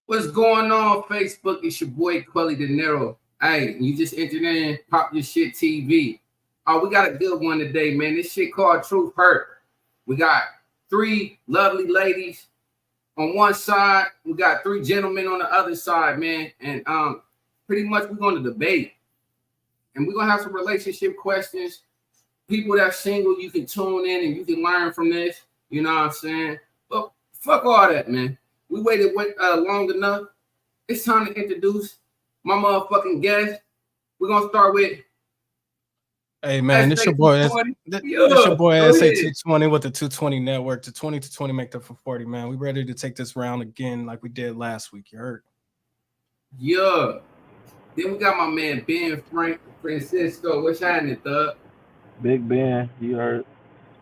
What's going on, Facebook? It's your boy Quelly De Niro. Hey, you just entered in Pop Your Shit TV. Oh, we got a good one today, man. This shit called Truth Hurt. We got 3 lovely ladies on one side. We got 3 gentlemen on the other side, man. And pretty much we're going to debate. And we're going to have some relationship questions. People that's single, you can tune in and you can learn from this. You know what I'm saying? But fuck all that, man. We waited long enough. It's time to introduce my motherfucking guest. We're gonna start with. Hey man, this your boy. This your boy SA220 with the 220 network. The 20 to 20 make that for 40, man. We ready to take this round again like we did last week. You heard? Yeah. Then we got my man Ben Francisco. What's happening, thug? Big Ben, you heard?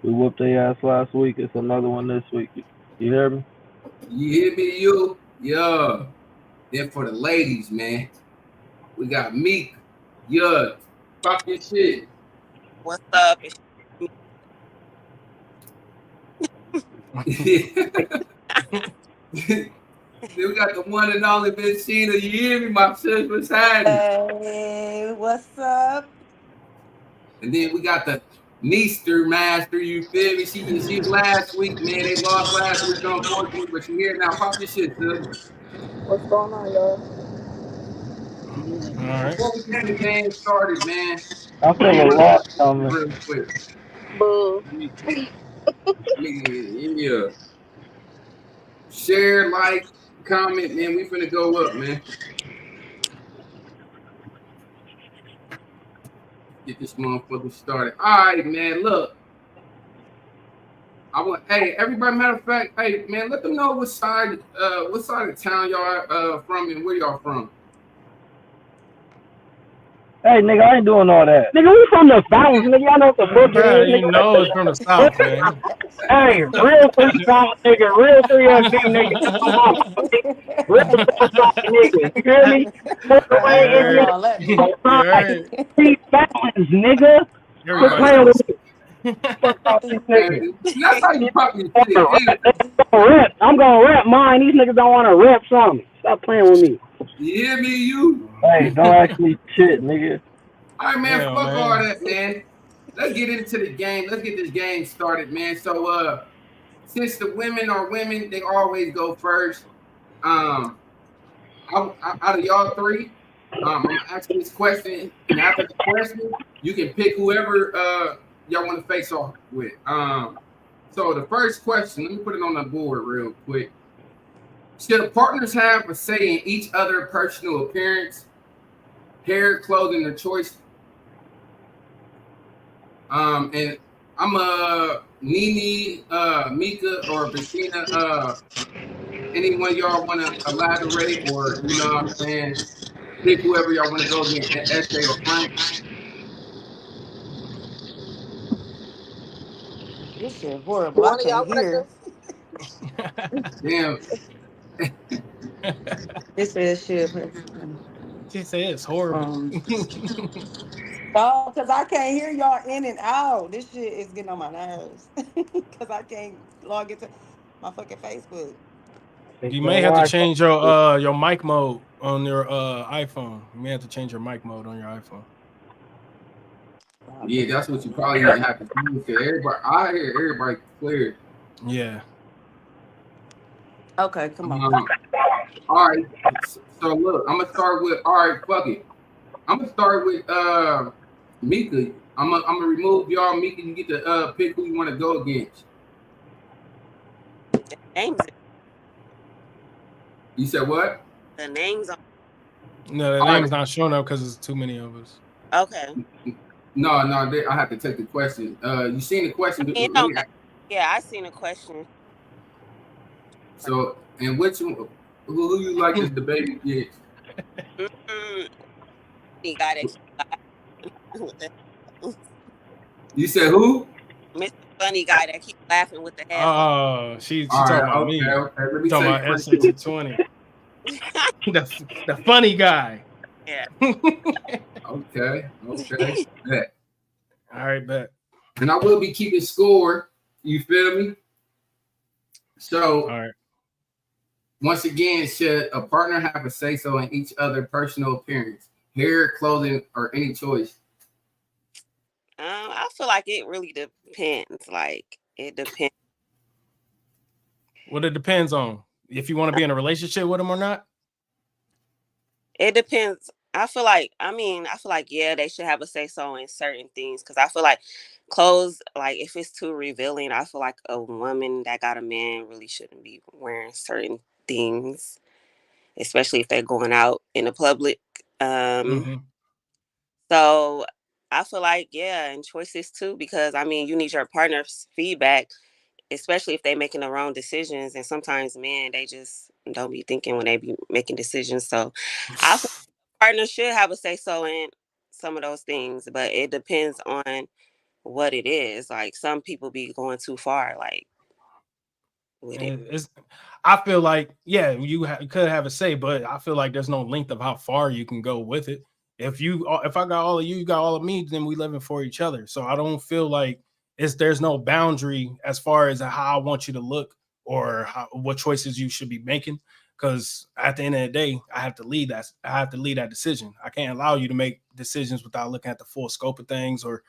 We whooped their ass last week. It's another one this week. You hear me? You hear me, you? Yeah. Then for the ladies, man, we got Meek. Yeah. Pop your shit. What's up? Then we got the one and only Miss Sheena. You hear me, my sis? What's happening? Hey, what's up? And then we got the Neester Master, you feel me? She last week, man. They lost last week, unfortunately, but you here now. Pop your shit, sis. What's going on, y'all? All right. Before we get the game started, man. I feel a lot coming. Real quick. Boo. Yeah. Share, like, comment, man. We finna go up, man. Get this motherfucker started. All right, man. Look, hey, everybody. Matter of fact, hey, man, let them know what side of town y'all from and where y'all from. Hey, nigga, I ain't doing all that. Nigga, we from the South, nigga. Y'all know what the book is. You know it's from the South, man. Hey, real 3 South, nigga. Real 3 FD, nigga. Real South, nigga. You hear me? Put away in 3 Fountains, nigga. Quit playing with me. Fuck off these niggas. That's how you pop your shit. I'm gonna rep mine. These niggas don't want to rep something. Stop playing with me. You hear me, you? Hey, don't ask me shit, nigga. All right, man. Yeah, fuck man. all that, man. Let's get into the game. Let's get this game started, man. So, since the women are women, they always go first. Out of y'all 3, I'm gonna ask this question, and after the question, you can pick whoever y'all want to face off with. So the first question, let me put it on the board real quick. Should partners have a say in each other's personal appearance, hair, clothing, or choice? And I'm Nene, Mika, or Bettina. Anyone y'all want to elaborate, or you know what I'm saying? Pick whoever y'all want to go against, SJ or Frank. This shit horrible. I can't hear. Damn. This is shit. She said it's horrible. Oh, because I can't hear y'all in and out. This shit is getting on my nerves. Because I can't log into my fucking Facebook. You may have to change your mic mode on your iPhone. You may have to change your mic mode on your iPhone. Yeah, that's what you probably have to do. Because everybody, I hear everybody clear. Yeah. Okay, come on. All right. So look, I'm gonna start with. All right, fuck it. I'm gonna start with Mika. I'm gonna remove y'all. Mika, you get to pick who you want to go against. Names. You said what? The names on. No, the name's not showing up because there's too many of us. Okay. No, I have to take the question. You seen the question? Yeah, I seen a question. So, and which one, who you like this debate against? He got it. You said who? Mr. Funny guy that keeps laughing with the head. Oh, she talking about me. Okay. Let me talking about SA220. the funny guy. Yeah. Okay. Bet. All right, bet. And I will be keeping score. You feel me? So, all right. Once again, should a partner have a say-so in each other's personal appearance, hair, clothing, or any choice? I feel like it really depends. Like it depends. What it depends on if you want to be in a relationship with them or not. It depends. I feel like yeah, they should have a say so in certain things because I feel like clothes, like if it's too revealing, I feel like a woman that got a man really shouldn't be wearing certain things, especially if they're going out in the public. Mm-hmm. So I feel like yeah, and choices too because I mean you need your partner's feedback, especially if they're making the wrong decisions. And sometimes men they just don't be thinking when they be making decisions. So I feel partner should have a say so in some of those things, but it depends on what it is. Like some people be going too far, like with it. I feel like you could have a say, but I feel like there's no length of how far you can go with it. If I got all of you, you got all of me, then we living for each other. So I don't feel like there's no boundary as far as how I want you to look or what choices you should be making. Because at the end of the day, I have to lead that. I have to lead that decision. I can't allow you to make decisions without looking at the full scope of things. Or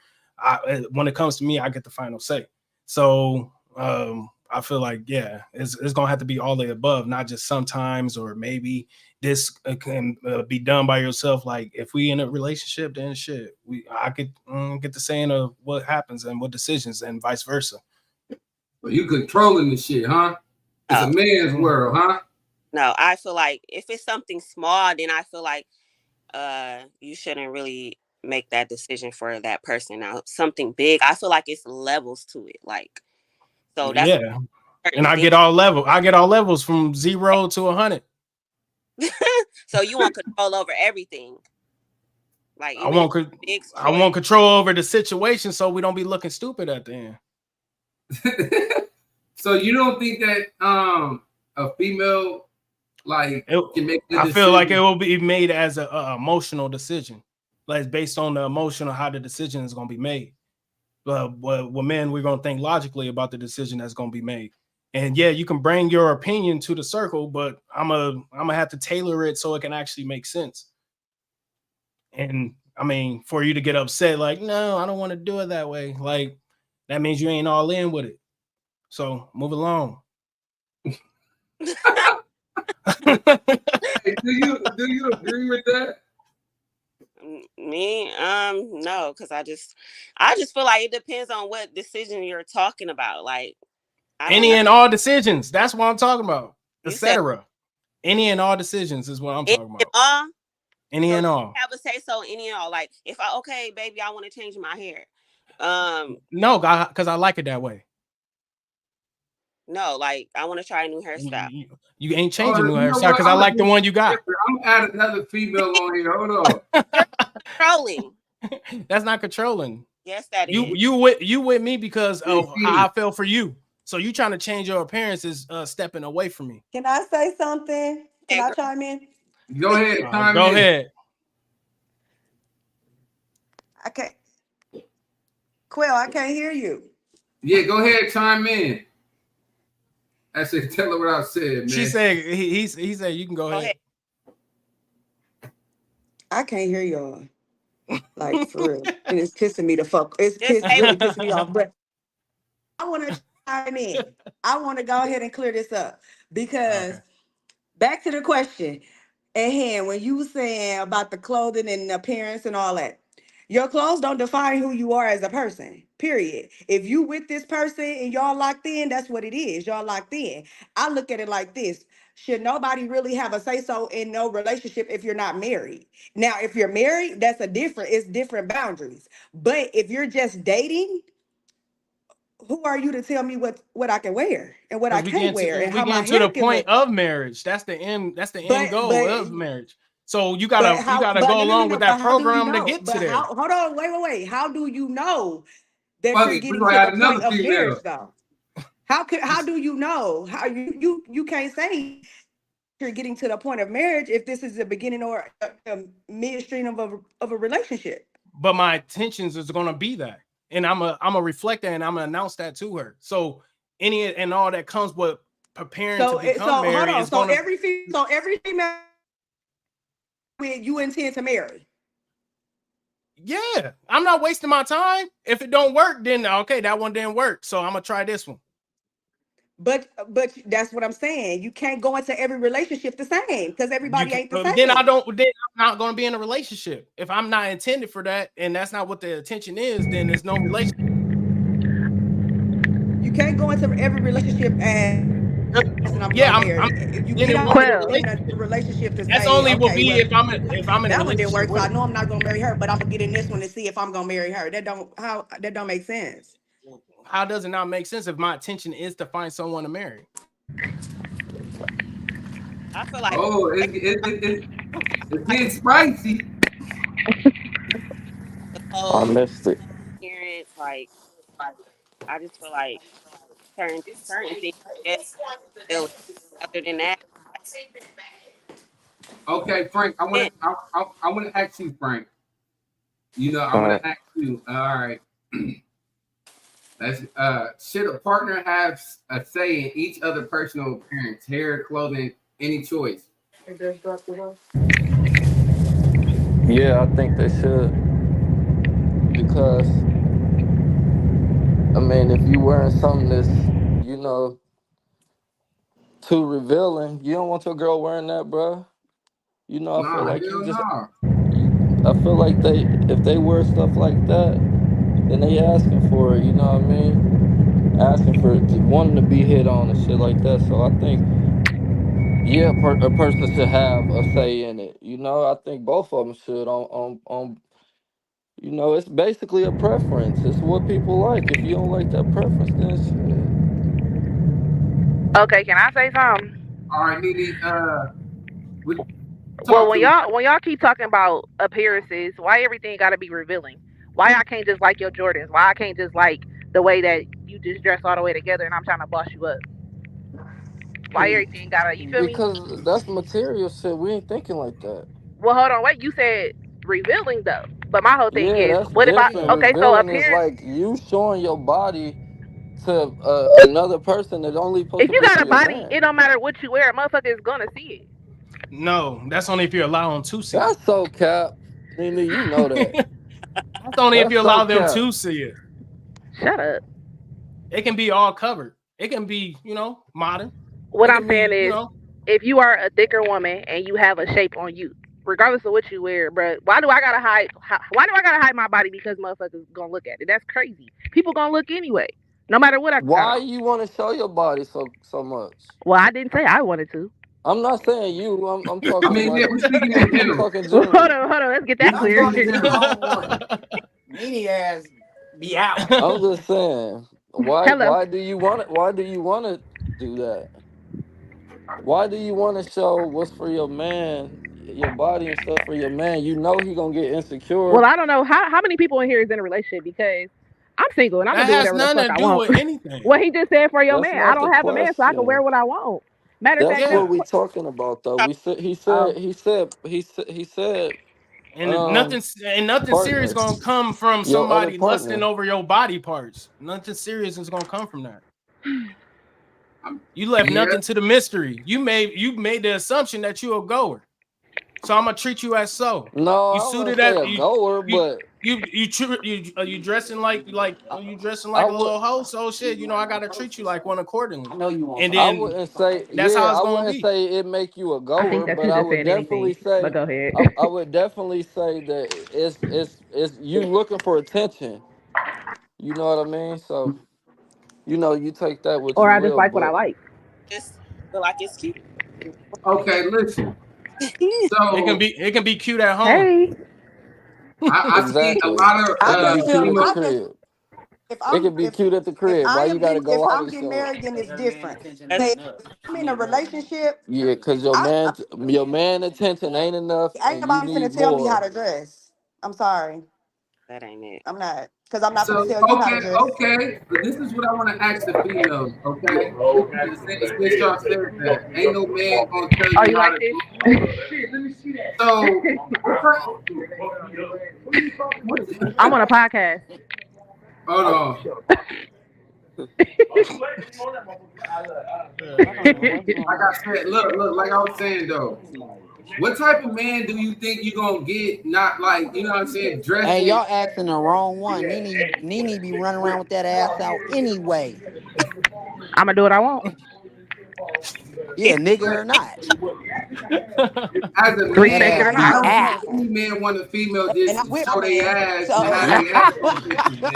when it comes to me, I get the final say. So I feel like it's gonna have to be all the above, not just sometimes or maybe this can be done by yourself. Like if we in a relationship, then shit, I could get the saying of what happens and what decisions, and vice versa. Well, you controlling the shit, huh? It's a man's world, huh? No, I feel like if it's something small, then I feel like you shouldn't really make that decision for that person. Now something big, I feel like it's levels to it. Like so that's and I get all levels from 0 to 100. So you want control over everything. Like I want control over the situation so we don't be looking stupid at the end. So you don't think that a female can make the I decision? feel like it will be made as an emotional decision, like based on the emotion of how the decision is going to be made. But with men, we're going to think logically about the decision that's going to be made. And yeah, you can bring your opinion to the circle, but I'm gonna have to tailor it so it can actually make sense. And I mean, for you to get upset, like, no, I don't want to do it that way. Like, that means you ain't all in with it. So move along. Do you agree with that? Me, no, because I just feel like it depends on what decision you're talking about. Like any and all decisions. That's what I'm talking about. Etc. Any and all decisions is what I'm talking about. Any and all. Have a say so. Any and all. Like if okay, baby, I want to change my hair. No, because I like it that way. No, like I want to try a new hairstyle. You ain't changing new hairstyle because I like the one you got. I'm adding another female on here. Hold on. Controlling. That's not controlling. Yes, that is. You with me because of how I feel for you. So you trying to change your appearance is stepping away from me. Can I say something? Can I chime in? Go ahead. Go ahead. Okay. Quill, I can't hear you. Yeah, go ahead. Chime in. I said, tell her what I said, man. She said, he said, you can go ahead. I can't hear y'all. Like, for real. And it's pissing me the fuck. It's really pissing me off. But I want to chime in. I want to go ahead and clear this up. Because back to the question at hand, when you were saying about the clothing and appearance and all that, your clothes don't define who you are as a person, period. If you with this person and y'all locked in, that's what it is. Y'all locked in. I look at it like this. Should nobody really have a say-so in no relationship if you're not married? Now, if you're married, it's different boundaries. But if you're just dating, who are you to tell me what I can wear and what I can't wear and how my hair to the point of marriage? That's the end goal of marriage. So you gotta go along with that program to get to there. Hold on, wait. How do you know that you're getting to the point of marriage, though? How do you know? How you can't say you're getting to the point of marriage if this is the beginning or a midstream of a relationship. But my intentions is gonna be that, and I'm a reflect that, and I'm gonna announce that to her. So any and all that comes with preparing So, to become hold married on. is So going to. every female you intend to marry. Yeah, I'm not wasting my time. If it don't work, then okay, that one didn't work. So I'm gonna try this one. But that's what I'm saying. You can't go into every relationship the same because everybody ain't the Then same. then I'm not gonna be in a relationship. If I'm not intended for that, and that's not what the intention is, then there's no relationship. You can't go into every relationship and I'm Yeah, gonna marry. If you then get it out won't be a in relationship. a relationship to That's say, only will okay, be well, if I'm in a that one didn't relationship work, so with I her. know I'm not gonna marry her, but I'm gonna get in this one to see if I'm gonna marry her. That don't make sense. How does it not make sense if my intention is to find someone to marry? I feel like Oh, it's getting spicy. the I whole missed it. parents, like I just feel like certain things, yeah, still other than that, Okay, Frank, yeah. I want to ask you, Frank. I want Uh, to ask you. All right. That's should a partner have a say in each other personal appearance, hair, clothing, any choice? yeah, I think they should because I mean, if you wearing something that's you know too revealing, you don't want your girl wearing that, bruh. I feel Nah, like you hell just. no. I feel like if they wear stuff like that, then they asking for it. You know what I mean? Asking for wanting to be hit on and shit like that. So I think yeah, a person should have a say in it. I think both of them should on. It's basically a preference. It's what people like. If you don't like that preference, then shit. Okay, can I say something? All right, Nene, Well, talk to when me. y'all keep talking about appearances, why everything got to be revealing? Why I can't just like your Jordans? Why I can't just like the way that you just dress all the way together and I'm trying to boss you up? Why everything gotta? You feel me? Because that's material shit. We ain't thinking like that. Well, hold on, wait. You said revealing though, but my whole thing Yeah, is, that's what if I? different. Okay, so Revealing is appearance. like you showing your body to another person that only supposed If to you be got to a your body, man. it don't matter what you wear. A motherfucker is gonna see No, that's only if you allow them to see That's so cap. Nene, you know that. it. That's only if That's you so allow them cap. to see it. it. Shut up. It can be all covered. It can be, modern. What It I'm can saying be, is, if you are a thicker woman and you have a shape on you, regardless of what you wear, bruh, why do I gotta hide? Why do I gotta hide my body because motherfuckers gonna look at it? That's crazy. People gonna look anyway, no matter what I got Why on. you want to show your body so much? Well, I didn't say I wanted to. I'm not saying you. I'm I talking mean, yeah, like we're speaking in I'm general. talking Well, general. hold on, let's get We're that speaking clear. in general. Nene ass be out. I'm just saying. Why Hello. why do you want it? Why do you want to do that? Why do you want to show what's for your man, your body and stuff for your man? You know he gonna get Well, insecure. I don't know how many people in here is in a relationship because I'm single and I'm gonna that do has whatever the nothing fuck to I do want. with anything. What he just said for your That's man, I not the don't have a man, so I can wear question. what I want. Matter of That's fact, what Yeah. we talking about though. We said um, he said And nothing serious partner, gonna come from your other somebody lusting partner. over your body parts. Nothing serious is gonna come from that. Um, You left yeah. nothing to the mystery. You made the assumption that you a goer. So I'm gonna treat you as so. No, You I don't want suited to say up. a goer, You but you dressing like you dressing I like a would little hoe. So shit, I gotta treat you like one accordingly. I know you want And some. I then wouldn't say that's how it's I gonna wouldn't be. say it make you a I think goer, that but you I just would saying definitely anything. But say go ahead. I would definitely say that it's you looking for attention. You know what I mean? So you take that what Or you I just will, like what I but like. Just feel like it's cute. Okay, listen. It can be cute at home. Hey, I see a exactly. lot of It I could be just cute feel at the I female. just crib. if It I'm could be cute at the crib. Why you gotta if go out I'm and getting show it? married, then it's Your man different. attention That's ain't Say enough. I'm You in a need more. relationship, Yeah, cause I your man attention ain't enough, ain't and you nobody need finna tell me how more. to dress. I'm sorry. that ain't it. I'm not. Because I'm not So finna tell you how to dress. okay. But this is what I want to ask the females. Okay, since y'all said that, ain't no man gonna tell are you you how like to this? do. So what kind? What? I'm on a podcast. Hold on. Like I said, look, like I was saying though, what type of man do you think you gonna get? Not like, you know what I'm saying, Hey, dressing. y'all asking the wrong one. Nene be running around with that ass out anyway. I'ma do what I want. Yeah, nigga or not. As a Three That naked man, ass or be not. out. any man want a female And just I'm to with my show their man. ass and So have their ass on pictures, man.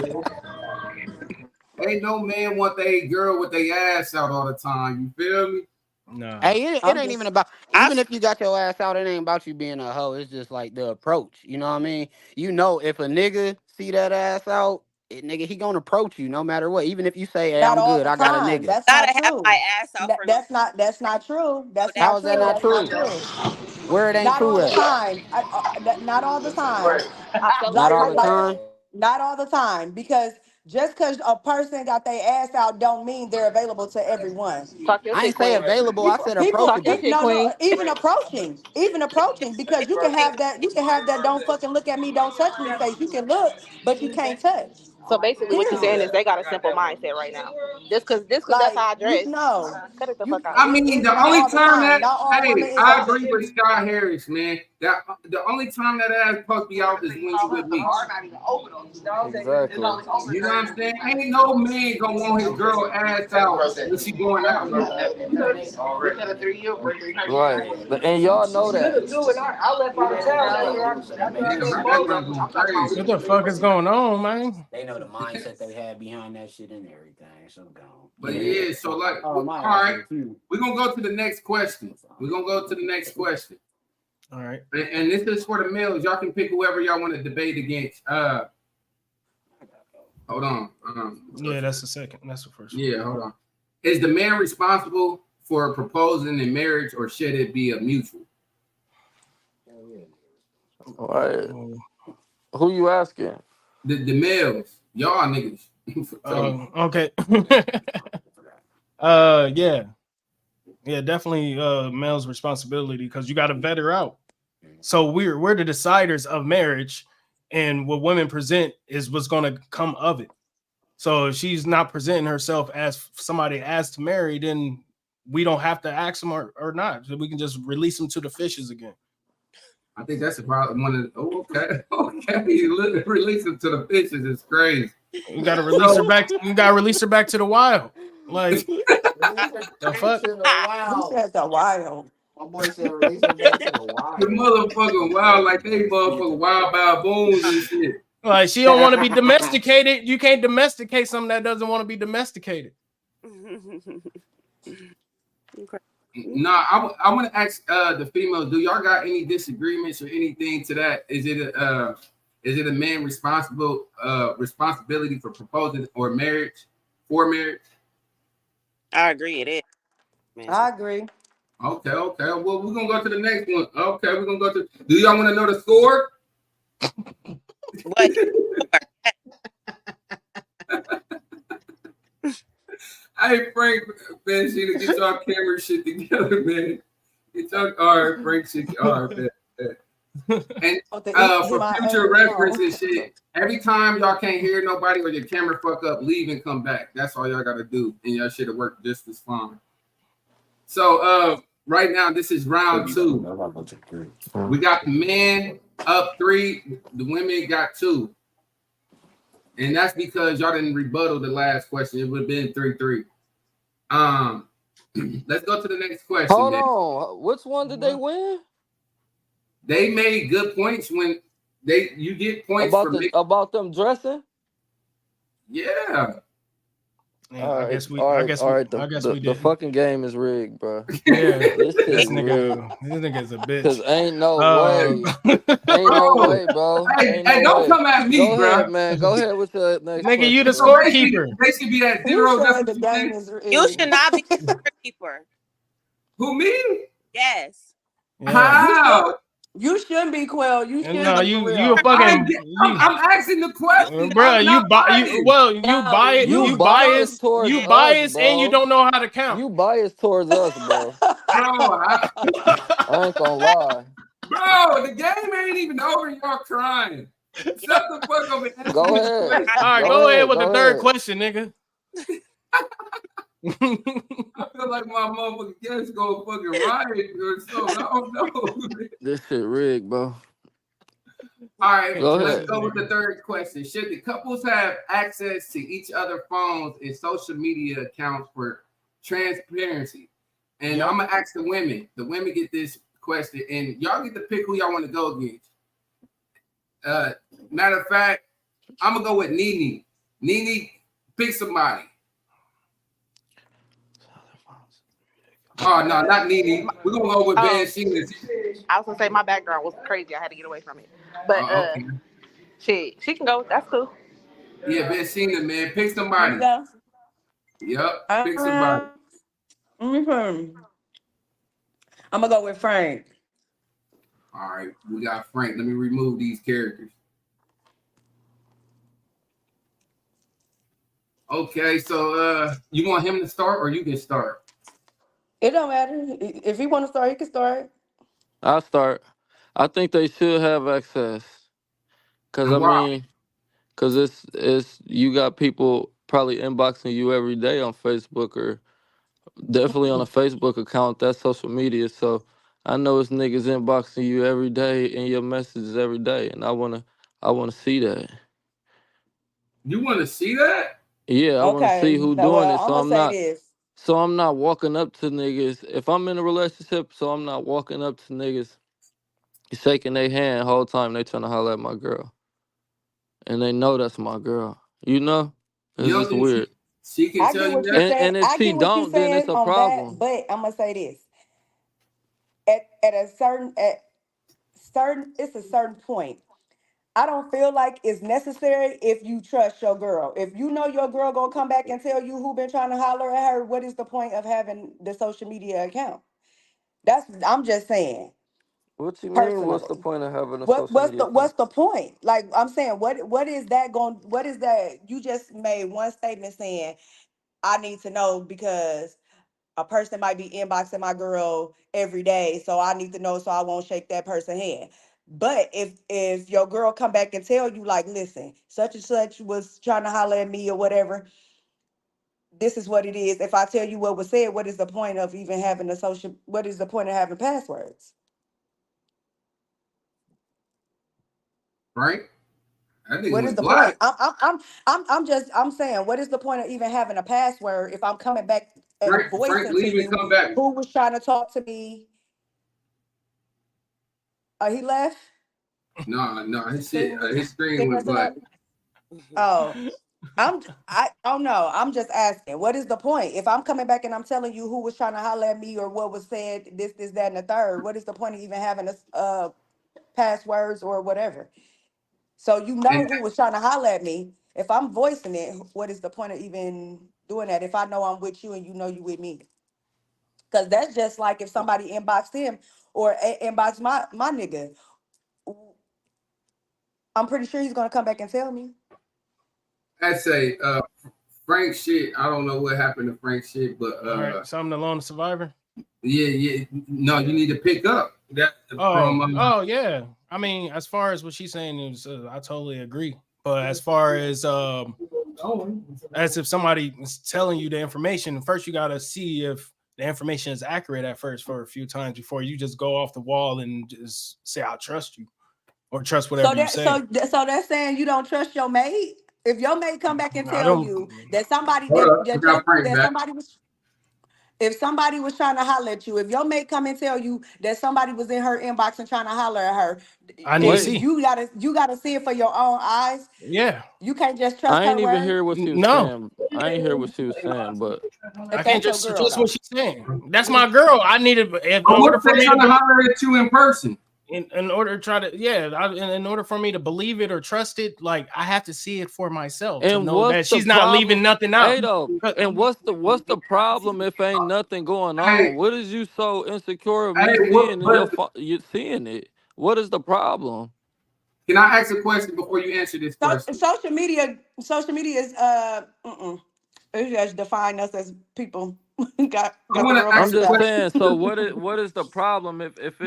Ain't no man want a girl with their ass out all the time. You feel me? Nah. Hey, it I'm ain't even just about, I even if you got your ass out, it ain't about you being a hoe. It's just like the approach. You know what I mean? You know, if a nigga see that ass out, nigga, he gonna approach you no matter what. Even if you say, hey, not I'm all good, the I got a time. nigga. That's gotta not have my true. ass out for no That's not true. That's that. How not is that true. not That's not true? true. Where it ain't Not true all the at? time. Not all the time. Not all the Like time. not all the time. Because just because a person got their ass out don't mean they're available to everyone. Talk your I shit, ain't say queen. available. I said Talk your approachable. shit, queen. Even approaching, because you can have that don't fucking look at me, don't touch me face. You can look, but you can't touch. So basically, what you're saying Period. is they got a simple mindset right now. This cause that's Like how I dress. Cut it the you fuck out. I mean, it's the not only all the time time. that, Not all women hey, is I a agree with Scott Harris, man. That the only time that ass supposed to be out is when you with me. Exactly. You know what I'm saying? Ain't no man gonna want his girl ass out when she going out with him. Right. And y'all know that. Yeah, my background going crazy. What the fuck is going on, man? They know the mindset they had behind that shit and everything. So gone. But yeah, so like, Oh, all my right, ass too. we're gonna go to the next question. We're gonna go to the next question. All right. And this is for the males. Y'all can pick whoever y'all want to debate against. Hold on. Yeah, that's the second. That's the first one. Yeah, hold on. Is the man responsible for proposing in marriage, or should it be a mutual? All right. Oh. Who you asking? The males, y'all niggas. Okay. Yeah, definitely male's responsibility, because you got to vet her out. So we're the deciders of marriage, and what women present is what's going to come of it. So if she's not presenting herself as somebody asked to marry, then we don't have to ask them or not. We can just release them to the fishes again. I think that's about one of okay. Release them to the fishes is crazy. You gotta release her back. You gotta release her back to the wild. Like the fuck? He said the wild. My boy said release him back to the wild. The motherfucking wild, like they motherfucking wild baboons and shit. Like she don't want to be domesticated. You can't domesticate something that doesn't want to be domesticated. Nah, I want to ask the females, do y'all got any disagreements or anything to that? Is it a man responsibility for proposing or marriage, for marriage? I agree, it is. Man. I agree. Okay. Well, we're gonna go to the next one. Okay, we're gonna go to. Do y'all want to know the score? What? Hey, Frank, man, she to get y'all camera shit together, man. Get y'all, all right, Frank, shit, all right, man. And for future reference and shit, every time y'all can't hear nobody or your camera fuck up, leave and come back. That's all y'all gotta do, and y'all should have worked just as fine. So right now, this is round 2. We got the men up 3, the women got 2. And that's because y'all didn't rebuttal the last question. It would have been 3-3. Let's go to the next question. Hold on. Which one did they win? They made good points when you get points about them dressing. Yeah. Yeah, All right, I guess we the did. fucking game is rigged, bro. Yeah, this nigga's a bitch. Cause ain't no way, bro. Hey, don't come at me, Go bro. ahead, man. Go ahead with the next nigga. question, You the bro. scorekeeper. They should be at 0. That's what you think? You should not be the scorekeeper. Who, me? Yes. Yeah. How? You shouldn't be, Quill. You shouldn't. No, be you for you real. a fucking. I'm asking the question, bro. You No, bias. you You biased bias. towards You us, bias, bro. and you don't know how to count. You biased towards us, bro. I ain't gonna lie. Bro, the game ain't even over. Y'all crying. Shut the fuck up and answer Go this ahead. question. All right, go ahead with the third question, nigga. I feel like my motherfucking guest go fucking riot or something. I don't know. This shit rigged, bro. All right, Go let's ahead. go with the third question. Should the couples have access to each other's phones and social media accounts for transparency? And I'm gonna ask the women. The women get this question, and y'all get to pick who y'all want to go against. Matter of fact, I'm gonna go with Nene. Nene, pick somebody. Oh no, not Nene. We're gonna go with Ben Sheehan. I was gonna say my background was crazy. I had to get away from it. But okay. shit, she can go. That's cool. Yeah, Ben Sheehan, man. Pick somebody. Yeah. Yep, pick somebody. I'm gonna go with Frank. All right, we got Frank. Let me remove these characters. Okay, so you want him to start or you can start? It don't matter. If he want to start, he can start. I'll start. I think they should have access. Cause And why? cause it's you got people probably inboxing you every day on Facebook or definitely on a Facebook account. That's social media. So I know it's niggas inboxing you every day in your messages every day, and I wanna see that. You want to see that? Yeah, I wanna see Okay. who So, doing it. I'm gonna say this. So I'm not walking up to niggas. If I'm in a relationship, so I'm not walking up to niggas shaking their hand the whole time they trying to holler at my girl. And they know that's my girl. You know? It's You don't just think weird. she can I tell get you what you're that? saying. And if I she get what you're don't, then it's saying a on that. problem. But I'm gonna say this. At a certain it's a certain point. I don't feel like it's necessary if you trust your girl. If you know your girl gonna come back and tell you who been trying to holler at her, what is the point of having the social media account? I'm just saying What you mean? What's the personally. point of having a social media What's account? the point? Like I'm saying, what is that going? What is that? You just made one statement saying I need to know because a person might be inboxing my girl every day, so I need to know so I won't shake that person's hand. But if your girl come back and tell you like, listen, such and such was trying to holler at me or whatever, this is what it is. If I tell you what was said, what is the point of even having a social? What is the point of having passwords? Frank? That nigga What is went the point? black. I'm saying, what is the point of even having a password if I'm coming back and Frank, voicing to leave and come you back. who was trying to talk to me? He left. No, his See, shit, his screen see went what's black. up? Oh, I don't know. I'm just asking, what is the point? If I'm coming back and I'm telling you who was trying to holler at me or what was said, this, that, and the third, what is the point of even having a passwords or whatever? So you know And who was trying to holler at me. If I'm voicing it, what is the point of even doing that? If I know I'm with you and you know you with me, because that's just like if somebody inboxed him or inboxed my nigga. I'm pretty sure he's gonna come back and tell me. I say, Frank shit. I don't know what happened to Frank shit, but All right, something along the survivor. yeah. No, you need to pick up that from. Oh yeah. I mean, as far as what she's saying is, I totally agree. But as far as if somebody is telling you the information, first you gotta see if the information is accurate at first for a few times before you just go off the wall and just say I trust you or trust whatever you say. So that's saying you don't trust your mate. If your mate come back and I tell don't. you that somebody Hold up, we got Frank that back. somebody was. If somebody was trying to holler at you, if your mate come and tell you that somebody was in her inbox and trying to holler at her, I need to see. you gotta see it for your own eyes. Yeah. You can't just trust I her ain't even word. hear what she was No. saying. I ain't hear what she was saying, but I can't just girl, trust though. what she's saying. That's my girl. I needed in But order what for if me they trying to holler at you in person? in order to try to in order for me to believe it or trust it, like I have to see it for myself to and know what's that the she's not problem? leaving nothing out. Hey though, and what's the problem if ain't nothing going on? Hey. What is you so insecure of me Hey, seeing and you seeing it? What is the problem? Can I ask a question before you answer this question? Social media is it's just define us as people. got I the want to world I'm ask a messed just up. question. saying. So what is the problem if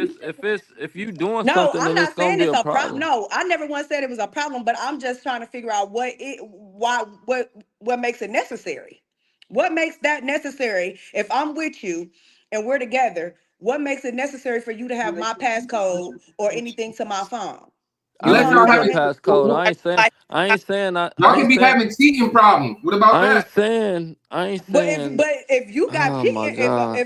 you doing No, something I'm then it's not gonna saying be it's a a problem. problem. No, I never once said it was a problem, but I'm just trying to figure out what makes it necessary. What makes that necessary? If I'm with you and we're together, what makes it necessary for you to have my passcode or anything to my phone? You I know Let what I'm y'all use have your it. saying? passcode. Like, I ain't saying Y'all can be having cheating problems. What about I ain't that? saying But if you got oh my cheating, God.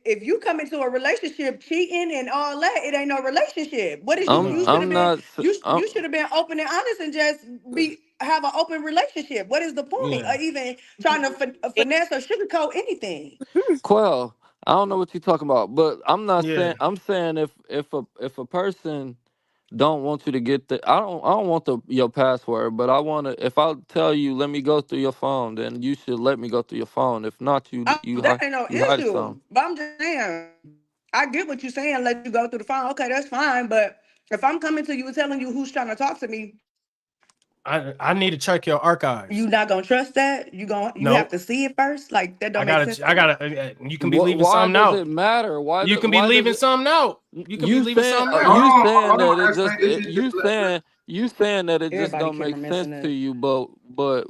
if you come into a relationship cheating and all that, it ain't no relationship. What is you? I'm You should No. have I'm been not I'm you should have been open and honest and just have an open relationship. What is the point Yeah. of even trying to finesse or sugarcoat anything? Quell. I don't know what you're talking about, but I'm not Yeah. saying I'm saying if a person don't want you to get the I don't want your password, but I want to if I tell you let me go through your phone, then you should let me go through your phone. If not, That ain't no you hide issue. something. But I'm just saying, I get what you're saying. Let you go through the phone. Okay, that's fine. But if I'm coming to you and telling you who's trying to talk to me, I need to check your archives. you not gonna trust that. You have Nope. to see it first. Like that don't make sense to I me. gotta. You can be leaving Why something does out. it matter? You can be Why does leaving it something out. You can be leaving something out. Hold on, X-Ray. you saying that it just Everybody don't make camera sense messing to up. you, but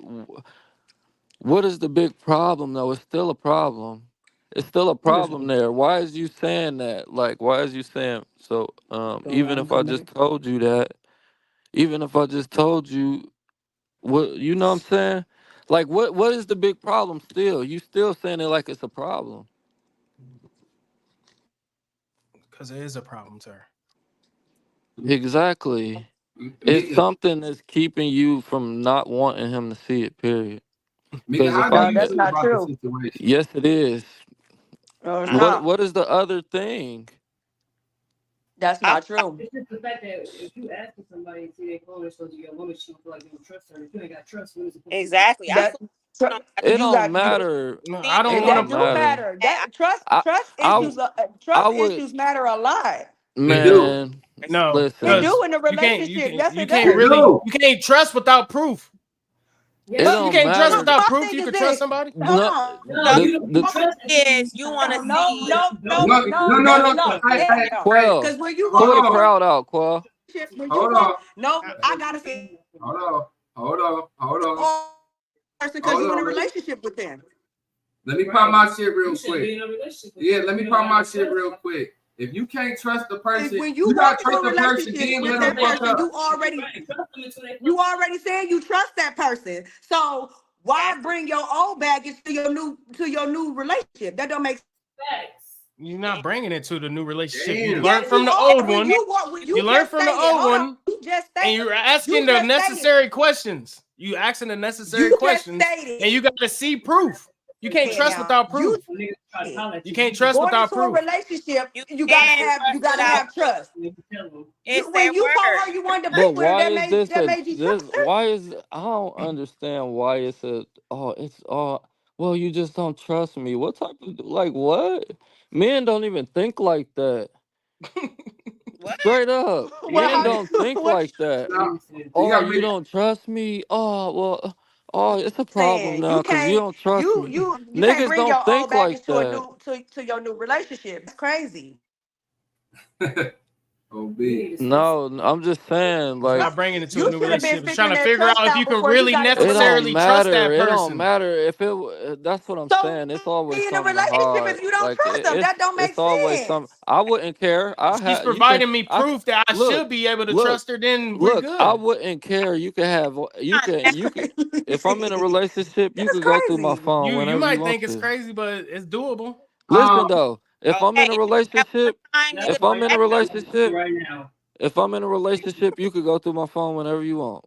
what is the big problem though? It's still a problem. It's still a problem there. Why is you saying that? Like, why is you saying so? Going Even on if I somebody. just told you that, even if I just told you what, you know what I'm saying? Like, what is the big problem still? You still saying it like it's a problem. Because it is a problem, sir. Exactly. It's Mika, something that's keeping you from not wanting him to see it, period. Mika, Because how if do I, No, you that's feel not about the true. situation? yes, it is. No, it's I, not. What is the other thing? That's I feel not like true. It's just the fact that if you asking somebody to see their phone, it's supposed to be a woman, she don't feel like they don't trust her. If you ain't got trust, when is it supposed to be? exactly. I That feel like you don't have It you don't got matter. No, to I It don't want that don't to. do matter. matter. I, That trust I trust I issues I trust would issues matter a lot. They do. man No, It listen. do because in a relationship. Yes, you it can't They does. really do. you can't trust without proof. It Yes, You you don't can't trust matter. can. without My proof. thing You is can trust this. somebody. Hold No, on. No, the you don't the trust thing is you want to No, see. no, no, No, no, no, no, hell no. no. Hell no. Quell. Because when you Pull walk the Hold into on. a crowd out, Quell. relationship, when you Hold walk, on. no, I gotta say Hold on. Hold on. Hold on. person because Hold you in a on. relationship with them. Let me pop my shit real You shouldn't quick. be in a relationship with Yeah, them. let me You pop don't my have shit trust. real quick. If you can't trust the If person, when you you gotta walk into trust a the person, relationship then with let them that fuck person, up. you already Right, trust them until they you already saying you trust that person. So why Exactly. bring your old baggage to your new relationship? That don't make sense. facts. You're not bringing it to the new relationship. You Damn. learned Yes, from you the are. old one. When You you learned just from the stated, old hold on, one, and you're asking you the just stated, necessary questions. You asking the necessary you just questions, and stated you got to see proof. You can't trust now. without You proof. Some niggas try to said holler at You you, but can't you just trust going without into a proof. relationship, You you gotta can trust without have proof. trust. when you tell them. It's When their you told word. her you wanted to But be with her, why is this that made you trust her. why is I don't understand why it's it's well you just don't trust me. What type of like what? Men don't even think like that. What? Straight up. Well, Men how do don't think what like that. Now, Niggas said, you Oh, gotta you make don't trust me. Oh, well it's a you problem saying? now cuz you don't trust me. You can't Niggas bring don't your old think baggage like to a that. new to your new relationship. That's crazy. OB. you need to start. No, I'm just saying It's like not bringing it to a You new should have been relationship. It's trying figuring to that figure trust out if you out can before you really got in a it don't necessarily relationship. trust matter. that It don't person. matter if that's what I'm So saying. It's always be in a something to relationship hide. if you don't Like trust them. That don't make it's always something. sense. I wouldn't care. I She's have you can providing me I proof that I look should be able to look trust her. Then we're look. I good. wouldn't care. You can have Not you can if I'm in a relationship, you That's could go through my crazy. phone You whenever you might want think it's to. crazy, but it's doable. Listen though, if I'm okay. in a If you have one relationship, time, That's niggas if will I'm why in a never. I'm telling you relationship, right now. if I'm in a relationship, you could go through my phone whenever you want.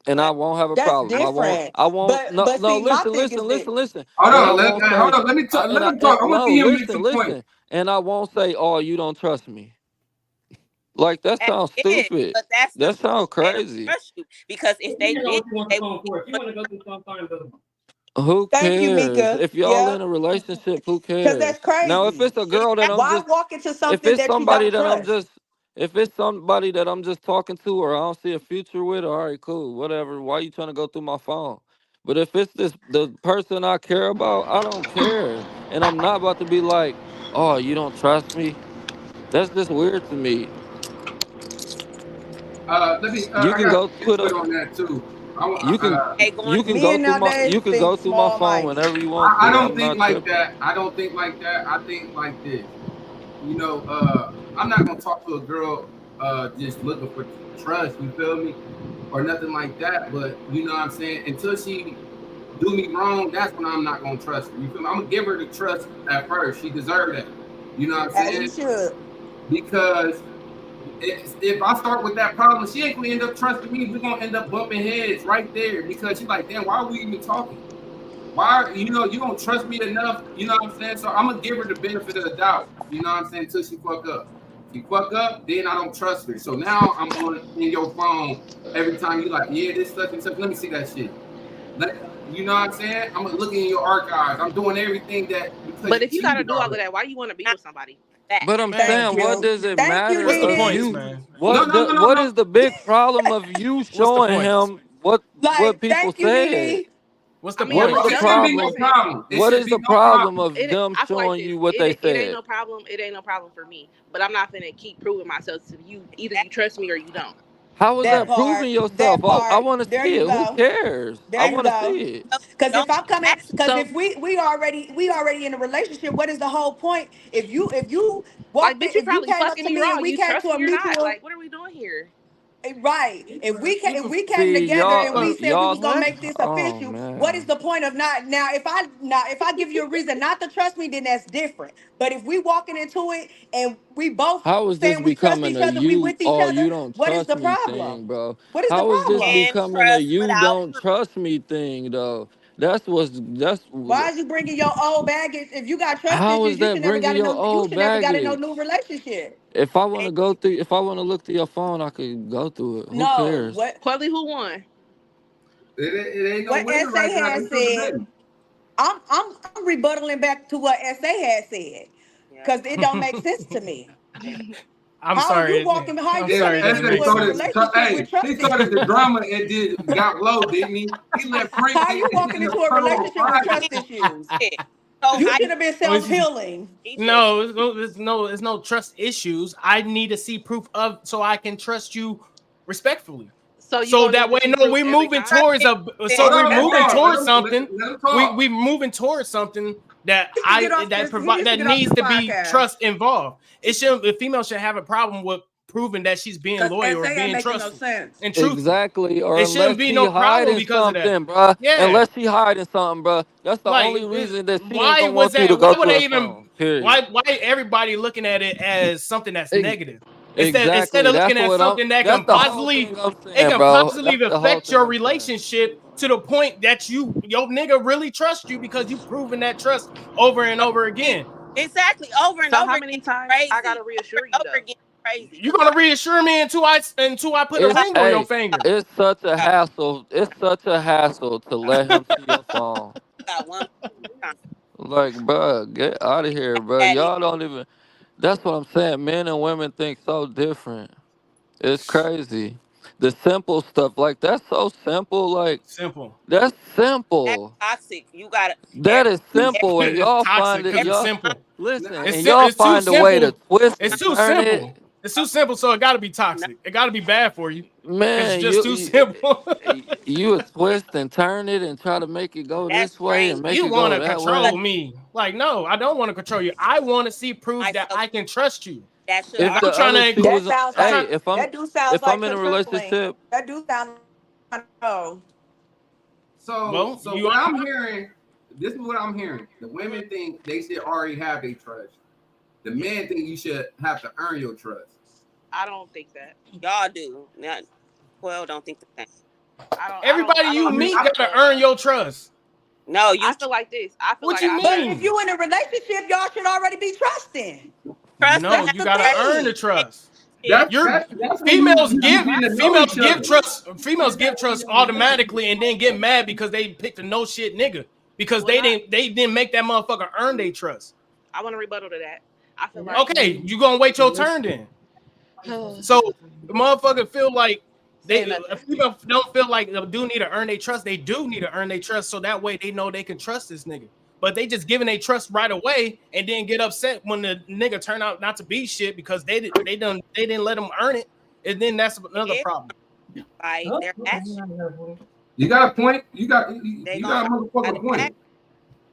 And I But won't have a That's problem. different. I won't no But no see, my listen, thing is that listen. Hold And I on. won't Hold say on. Let me talk. Let him and talk. I want to no, see him make some points. listen. And I won't say, "Oh, you don't trust me." Like that that sounds is, stupid. but that's the That proof sounds they don't crazy. trust you. Because if You they can know did, what you want the they phone wouldn't for. If you put want to go through some fine, but Who thank you, cares? Mika. If y'all Yeah. in a relationship, who Cause that's cares? Now, if crazy. it's a girl that I'm Why just walk into if something it's that you somebody don't that I'm trust? just if it's somebody that I'm just talking to or I don't see a future with, all right, cool, whatever. Why you trying to go through my phone? But if it's the person I care about, I don't care. And I'm not about to be like, oh, you don't trust me? That's just weird to me. Let me. You I can got go some put input up on that too. You can Hey, going you can Men go through my nowadays you can think go through my phone small-minded. whenever you want I to. don't I'm think not like tripping. that. I don't think like that. I think like this. You know, I'm not gonna talk to a girl just looking for trust, you feel me? Or nothing like that. But you know what I'm saying? Until she do me wrong, that's when I'm not gonna trust her. You feel me? I'm gonna give her the trust at first. She deserved that. You know what I'm As you saying? should. Because if I start with that problem, she ain't gonna end up trusting me. We're gonna end up bumping heads right there because she's like, damn, why are we even talking? Why, you know, you don't trust me enough, you know what I'm saying? So I'm gonna give her the benefit of the doubt, you know what I'm saying, until she fuck up. She fuck up, then I don't trust her. So now I'm on in your phone every time you like, yeah, this such and such. Let me see that shit. You know what I'm saying? I'm looking in your archives. I'm doing everything that because But you if you gotta cheated do all of already. that, why do you want to be with somebody? back. But I'm Man, Thank saying, what you. does it Thank you, matter what's the of points, you? Nene. man? No, no, no, no, What no. is the big problem of you What's the showing points? him what Like, people thank you, said? Nene. What's I the mean, I'm What gonna is Bro, points? the it tell you. shouldn't be no problem? Listen, problem. It What should is be the no problem. problem of them I feel like showing this. you what they It ain't said? no problem. It ain't no problem for me. But I'm not gonna keep proving myself to you. Either That you trust me or you don't. How is That that part. proving part. yourself? That I part. want to There see you it. Who go. cares? There I you want to go. see it. Because if Don't I'm coming, ask because So, if we already in a relationship, what is the whole point? If you like, walked in, bitch, you if you probably came up fucking to me me and wrong. we You came trust to a me or not? mutual Like, what are we doing here? right, if we came See, together and we said we was gonna What? make this Oh official, what is man. the point of not now? If I give you a reason not to trust me, then that's different. But if we walking into it and we both How is this saying we trust becoming each a other, we you? with each Oh, you other, don't what is trust the me problem? thing, bro. What is the How is this problem? and becoming a trust you without don't proof. trust me thing, though? That's Why is you bringing your old baggage? If you got trust how is issues, you that should never bringing got to your know. You old should never got to know baggage? new relationship. If I want And to go through, if I want to look through your phone, I could go through it. Who No, cares? what Quelly, who won? It ain't no what winner SA right now. had It's still said. debating. I'm rebuttaling back to what SA had said yeah, because it don't make sense to me. I'm How are you sorry. walking? How are I'm you Yeah, sorry. coming It doesn't into Essay make a started. sense. relationship with He trust started the issues? drama and did got low, didn't he? He let Frank How are you walking in the into a tunnel relationship with riding. trust issues? shit. So You how should have been Well, self healing. he just no, it's no trust issues. I need to see proof of so I can trust you respectfully. So you So gonna that need to way, see no, proof we're every moving time? towards a. Hold So on, we're let him moving talk. towards something. Let him talk. We moving towards something that He should get off that this. He provide needs to that get off needs this to be podcast trust involved. It should the female should have a problem with proving that she's being because loyal or SA ain't being making no trustful sense. and truthful. Exactly, or It shouldn't unless be she no problem hiding because of that. something, bruh. Yeah. Unless she hiding something, bruh. That's the Like, only reason that she ain't why gonna was want you to that? go Why would through they her even? phone. Period. Why everybody looking at it as something that's Ex- negative instead exactly. of That's looking at what I'm. something that That's can the whole positively thing I'm it saying, can bro. positively That's the whole affect thing your I'm saying. relationship to the point that your nigga really trusts you because you proven that trust over and over again. exactly over and So over how again. many times I Crazy. gotta Over reassure and you over though? again. Crazy. You're gonna reassure me until I put a It's ring on your hey, finger. it's such a hassle. It's such a hassle to let him see your phone. Got one time. Like, bruh, get out of here, bruh. That is Y'all don't even. That's what I'm saying. Men and women think so different. It's crazy. The simple stuff, like that's so simple. Like Simple. that's that's simple. toxic. You gotta That is every simple, and It's y'all find toxic it. because it's Y'all time. simple. listen, Nah, and y'all It's too find a way to simple. twist It's and too turn it. simple. It's too simple, so it got to be No, toxic. It got to be bad for you because it's Man, just too simple. you would twist and turn it and try to make it go that's this way strange. and make You it want go to that But control way. me. Like, no, I don't want to control you. I want to see proof that myself I can trust you. that should If already the I'm trying other to, shoe That was, sounds I'm like hey, trying, that do sounds if like I'm in a controlling. relationship, That do sound like control. well, So you what are, I'm hearing, this is what I'm hearing. The women think they should already have a trust. The men think you should have to earn your trust. I don't think that. y'all do. Not 12 don't think the same. everybody I you don't I mean, agree meet with I, the got to 12 earn though. your trust. No, you I feel like this. I feel What like you I But have if mean? you in a relationship, y'all should already be trusting. trust and No, have That's you the got to earn the thing. trust. shit. You're that's when females you give getting to know females each give other. trust. Females give trust automatically and then get mad because they picked a no shit nigga because well not they didn't make that motherfucker earn their trust. I want to rebuttal to that. I feel like Okay, you gonna wait your turn then. So the motherfucker feel like saying a nothing. female don't feel like they do need to earn their trust. They do need to earn their trust so that way they know they can trust this nigga. But they just giving their trust right away and then get upset when the nigga turn out not to be shit because they didn't let them earn it. And then that's another Yeah, problem. by their actions. You got a point. You got a Gotta motherfucking point. act.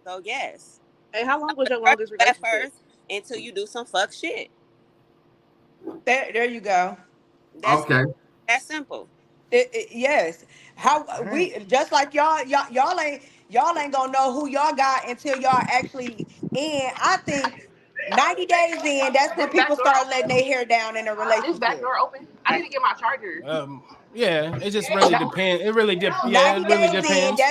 So yes, Hey, how long was your trust longest you at relationship? first until you do some fuck shit. There you go. That's Okay. that simple. Yes. How we just like y'all ain't gonna know who y'all got until y'all actually in. I think 90 days in, that's when This back people door start open? letting their hair down in a This back relationship. door open? I need to get my charger. Yeah, it just really depends. It really 90 days in, depends.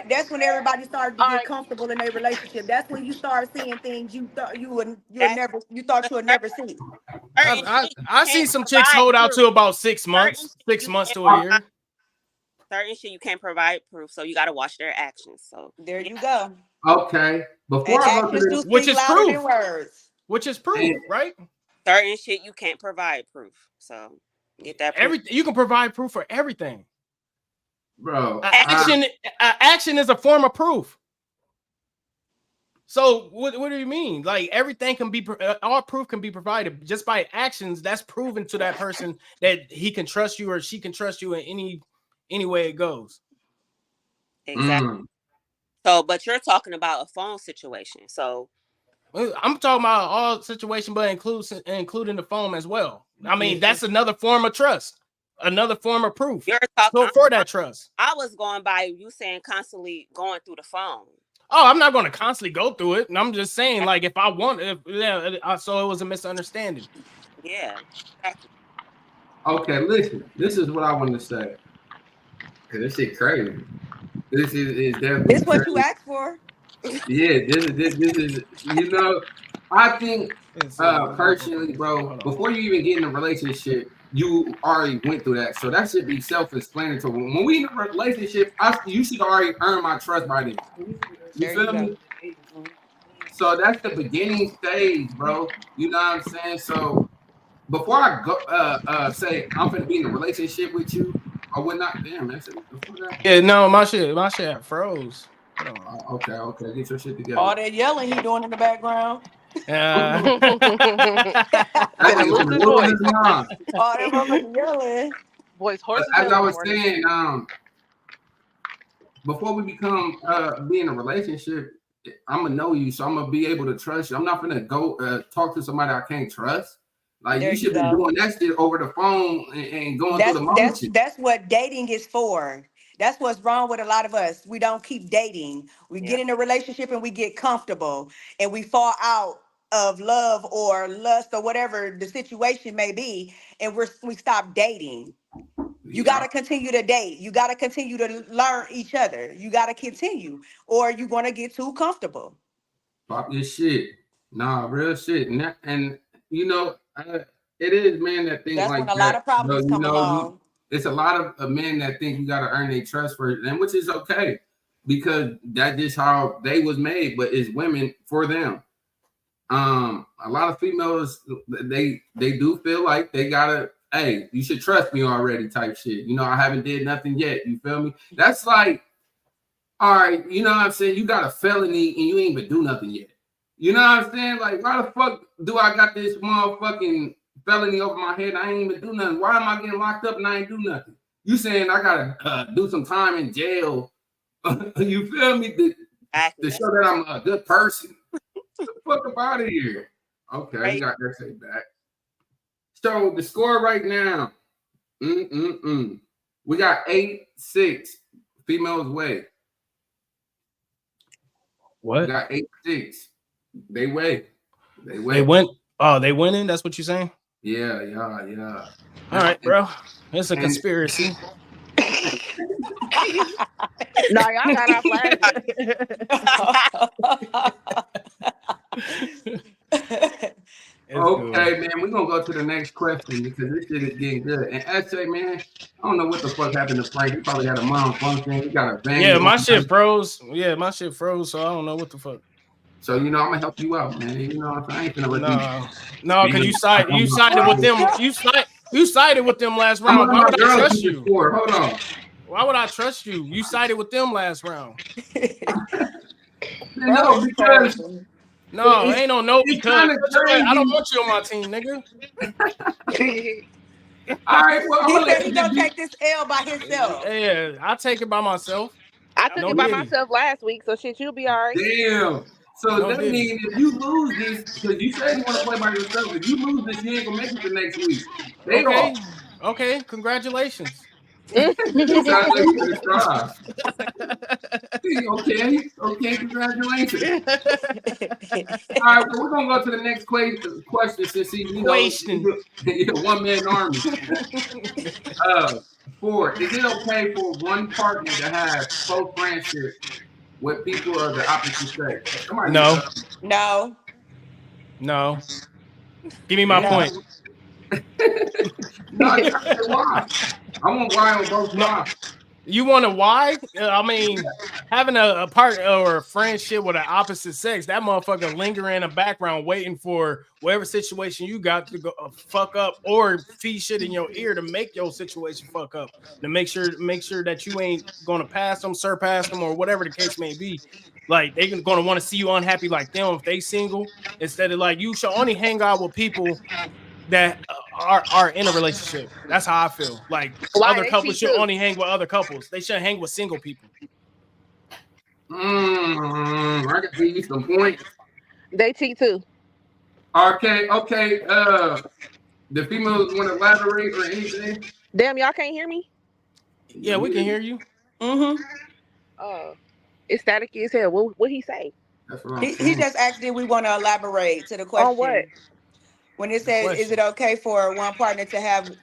that's when everybody starts to All get right. comfortable in their relationship. That's when you start seeing things you thought you would That's never see. certain shit you I see can't some chicks provide hold out proof. to about 6 Certain months, shit 6 you months can't to a year. certain shit you can't provide proof, so you got to watch their actions. So There you go. Okay. Before And I go to actions do this, Which speak is louder proof. than words. Which is proof, and, right? certain shit you can't provide proof. So get that proof. Everything you can provide proof for everything. bro, Action is a form of proof. So what do you mean? Like everything can be all proof can be provided just by actions. That's proven to that person that he can trust you or she can trust you in any way it goes. Exactly. So, but you're talking about a phone situation. So I'm talking about all situation, but including the phone as well. I mean, that's another form of trust, another form of proof. you're talking for that trust. I was going by you saying constantly going through the phone. Oh, I'm not going to constantly go through it. And I'm just saying, like, if I want, so it was a misunderstanding. Yeah. Exactly. okay, listen. This is what I want to say. Cause this shit crazy. This is definitely This what you crazy. asked for. Yeah, this is I think personally, bro, before you even get in a relationship, you already went through that. So that should be self-explanatory. When we in a relationship, you should already earn my trust by then. You feel me? So that's the beginning stage, bro. You know what I'm saying? So before I go say I'm gonna be in a relationship with you or whatnot, damn man. Yeah, no, my shit froze. Okay, get your shit together. All that yelling he doing in the background. Gonna lose his voice. All that motherfucking yelling. Voice hoarse as I was saying, before we become be in a relationship, I'm gonna know you, so I'm gonna be able to trust you. I'm not gonna go talk to somebody I can't trust. Like There you should be doing that shit over the phone and going through the motions. That's what dating is for. That's what's wrong with a lot of us. We don't keep dating. We get in a relationship and we get comfortable and we fall out of love or lust or whatever the situation may be, and we stop dating. You got to continue to date. You got to continue to learn each other. You got to continue, or you're going to get too comfortable. Pop your shit. Nah, real shit. And you know, it is men that think that's like when a that. lot of problems come along. It's a lot of men that think you got to earn their trust first, and which is okay because that's just how they was made. But it's women for them. A lot of females they do feel like they gotta. Hey, you should trust me already, type shit. You know, I haven't did nothing yet. You feel me? That's like, all right. You know what I'm saying? You got a felony and you ain't even do nothing yet. You know what I'm saying? Like, why the fuck do I got this motherfucking felony over my head? I ain't even do nothing. Why am I getting locked up and I ain't do nothing? You saying I gotta do some time in jail? You feel me? To show that I'm a good person. Get the fuck up out of here. Okay, we got that shit back. So the score right now, we got 8-6 females way. What? We got 8-6. They win. They went. Oh, they winning? That's what you're saying? Yeah. All right, bro. It's a conspiracy. No, y'all got off Okay, man, we're gonna go to the next question because this shit is getting good. And SJ, man, I don't know what the fuck happened to Frank. He probably had a mom function. He got a bang. Yeah, my shit froze. Yeah, my shit froze, so I don't know what the fuck. So you know, I'm gonna help you out, man. You know, I ain't gonna let no, because you sided with them. You sided with them last round. Why would I trust you? Hold on. Why would I trust you? You sided with them last round. No, because ain't no because I don't want you on my team, nigga. All right, well, I'm He gonna said let he you gonna be. take this L by himself. Yeah, I take it by myself. I took No it by diddy. myself last week, so shit, you'll be all right. Damn. So No that diddy. means if you lose this, because you said you want to play by yourself, if you lose this, you ain't gonna make it the next week. They Okay. off. Okay. Congratulations. Sounds like you better try. Okay, congratulations. All right, well, we're gonna go to the next question since Question. one man army. 4. Is it okay for one partner to have close friendship with people of the opposite sex? Somebody, No. No. No. Give me my No. point. No, you gotta say why. I want why on both sides. You want to why? I mean, having a partner or a friendship with an opposite sex, that motherfucker lingering in the background waiting for whatever situation you got to go fuck up or feed shit in your ear to make your situation fuck up. To make sure that you ain't gonna pass them, surpass them, or whatever the case may be. Like they're gonna want to see you unhappy like them if they single, instead of like you should only hang out with people that are in a relationship. That's how I feel. Like Why other they couples cheat should too? only hang with other couples. They shouldn't hang with single people. I can give you some points. They cheat too. Okay. The females want to elaborate or anything? Damn, y'all can't hear me? Yeah, we can hear you. Mm-hmm. It's staticky as hell. What he say? That's what I'm He saying. just asked if we want to elaborate to the question. On what? When it says, is it okay for one partner to have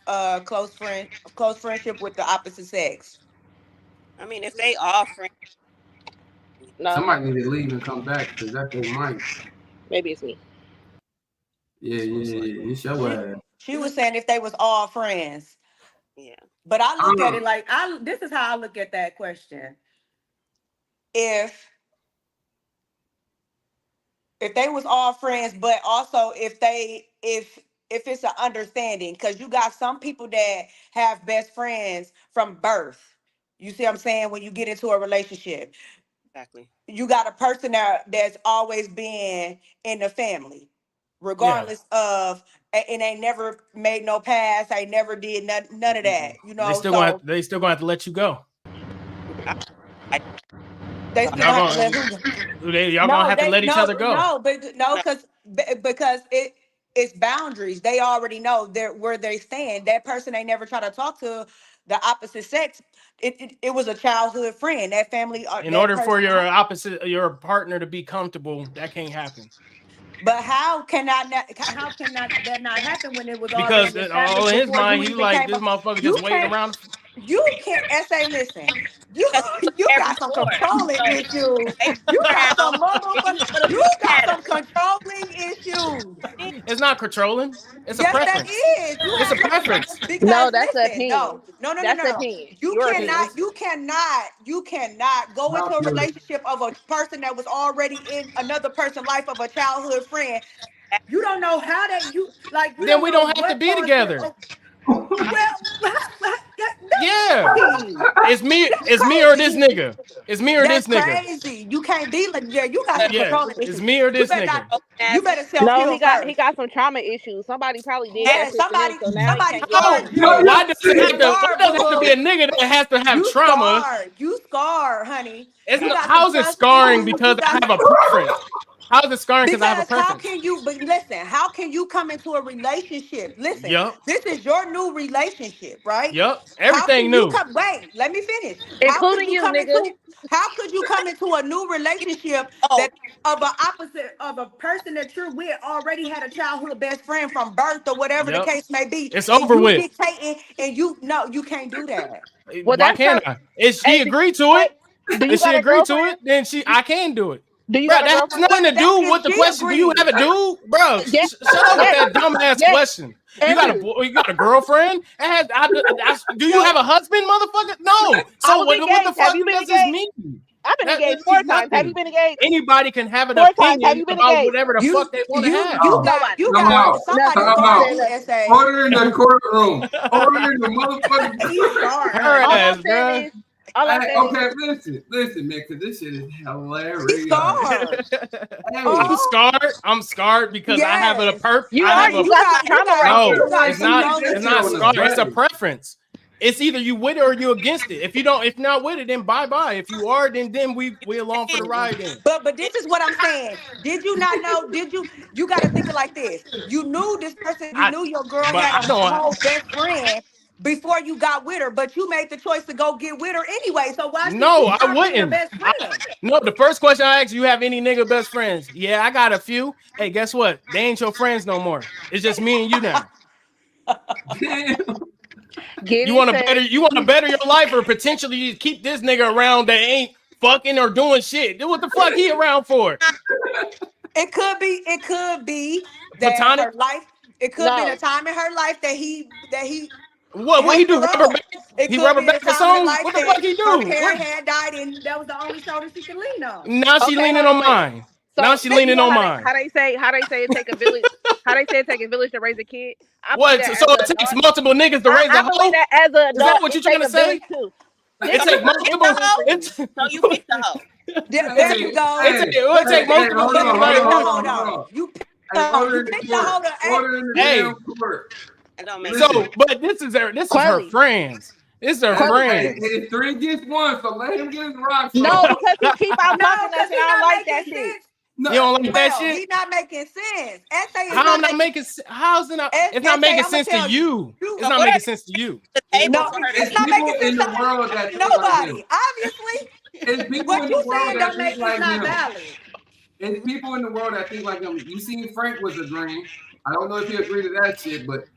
close friendship with the opposite sex? I mean, if they all friends. No. Somebody need to leave and come back because that's their mic. Maybe it's me. Yeah. It's your ass. She was saying if they was all friends. Yeah. But I look at it like this is how I look at that question. If they was all friends, but also if it's an understanding, because you got some people that have best friends from birth. You see what I'm saying? When you get into a relationship. Exactly. You got a person that's always been in the family, regardless of, and ain't never made no pass, ain't never did none of that. You know, they still gonna have to let you go. They still have to let who go? Y'all gonna have to let each other go. Because it's boundaries. They already know where they stand. That person ain't never try to talk to the opposite sex. It was a childhood friend. That family. In order for your partner to be comfortable, that can't happen. But how can that not happen when it was because already all in his mind, he he like this motherfucker just waiting around. You can't say, listen, you got some controlling issues. You got some controlling issues. It's not controlling. It's a Yes, preference. that is. It's a preference. Because No, that's listen, opinion. no. That's opinion. You cannot go into a relationship of a person that was already in another person's life of a childhood friend. You don't know how that then we don't have to be together. Yeah, it's me or this nigga. It's me or this nigga. That's crazy. You can't be like, you got some control. It's me or this nigga. You better self No, heal he got some trauma issues. Somebody probably did that shit somebody, to him, so now somebody he can't get scarred you. Why does it have to be a nigga that has to have trauma? You scarred, honey. How's it scarring because I have a preference? How is it scarring because I have a preference? How can you come into a relationship? Listen, this is your new relationship, right? Yep. Everything new. Wait, let me finish. Including you, nigga. How could you come into a new relationship that of a person that you're with already had a childhood best friend from birth or whatever the case may be? It's over with. Dictating, and you can't do that. Well, why can't I? If she agreed to it, if she agreed to it, then I can do it. Do you bro, that has nothing to do with the question. Do you have a dude? Bro, yes. Shut up with that dumbass question. You got a girlfriend? Do you have a husband, motherfucker? No. So what the fuck does this mean? I've been engaged 4 times. Have you been engaged? Anybody can have an opinion about whatever the fuck they want to have. Order in the courtroom. Order in the motherfucking All I'm saying is, All I'm Hey, saying okay, listen, man, because this shit is hilarious. He's scarred. I'm scarred because I have a Yes. perp. you I have already a got the trauma right no. there. you got It's some not. knowledge It's not to it. scarred. It's a preference. It's either you with it or you against it. If not with it, then bye. If you are, then we along for the ride. Then But this is what I'm saying. Did you not know? You got to think of like this. You knew this person. You knew your girl but had I a don't. whole best friend before you got with her, but you made the choice to go get with her anyway. So why should No, she I stop being your wouldn't. best friend? No, the first question I asked you, have any nigga best friends? Yeah, I got a few. Hey, guess what? They ain't your friends no more. It's just me and you now. You want to better your life or potentially keep this nigga around that ain't fucking or doing shit. What the fuck he around for? It could be that Platonic? her life. It could be a time in her life that he What he do? helped her Rubber up. back? It He could rubber be a back the time in her song? life What the that fuck he her do? parent had died and that was the only shoulder she could lean on. Now she leaning on mine. So, Now she leaning on mine. How they say it take a village? How they say it take a village to raise a kid? I What? believe that So as it an takes adult. multiple niggas to raise a I hoe? believe that as an Is that adult, what you it trying takes to a say? village too. It take multiple. So you pick the hoe. There you go. It take multiple hold niggas. on, Like, hold on. You pick Hey, order in the the court. holder. Order in the Hey. damn court. It don't make So, sense. but this is her Quelly. friends. This is her Hey, friends. it's 3 against 1, so let him get his rocks No, off. because he keep out No, talking because that shit. he's I don't not like that making shit. sense. No, You don't like that Well, shit? he's not making sense. SA is How I'm not not making making how's it not? It's not SA, making I'ma sense to tell you. you. It's not making sense to you. The table No, for her to it's it's not people making in sense the to world that think nobody. like him. Obviously, It's people what in you the world saying that don't make think like it's not him. valid. It's people in the world that think like him. You seen Frank was agreeing. I don't know if he agreed to that shit, but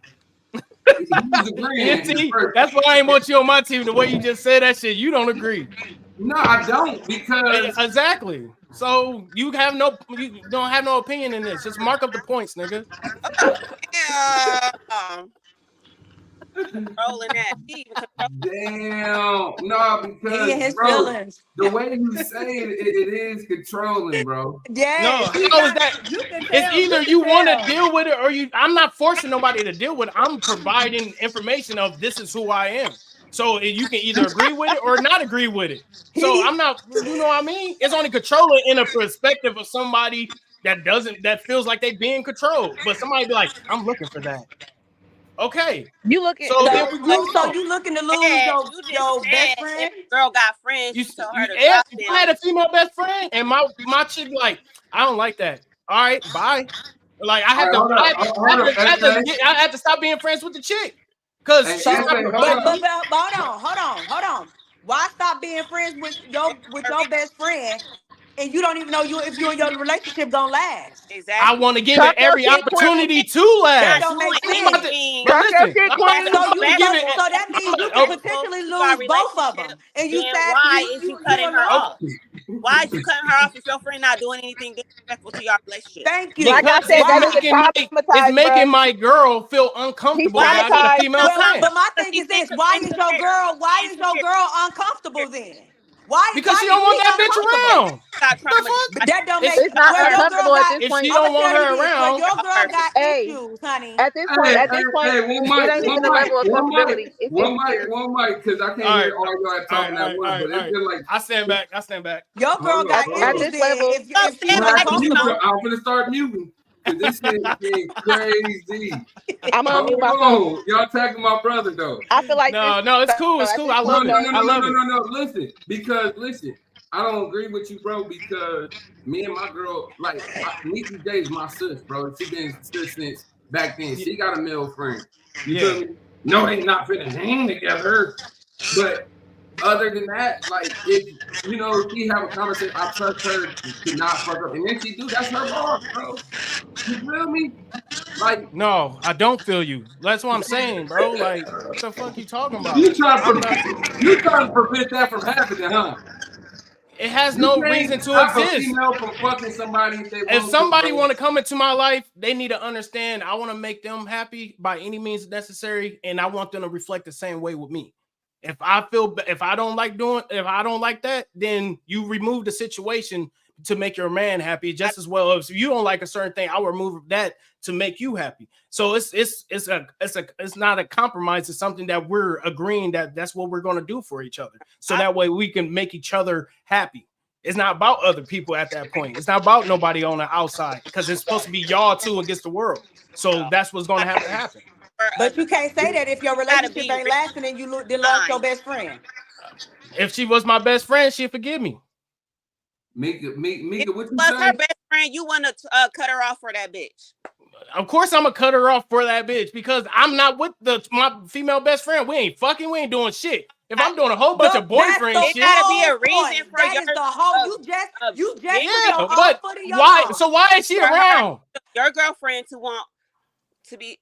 he was agreeing. See, that's why I ain't want you on my team. The way you just said that shit, you don't agree. No, I don't, because Exactly. So you don't have no opinion in this. Just mark up the points, nigga. Yeah. Controlling that. He even damn, no, He because and his bro, feelings. the way you say it is controlling, bro. Yes. No, how is that? You can It's tell. either You you can want to tell. deal with it or you. I'm not forcing nobody to deal with it. I'm providing information of this is who I am. So you can either agree with it or not agree with it. So I'm not, you know what I mean? It's only controlling in a perspective of somebody that feels like they being controlled. But somebody be like, I'm looking for that. Okay. You looking? So So then we move you on. looking to lose you just your said best if friend? the girl got friends, you tell her to Yeah, drop if them. I had a female best friend and my chick like, I don't like that. All right, bye. Like I have I have to stop being friends with the chick. Cause she's not But hold on. Why stop being friends with your best friend and you don't even know if you and your relationship gonna last? Exactly. I want to give Talk it every your shit, opportunity Queen. to last. That don't make sense. But Talk your listen, shit, I'm Queen. So that means you can potentially lose both of them. And you then said why is you cutting her alone? off? Why is you cutting her off if your friend not doing anything disrespectful to your relationship? Thank you. Like I said, that is it's making my girl feel uncomfortable that I got a female friend. But my thing is this: why is your girl uncomfortable then? Why? Because she don't want that bitch around. But that don't make it's not uncomfortable at this if point. she don't want her around, your girl got issues, honey. At this point, Hey, it ain't even the level of comfortability. It's insecurity. One mic, because I can't hear all y'all talking at once. But it's just like I stand back. Your girl got At issues. this level, If she's uncomfortable, I'm gonna start muting. This shit is crazy. I'm gonna mute my phone. Oh, y'all attacking my brother though. I feel like no, it's cool. It's cool. I love it. I love it. No. Listen. I don't agree with you, bro, because me and my girl, like, Nikki J is my sis, bro. She been sis since back then. She got a male friend. You feel me? No, they not finna hang together. But other than that, like, if, she have a conversation, I trust her to not fuck up. And then she do, that's her boss, bro. You feel me? Like, no, I don't feel you. That's what I'm saying, bro. Like, what the fuck you talking about? You trying to prevent that from happening, huh? It has no reason to exist. From fucking somebody if somebody want to come into my life, they need to understand I want to make them happy by any means necessary, and I want them to reflect the same way with me. If I don't like that, then you remove the situation to make your man happy just as well. If you don't like a certain thing, I'll remove that to make you happy. So it's not a compromise. It's something that we're agreeing that's what we're going to do for each other. So that way we can make each other happy. It's not about other people at that point. It's not about nobody on the outside because it's supposed to be y'all two against the world. So that's what's going to have to happen. But you can't say that if your relationship ain't lasting and you lost your best friend. If she was my best friend, she'd forgive me. Mika, what you was say? her best friend, you want to cut her off for that bitch. Of course, I'm gonna cut her off for that bitch because I'm not with my female best friend. We ain't fucking. We ain't doing shit. If I'm doing a whole bunch of boyfriend shit, it gotta be a reason for that is the whole. You just yeah. But why? So why is she around? Your girlfriend to want to be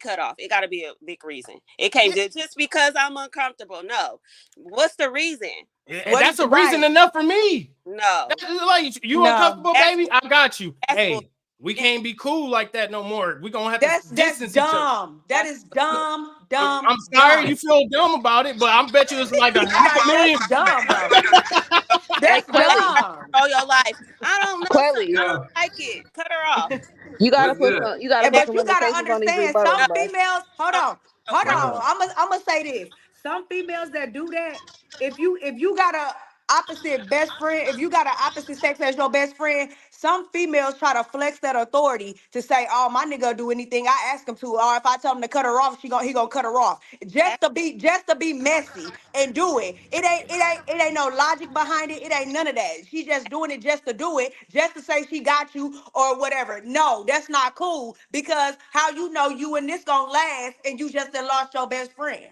cut off. It got to be a big reason. It can't just because I'm uncomfortable. No. What's the reason? That's a reason enough for me. No. That's like you uncomfortable, baby? I got you. Hey, we can't be cool like that no more. We gonna have to distance each other. That is dumb. I'm sorry you feel dumb about it, but I bet you it's like a half million. Dumb, bro. That's dumb. All your life. I don't know. Clearly, I don't like it. Cut her off. You gotta put some. You gotta. But you gotta understand. Some females. Hold on. I'm gonna say this. Some females that do that. If you got a opposite best friend, if you got an opposite sex as your best friend, some females try to flex that authority to say, "Oh, my nigga do anything I ask him to," or if I tell him to cut her off, he gonna cut her off. Just to be messy and do it. It ain't no logic behind it. It ain't none of that. She just doing it just to do it, just to say she got you or whatever. No, that's not cool because how you know you and this gonna last and you just done lost your best friend.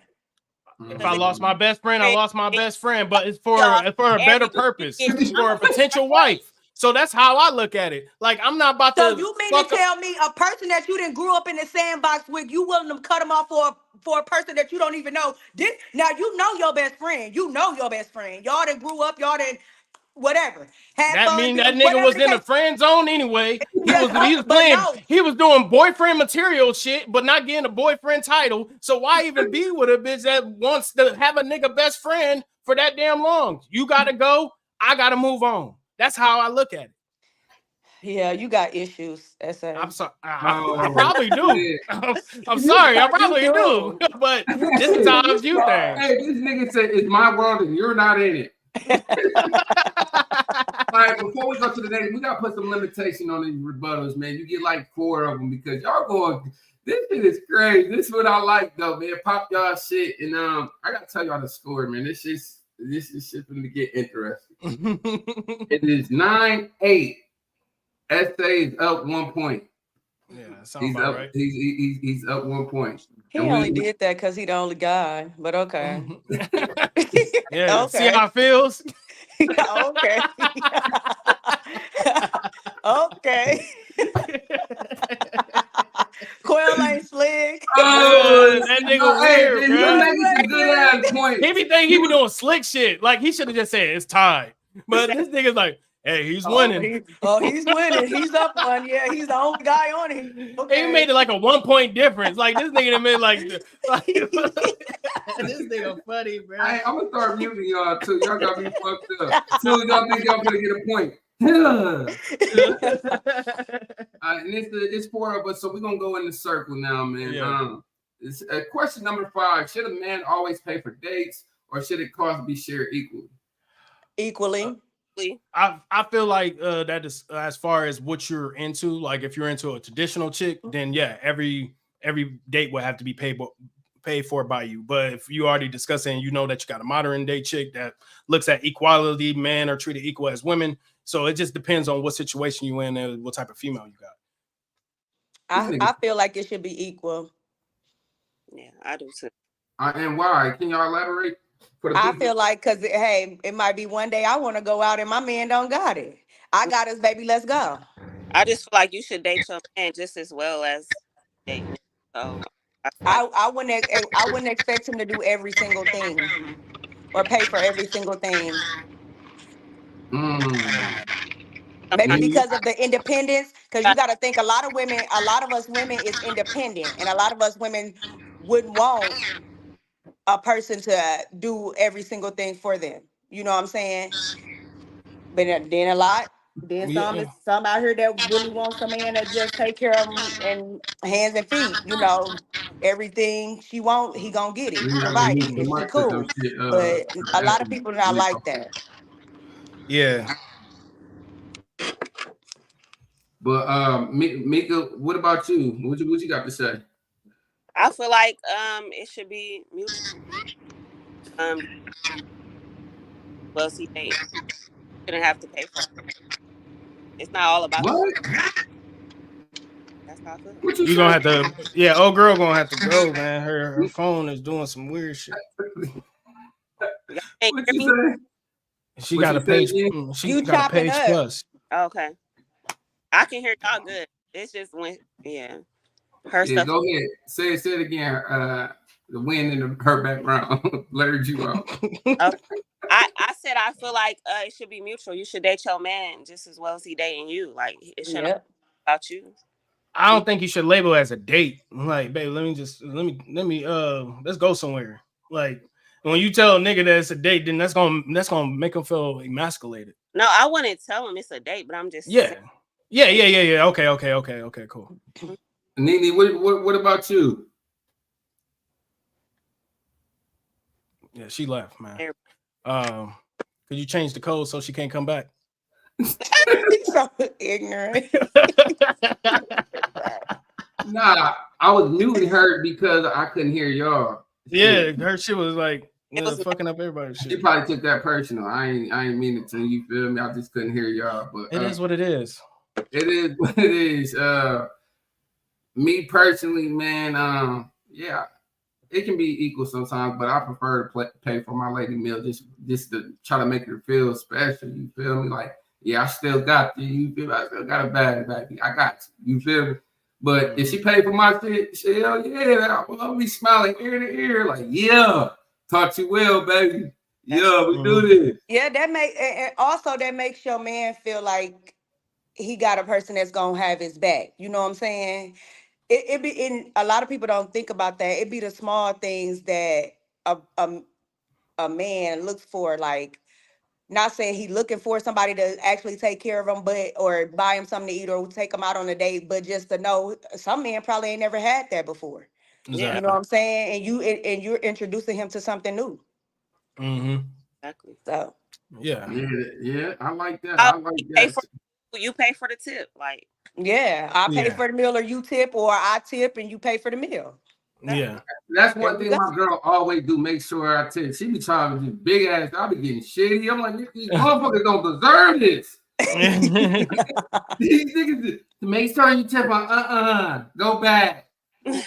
If I lost my best friend, I lost my best friend, but it's for a better purpose. It's for a potential wife. So that's how I look at it. Like I'm not about to. So you mean to tell me a person that you didn't grew up in the sandbox with, you willing to cut him off for a person that you don't even know? Now you know your best friend. You know your best friend. Y'all done grew up. Y'all done whatever. That mean that nigga was in the friend zone anyway. He was playing. He was doing boyfriend material shit, but not getting a boyfriend title. So why even be with a bitch that wants to have a nigga best friend for that damn long? You gotta go. I gotta move on. That's how I look at it. Yeah, you got issues. I'm sorry. I probably do. I'm sorry. I probably do. But this is how I view things. Hey, this nigga said it's my world and you're not in it. All right, before we go to the next, we gotta put some limitation on these rebuttals, man. You get like 4 of them because y'all going. This shit is crazy. This is what I like though, man. Pop y'all shit, and I gotta tell y'all the story, man. This is shit gonna get interesting. It is 9-8. SA is up 1 point. Yeah, sounds about right. He's up 1 point. He only did that because he the only guy, but okay. Yeah, okay. See how it feels? Okay. Okay. Quail ain't slick. Oh, that nigga weird, bro. That good ass point. He be thinking he be doing slick shit. Like he should have just said it's tied. But this nigga's like, hey, he's winning. He's winning. He's up one. Yeah, he's the only guy on it. Okay. He made it like a 1 point difference. Like this nigga done made like this nigga funny, bro. I'm gonna start muting y'all too. Y'all got me fucked up. So y'all think y'all gonna get a point. And it's 4 of us, so we're gonna go in the circle now, man. Yeah. It's question number 5: should a man always pay for dates, or should it cost be shared equally? I feel like that is as far as what you're into. Like if you're into a traditional chick, then yeah, every date will have to be paid for by you. But if you already discussing, you know that you got a modern day chick that looks at equality, men are treated equal as women. So it just depends on what situation you in and what type of female you got. I feel like it should be equal. Yeah, I do too. And why? Can y'all elaborate? I feel like because hey, it might be one day I want to go out and my man don't got it. I got us, baby. Let's go. I just feel like you should date your man just as well as date. So I wouldn't expect him to do every single thing or pay for every single thing. Maybe because of the independence, because you got to think a lot of us women is independent, and a lot of us women wouldn't want a person to do every single thing for them. You know what I'm saying? But then a lot, then Yeah. some out here that really want some man that just take care of them and hands and feet. You know, everything she want, he gonna get it, You know, provide need it so if she much for some cool. shit. But a lot of people not like that. Yeah. But Mika, what about you? What you got to say? I feel like it should be mutual. Well, see, they shouldn't have to pay for it. It's not all about the What? girl. That's how I feel. What you You gonna say? have to, yeah, old girl gonna have to go, man. Her phone is doing some weird shit. You guys can't What hear you me? say? She What got you a say page. again? She You got a chopping page up. plus. Oh, okay. I can hear y'all good. It's just when, yeah, her Yeah, stuff. go ahead. Say it again. The wind in her background blurred you out. I said I feel like it should be mutual. You should date your man just as well as he dating you. Like it shouldn't Yep. be about you. I don't think you should label it as a date. Like, babe, let me let's go somewhere. Like when you tell a nigga that it's a date, then that's gonna make him feel emasculated. No, I wouldn't tell him it's a date, but I'm just Yeah. saying. Yeah. Okay, cool. Nene, what about you? Yeah, she left, man. Could you change the code so she can't come back? So ignorant. Nah, I was muting her because I couldn't hear y'all. Yeah, her shit was like It was fucking up everybody's She shit. probably took that personal. I ain't mean it to. You feel me? I just couldn't hear y'all. But It is what it is. It is what it is. Me personally, man. Yeah, it can be equal sometimes, but I prefer to pay for my lady meal just to try to make her feel special. You feel me? Like, yeah, I still got you. You feel me? I still got a bag, baby. I got you. You feel me? But if she paid for my shit, hell yeah, I'll be smiling ear to ear, like, yeah, talk to you well, baby. Yeah, we do this. Yeah, and also that makes your man feel like he got a person that's gonna have his back. You know what I'm saying? It be in a lot of people don't think about that. It be the small things that a man looks for, like not saying he looking for somebody to actually take care of him, but or buy him something to eat or take him out on a date, but just to know some men probably ain't never had that before. Yeah. You know what I'm saying? And you're introducing him to something new. Mm-hmm. Exactly. So Yeah, I like that. I like that. You pay for the tip, like. yeah, I pay Yeah. for the meal or you tip, or I tip and you pay for the meal. Yeah. That's There one we thing go. my girl always do. Make sure I tell you. She be trying to do big ass. I be getting shitty. I'm like, these motherfuckers don't deserve this. These niggas to make sure you tip on. Go back. Let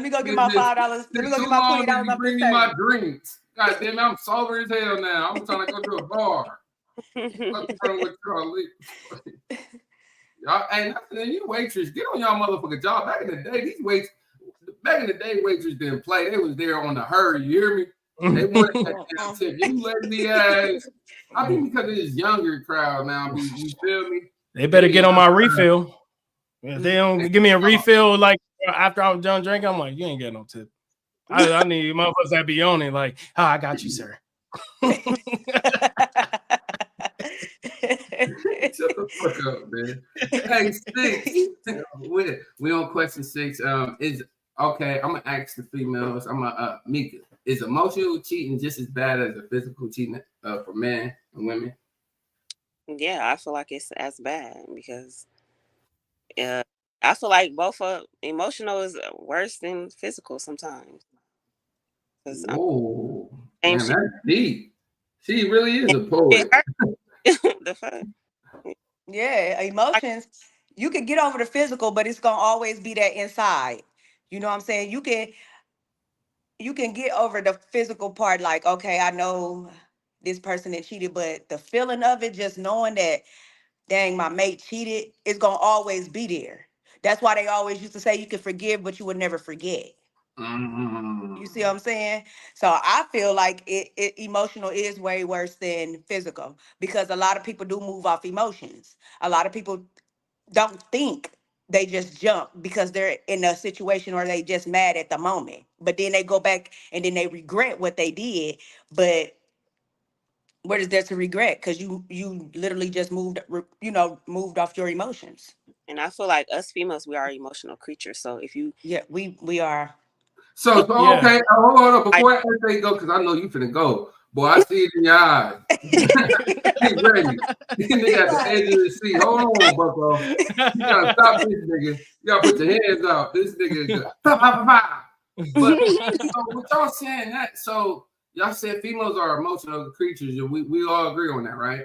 me go get my $5. Let me go get my $20 off bring this me my table. drinks. God damn it, I'm sober as hell now. I'm trying to go to a bar. What's wrong with y'all? Y'all, and you waitress, get on y'all motherfucking job. Back in the day, waitress didn't play. They was there on the hurry. You hear me? They wanted that damn tip. You lazy ass. I think because of this younger crowd now, you feel me? They better get on my refill. If they don't give me a refill, like after I was done drinking, I'm like, you ain't getting no tip. I need motherfuckers that be on it. Like, I got you, sir. Shut the fuck up, man. Hey, 6. We on question 6. Is okay. I'm gonna ask the females. I'm gonna Mika. Is emotional cheating just as bad as a physical cheating for men and women? Yeah, I feel like it's as bad because I feel like both emotional is worse than physical sometimes. Whoa, man, that's deep. She really is a poet. The fuck? Yeah, emotions. You can get over the physical, but it's gonna always be that inside. You know what I'm saying? You can get over the physical part, like, okay, I know this person that cheated, but the feeling of it, just knowing that, dang, my mate cheated, it's gonna always be there. That's why they always used to say you can forgive, but you would never forget. You see what I'm saying? So I feel like it emotional is way worse than physical because a lot of people do move off emotions. A lot of people don't think. they just jump because they're in a situation or they just mad at the moment. But then they go back and then they regret what they did. But what is there to regret? Because you literally just moved off your emotions. And I feel like us females, we are emotional creatures. So if you Yeah, we are. So Yeah. okay, hold on before I go, because I know you finna go. Boy, I see it in your eyes. Get ready. This nigga at the edge of the seat. Hold on, bucko. You gotta stop this nigga. You gotta put your hands out. This nigga is But so what y'all saying that? So y'all said females are emotional creatures. We all agree on that, right?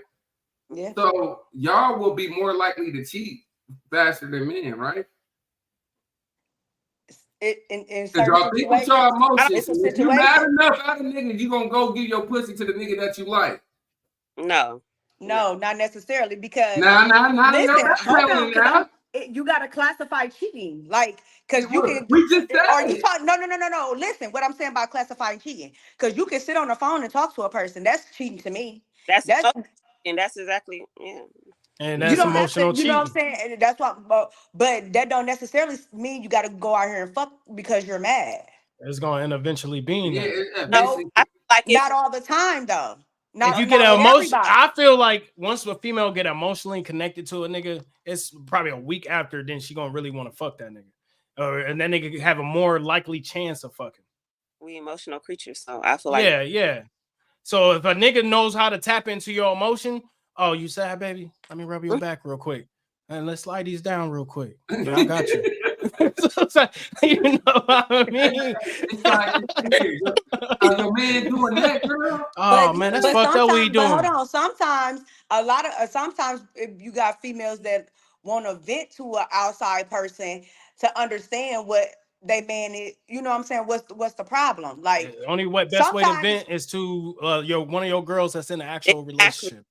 Yeah. So y'all will be more likely to cheat faster than men, right? In Cause certain y'all think with situations, y'all emotions. it's a If you mad situation. enough at a nigga, you gonna go give your pussy to the nigga that you like. no. No, not necessarily because Nah, listen, that's hold hell on, now. you gotta classify cheating, like, because you can. We just said Are you it. talking? No. Listen, what I'm saying about classifying cheating, because you can sit on the phone and talk to a person. That's cheating to me. That's That's and that's exactly yeah. And you that's don't have to. emotional You know what I'm cheating. saying? And that's what. But that don't necessarily mean you got to go out here and fuck because you're mad. It's gonna end eventually being Yeah, that. No, basically. I feel like it's not all the time though. If you Not get with emotion, everybody. I feel like once a female get emotionally connected to a nigga, it's probably a week after, then she gonna really want to fuck that nigga, and that nigga have a more likely chance of fucking. we emotional creatures. So I feel like Yeah. So if a nigga knows how to tap into your emotion, oh, you sad, baby? Let me rub your back real quick, and let's slide these down real quick. Yeah, I got you. You know what I mean? It's like, hey, are your man doing that, girl? Oh man, that's fucked up. What he But hold doing? on. Sometimes if you got females that want to vent to an outside person to understand what they man is. You know what I'm saying? What's the problem? Like Only best way to sometimes. vent is to one of your girls that's in an actual exactly. relationship.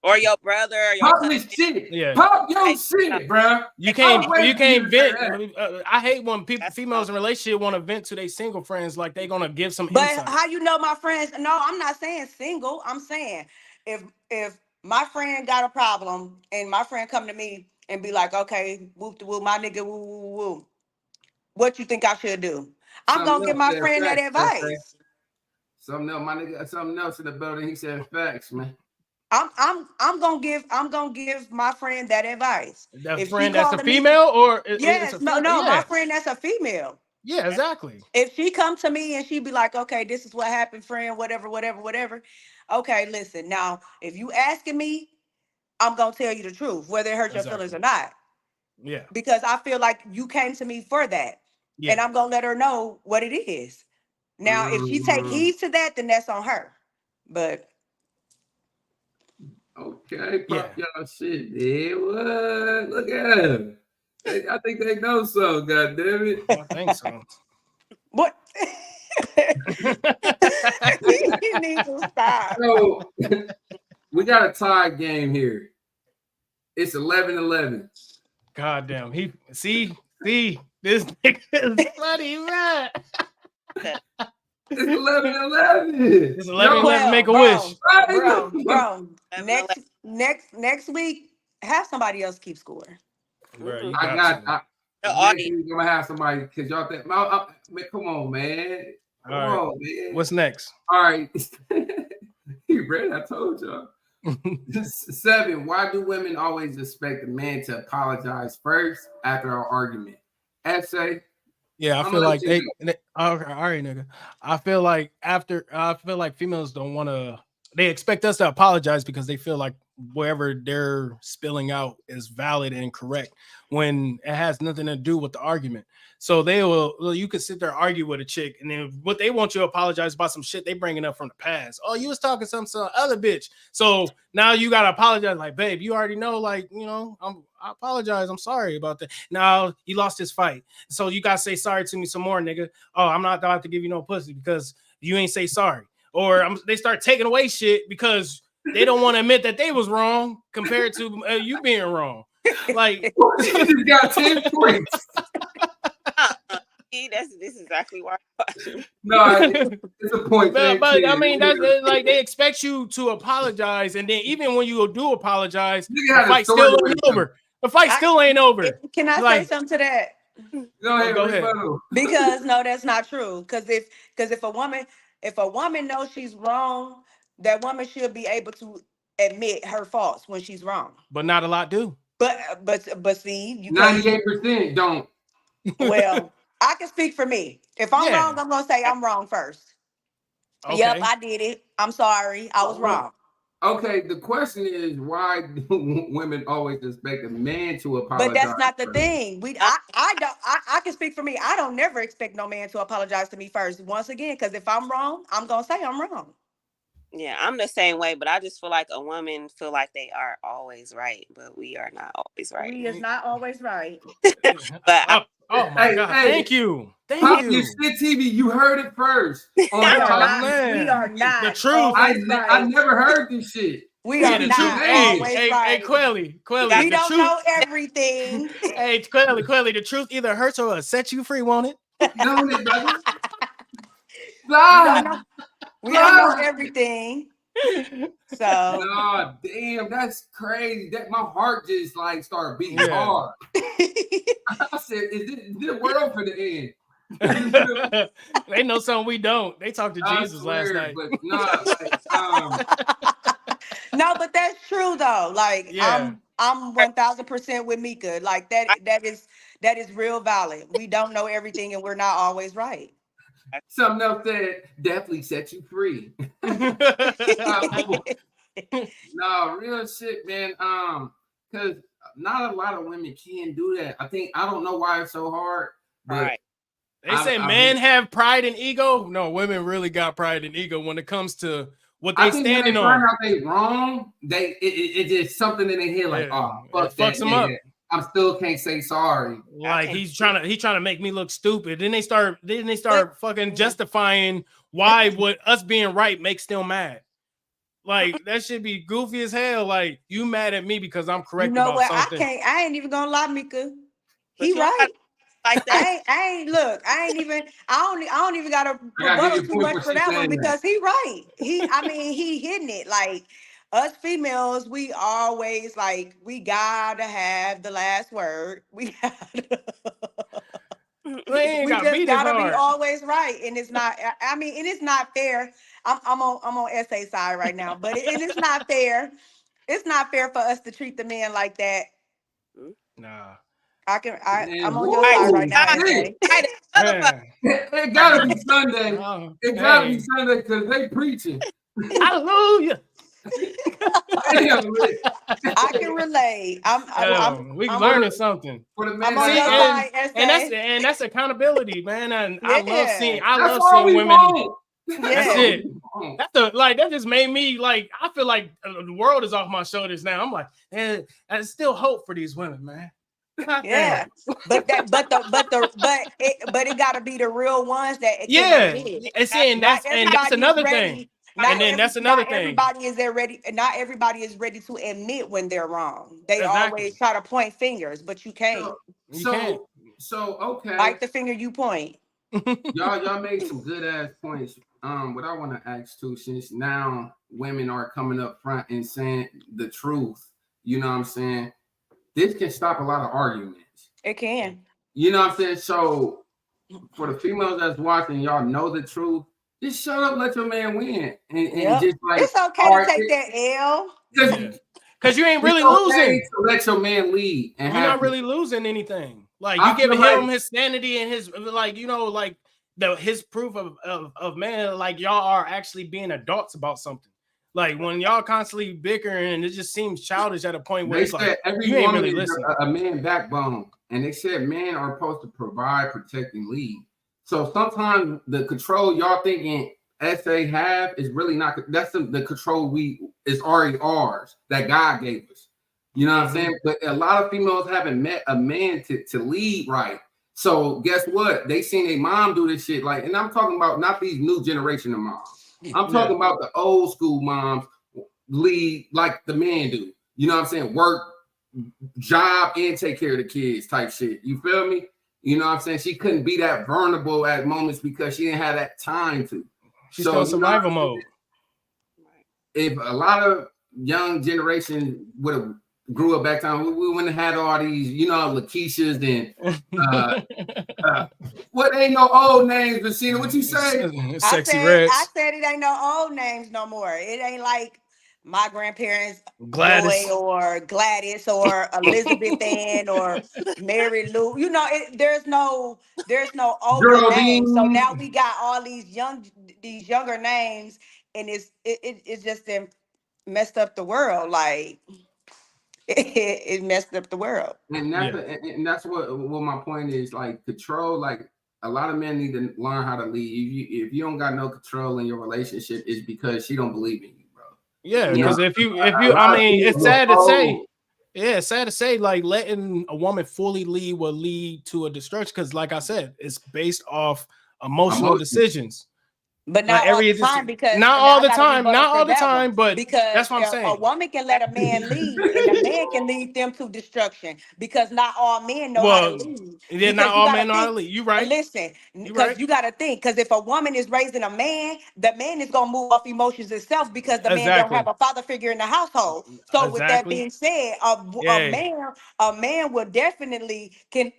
Or your brother or your Pop cousin. this shit. Yeah. Pop your shit, bro. You can't vent. That. I hate when That's females in relationship want to vent to their single friends like they gonna give some But insight. how you know my friends? No, I'm not saying single. I'm saying if my friend got a problem and my friend come to me and be like, okay, whoop the whoop, my nigga, woo woo woo. What you think I should do? I'm Something gonna give else my said friend that facts, advice. Something else, my nigga. Something else in the building. He said facts, man. I'm gonna give my friend that advice. The If she friend that's a calling me, female or it's yes, a female? no, my Yeah, friend that's a female. yeah, exactly. If she come to me and she be like, okay, this is what happened, friend, whatever. Okay, listen. Now, if you asking me, I'm gonna tell you the truth, whether it hurts your feelings Exactly. or not. Yeah, Because I feel like you came to me for that. yeah. And I'm gonna let her know what it is. Now, if she take heed to that, then that's on her. But Okay, Yeah. pop y'all shit. Yeah, what? Look at him. I think they know so. God damn it. I think so. what? You need to stop. So we got a tie game here. It's 11-11. God damn. He see this nigga is funny, man. It's 11-11. It's 11-11. Make a bro, wish. Bro. 11-11. Next week, have somebody else keep score. Bro, you I got got. The Next audience. week, I'm gonna have somebody because y'all think. Man, come on, man. Come All right. on, man. What's next? All right. You ready? I told y'all. 7. Why do women always expect a man to apologize first after our argument? Essay. Yeah, I I'm feel gonna like let you okay, all right, nigga. I feel like females don't want to. They expect us to apologize because they feel like whatever they're spilling out is valid and correct when it has nothing to do with the argument. So you could sit there argue with a chick, and then what they want you to apologize about some shit they bringing up from the past. Oh, you was talking some other bitch. So now you gotta apologize. Like, babe, you already know. Like, I apologize. I'm sorry about that. Now he lost his fight, so you gotta say sorry to me some more, nigga. Oh, I'm not about to give you no pussy because you ain't say sorry. Or they start taking away shit because they don't want to admit that they was wrong compared to you being wrong. Like, you just got 10 points. This is exactly why. No, it's a point. but I mean, that's like they expect you to apologize, and then even when you do apologize, the fight's still ain't over. The fight still ain't over. Can I say Like, something to that? Go ahead, go ahead. rebuttal. Because no, that's not true. Because if a woman knows she's wrong, that woman should be able to admit her faults when she's wrong. But not a lot do. But see, you can't. 98% don't. Well, I can speak for me. If I'm Yeah. wrong, I'm gonna say I'm wrong first. Okay. Yep, I did it. I'm sorry. I was wrong. Okay, the question is, why do women always expect a man to apologize? But that's not the first? thing. I can speak for me. I don't never expect no man to apologize to me first. Once again, because if I'm wrong, I'm gonna say I'm wrong. Yeah, I'm the same way, but I just feel like a woman feel like they are always right, but we are not always right. We is not always right. But oh my Hey, God! hey, Thank you. Thank Pop you. your shit TV. You heard it first. On We are Pop- not. man. We are not. The truth. always I right. never heard this shit. We Yeah, are the not truth. Hey, always hey, right. Quelly, We the don't truth. know everything. Hey, Quelly, the truth either hurts or set you free, won't it? Don't it, brother? We don't know everything. So Nah, damn, that's crazy. That my heart just like started beating Yeah. hard. I said, is the world for the end? They know something we don't. They talked to I Jesus last swear, night. but nah, like, no, but that's true though. Like Yeah. I'm 1000% with Mika. Like that is real valid. We don't know everything and we're not always right. something else that definitely set you free. No, real shit, man. Because not a lot of women can do that. I don't know why it's so hard. But right. They say men have pride and ego. No, women really got pride and ego when it comes to what they I think when standing they on. find out they wrong, it just something in their head like, Yeah, oh, fuck it that fucks them nigga. up. I still can't say sorry. Like he's trying to make me look stupid. Then they start But- fucking justifying why what us being right makes them mad. Like that should be goofy as hell. Like you mad at me because I'm correct You know about what? something. I ain't even gonna lie, Mika. But He you don't right. like that. I don't even gotta I gotta rebuttal give you too a point much for for she that one saying that. because he right. He hitting it. Like us females, we always like we gotta have the last word. We gotta They ain't we got just beat as gotta be hard. always right. And it's not and it's not fair. I'm on SA side right now, but and it's not fair. It's not fair for us to treat the men like that. Nah. I'm on whoa, your side right now, shit. SA. Man. It gotta be Sunday. Oh, It gotta be hey. Sunday because they preaching. Hallelujah. Damn, man. I can relate. We I'm learning something. For the I'm men on See, your that side, and that's accountability, man. And Yeah. I love that's all we women. want. That's Yeah. it. That just made me like I feel like the world is off my shoulders now. I'm like, man, there's still hope for these women, man. God Yeah, damn. but it got to be the real ones that it Yeah, can admit. and see, and that's Everybody is another ready. thing. And then that's another thing. Everybody is there ready. Not everybody is ready to admit when they're wrong. They Exactly. always try to point fingers, but you can't. You can't. So okay. Bite the finger you point. Y'all made some good ass points. What I want to ask too, since now women are coming up front and saying the truth, you know what I'm saying? This can stop a lot of arguments. It can. You know what I'm saying? So for the females that's watching, y'all know the truth. Just shut up, let your man win, and just like It's okay to take that L. Because you ain't really it's okay losing. to let your man lead, and You're not really losing anything. Like I you giving feel him like- his sanity and his his proof of man. Like y'all are actually being adults about something. Like when y'all constantly bickering, and it just seems childish at a point where They it's said like every you ain't woman really is listening. a man backbone, and they said men are supposed to provide, protect, and lead. So sometimes the control y'all thinking SA have is really not. That's the control is already ours that God gave us. You know what I'm saying? But a lot of females haven't met a man to lead right. So guess what? They seen their mom do this shit. Like, and I'm talking about not these new generation of moms. I'm talking about the old school moms lead like the men do. You know what I'm saying? Work, job, and take care of the kids type shit. You feel me? You know what I'm saying? She couldn't be that vulnerable at moments because she didn't have that time to. She's still survival mode. If a lot of young generation would have grew up back then, we wouldn't have had all these, you know, Lakeishas and what ain't no old names, Rashida. What you say? Sexy I Reds. said it ain't no old names no more. It ain't like my grandparents, Gladys. Joy or Gladys or Elizabeth Ann or Mary Lou. You know, there's no older names. So Geraldine. now we got all these younger names, and it's just them messed up the world. Like it messed up the world. And that's what my point is. Like control, like a lot of men need to learn how to lead. If you don't got no control in your relationship, it's because she don't believe in you, bro. Yeah, because if you, I mean, it's sad to say. Yeah, it's sad to say, like letting a woman fully lead will lead to a destruction. Because, like I said, it's based off emotional decisions. But not all the time, because not all the time, but because that's what I'm saying. A woman can let a man lead, and a man can lead them to destruction. Because not all men know how to lead. Yeah, not all men know how to lead. You right. Listen, because you got to think. Because if a woman is raising a man, the man is gonna move off emotions itself because the man don't have a father figure in the household. So with that being said, a man will definitely can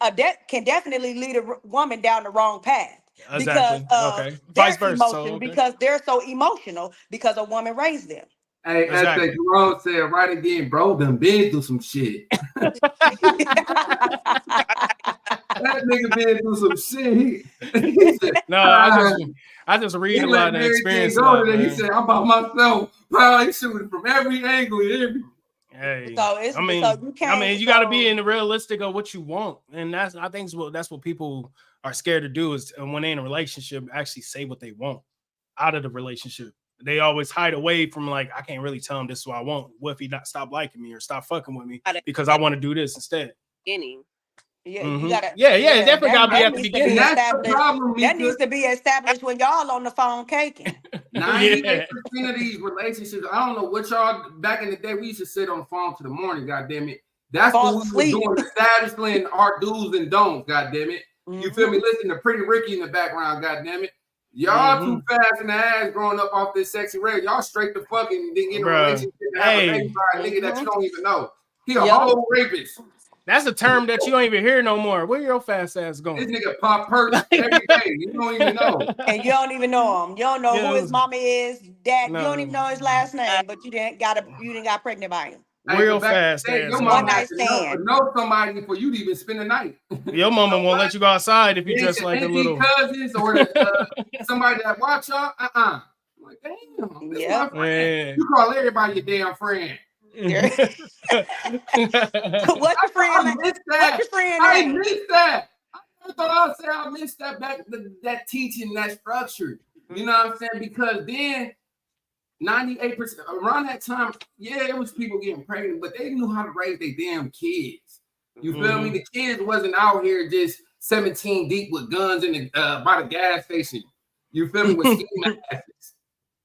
definitely lead a woman down the wrong path. Exactly. Because vice versa. Because they're so emotional because a woman raised them. Hey, exactly. As Jerome said, right again, bro, done been through some shit. That nigga been through some shit. He said, no, I just read a lot of experience. He said, I'm by myself. Bro, he shooting from every angle. Hey, so you got to be in the realistic of what you want, and that's what people are scared to do is when they're in a relationship, actually say what they want out of the relationship. They always hide away from like, I can't really tell him this is what I want. What if he not stop liking me or stop fucking with me because I want to do this instead? Yeah, mm-hmm. You gotta. Yeah, definitely gotta be at the beginning. That needs to be established when y'all on the phone caking. 98% of these relationships, I don't know what y'all back in the day. We used to sit on the phone to the morning. God damn it, that's what we were doing, establishing our do's and don'ts. God damn it, you feel me? Listen to Pretty Ricky in the background. God damn it, y'all too fast in the ass growing up off this sexy red. Y'all straight to fucking then get in a relationship and have a baby by a nigga that you don't even know. He a whole rapist. That's a term that you don't even hear no more. Where your fast ass going? This nigga pop perks every day. You don't even know. And you don't even know him. You don't know who his mama is, dad. No. You don't even know his last name, but you didn't got pregnant by him. Real fast ass. Your mama has to know somebody before you even spend the night. Your mama won't let you go outside if you just like a little cousins or somebody that watch y'all. I'm like, damn. Yeah. You call everybody your damn friend. What's your friend? I missed that. I thought I missed that back that teaching, that structure. You know what I'm saying? Because then 98% around that time, it was people getting pregnant, but they knew how to raise their damn kids. You feel me? The kids wasn't out here just 17 deep with guns in the by the gas station. You feel me? With ski masks.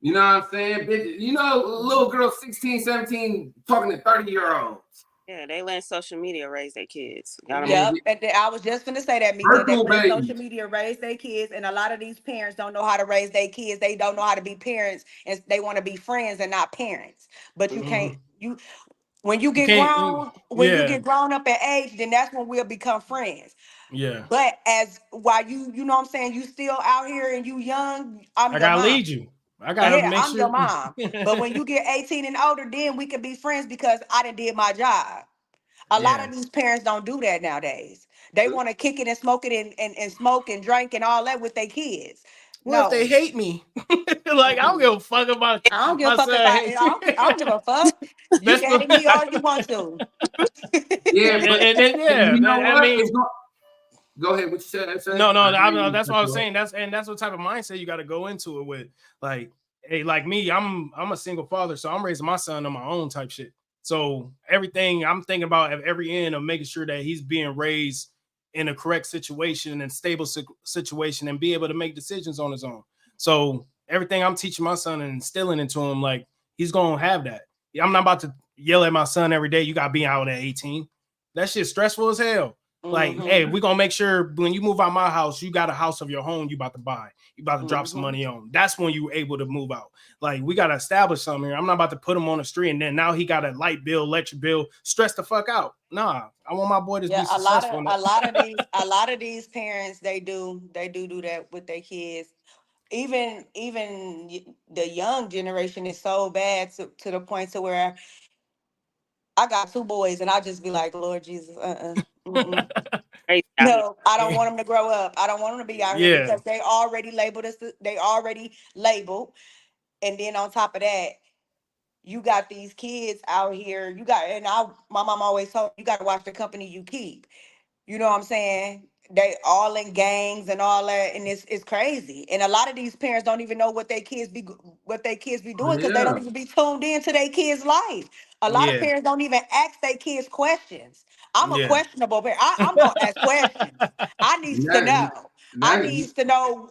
You know what I'm saying? You know, little girls 16, 17 talking to 30-year-olds. Yeah, they let social media raise their kids. Yeah, I was just gonna say that, Mika. They let social media raise their kids, and a lot of these parents don't know how to raise their kids. They don't know how to be parents, and they want to be friends and not parents. But you can't. When you get grown, you get grown up in age, then that's when we'll become friends. Yeah. But while you know what I'm saying, you still out here and you young. I gotta lead you. I gotta make I'm your mom. But when you get 18 and older, then we can be friends because I done did my job. A lot of these parents don't do that nowadays. They want to kick it and smoke it and smoke and drink and all that with their kids. What if they hate me? Like, I don't give a fuck about. I don't give a fuck about it. I don't give a fuck. You can hate me all you want to. I mean, go ahead. What you said? No. That's what I was saying. That's what type of mindset you got to go into it with. Like, hey, like me, I'm a single father, so I'm raising my son on my own type shit. So everything I'm thinking about at every end of making sure that he's being raised in a correct situation and stable situation and be able to make decisions on his own. So everything I'm teaching my son and instilling into him, like he's gonna have that. I'm not about to yell at my son every day. You gotta be out at 18. That shit's stressful as hell. Like, hey, we're gonna make sure when you move out my house, you got a house of your own you about to buy. You about to drop some money on. That's when you able to move out. Like, we gotta establish something here. I'm not about to put him on the street and then now he got a light bill, electric bill, stress the fuck out. Nah, I want my boy to be successful. A lot of these parents, they do that with their kids. Even the young generation is so bad to the point to where I got 2 boys and I just be like, Lord Jesus, no, I don't want them to grow up. I don't want them to be out here because they already labeled us. They already labeled. And then on top of that, you got these kids out here. My mom always told me, you got to watch the company you keep. You know what I'm saying? They all in gangs and all that, and it's crazy. And a lot of these parents don't even know what their kids be doing because they don't even be tuned into their kids' life. A lot of parents don't even ask their kids questions. I'm a questionable parent. I'm gonna ask questions. I need to know. I need to know.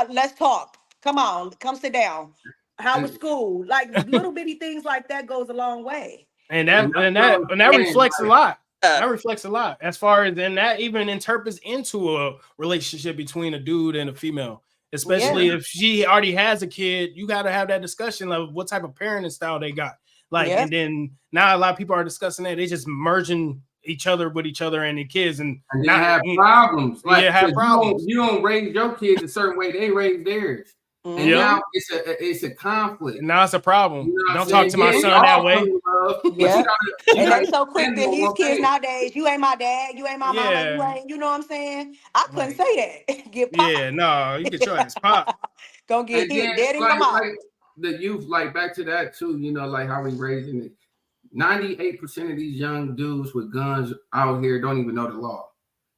Let's talk. Come on, come sit down. How was school? Like little bitty things like that goes a long way. And that reflects a lot. That reflects a lot as far as, and that even interprets into a relationship between a dude and a female, especially if she already has a kid. You got to have that discussion of what type of parenting style they got. Like, and then now a lot of people are discussing that they just merging each other with each other and the kids, and not have problems. Like, have problems. You don't raise your kids a certain way; they raise theirs. And now it's a conflict. Now it's a problem. You know don't talk to my son that way. And they so quick that these kids nowadays, you ain't my dad, you ain't my mama, you ain't, you know what I'm saying? I couldn't say that. Get popped. Yeah, no, you get your ass popped. Go get hit, dead in your mouth. Like the youth, like back to that too, you know, like how we raising it. 98% of these young dudes with guns out here don't even know the law.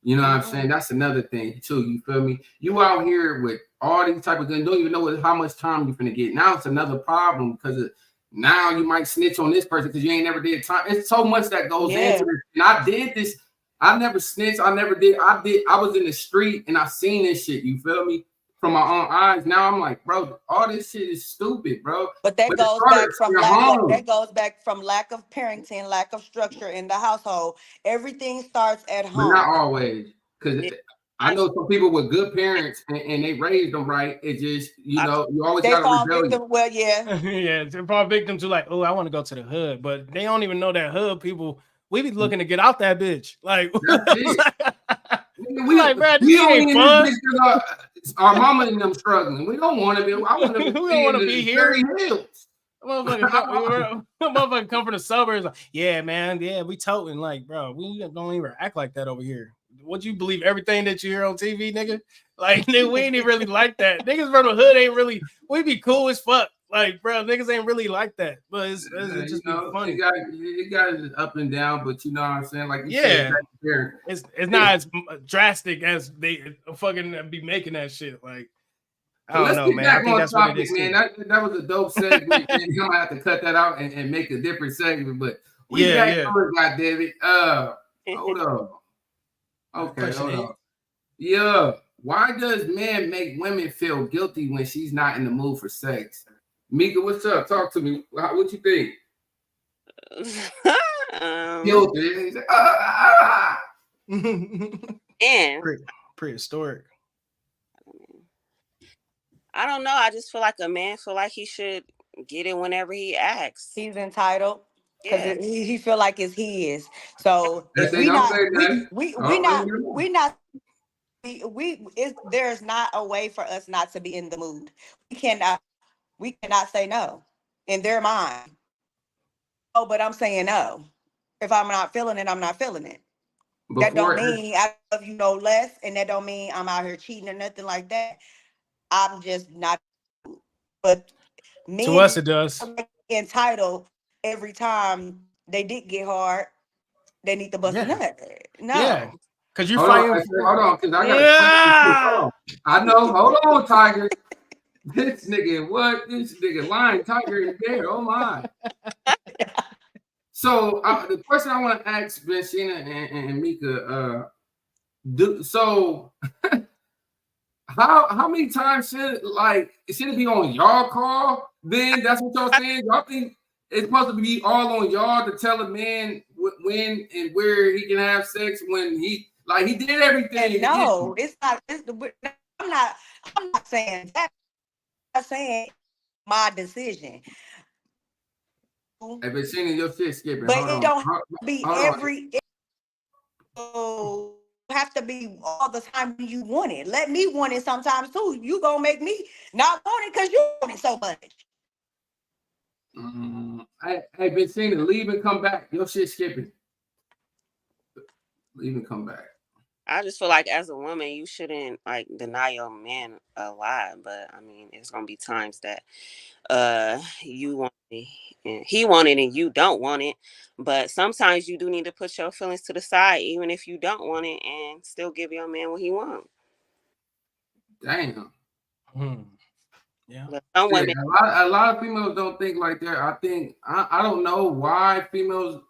You know what I'm saying? That's another thing too. You feel me? You out here with all these type of guns, don't even know how much time you're gonna get. Now it's another problem because now you might snitch on this person because you ain't never did time. It's so much that goes into it. And I did this. I never snitched. I never did. I was in the street and I seen this shit. You feel me? From my own eyes. Now I'm like, bro, all this shit is stupid, bro. But that goes back from lack of parenting, lack of structure in the household. Everything starts at home. But not always, because I know some people with good parents and they raised them right. It just, you know, you always got to rebel. Well, yeah, they fall victim to like, oh, I want to go to the hood, but they don't even know that hood people. We be looking to get out that bitch. Like, we like, bro, this ain't fun. Our mama and them struggling. We don't want to be. I want to. We don't want to be here. Motherfucker come from the suburbs. Like, yeah, man. Yeah, we toting. Like, bro, we don't even act like that over here. What you believe everything that you hear on TV, nigga? Like, nigga, we ain't even really like that. Niggas from the hood ain't really. We be cool as fuck. Like, bro, niggas ain't really like that. But it's just funny. It got up and down, but you know what I'm saying? Like, it's not as drastic as they fucking be making that shit. Like, I don't know, man. I think that's what it is. Man, that was a dope segment. And you might have to cut that out and make a different segment. But God damn it. Hold on. Okay, hold on. Yeah. Why does men make women feel guilty when she's not in the mood for sex? Mika, what's up? Talk to me. What you think? Guilty. And prehistoric. I don't know. I just feel like a man feel like he should get it whenever he asks. He's entitled because he feel like it's his. So if there's not a way for us not to be in the mood. We cannot say no in their mind. Oh, but I'm saying no. If I'm not feeling it, I'm not feeling it. That don't mean I love you no less, and that don't mean I'm out here cheating or nothing like that. I'm just not. But men, to us, it does. Entitled every time they did get hard, they need to bust a nut. No. Yeah. Because you're fighting. Hold on, because I got I know. Hold on, Tiger. This nigga lying Tiger is there. Oh my. So the question I want to ask Benshina and Mika, how many times should it be on y'all call? Then that's what y'all saying. Y'all think it's supposed to be all on y'all to tell a man when and where he can have sex when he Like he did everything. No, it's not. I'm not saying that. I'm saying my decision. Hey, but seeing your shit skipping. But Hold it on. don't be Hold on. every. So have to be all the time you want it. Let me want it sometimes too. You gonna make me not want it because you want it so much. Hey, Vicina, leave and come back. Your shit skipping. Leave and come back. I just feel like as a woman, you shouldn't like deny your man a lot. But I mean, it's gonna be times that you want it and he want it and you don't want it. But sometimes you do need to put your feelings to the side, even if you don't want it, and still give your man what he wants. Damn. Yeah. But some women, a lot of females don't think like that. I think I don't know why females.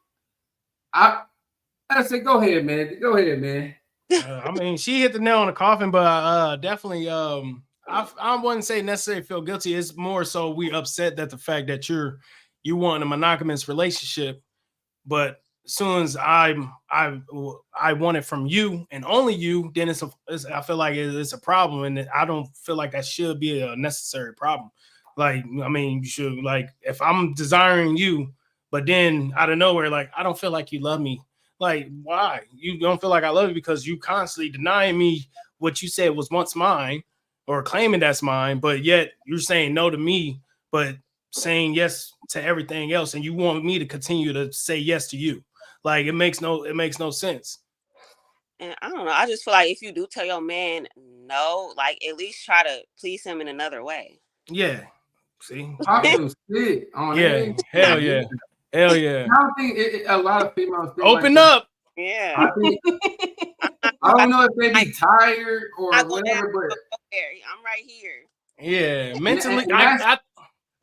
I said, go ahead, man. Go ahead, man. I mean, she hit the nail on the coffin, but definitely, I wouldn't say necessarily feel guilty. It's more so we upset that the fact that you want a monogamous relationship, but as soon as I want it from you and only you, then I feel like it's a problem, and I don't feel like that should be a necessary problem. Like, I mean, you should, like, if I'm desiring you, but then out of nowhere, like, I don't feel like you love me. Like, why? You don't feel like I love you because you constantly denying me what you said was once mine or claiming that's mine, but yet you're saying no to me, but saying yes to everything else. And you want me to continue to say yes to you. Like, it makes no sense. and I don't know. I just feel like if you do tell your man no, like at least try to please him in another way. Yeah. See? I feel sick on yeah. Hell yeah. Hell yeah. I don't think a lot of females think open like up. Yeah. I don't know if they be tired or whatever, but I'm right here. Yeah, mentally,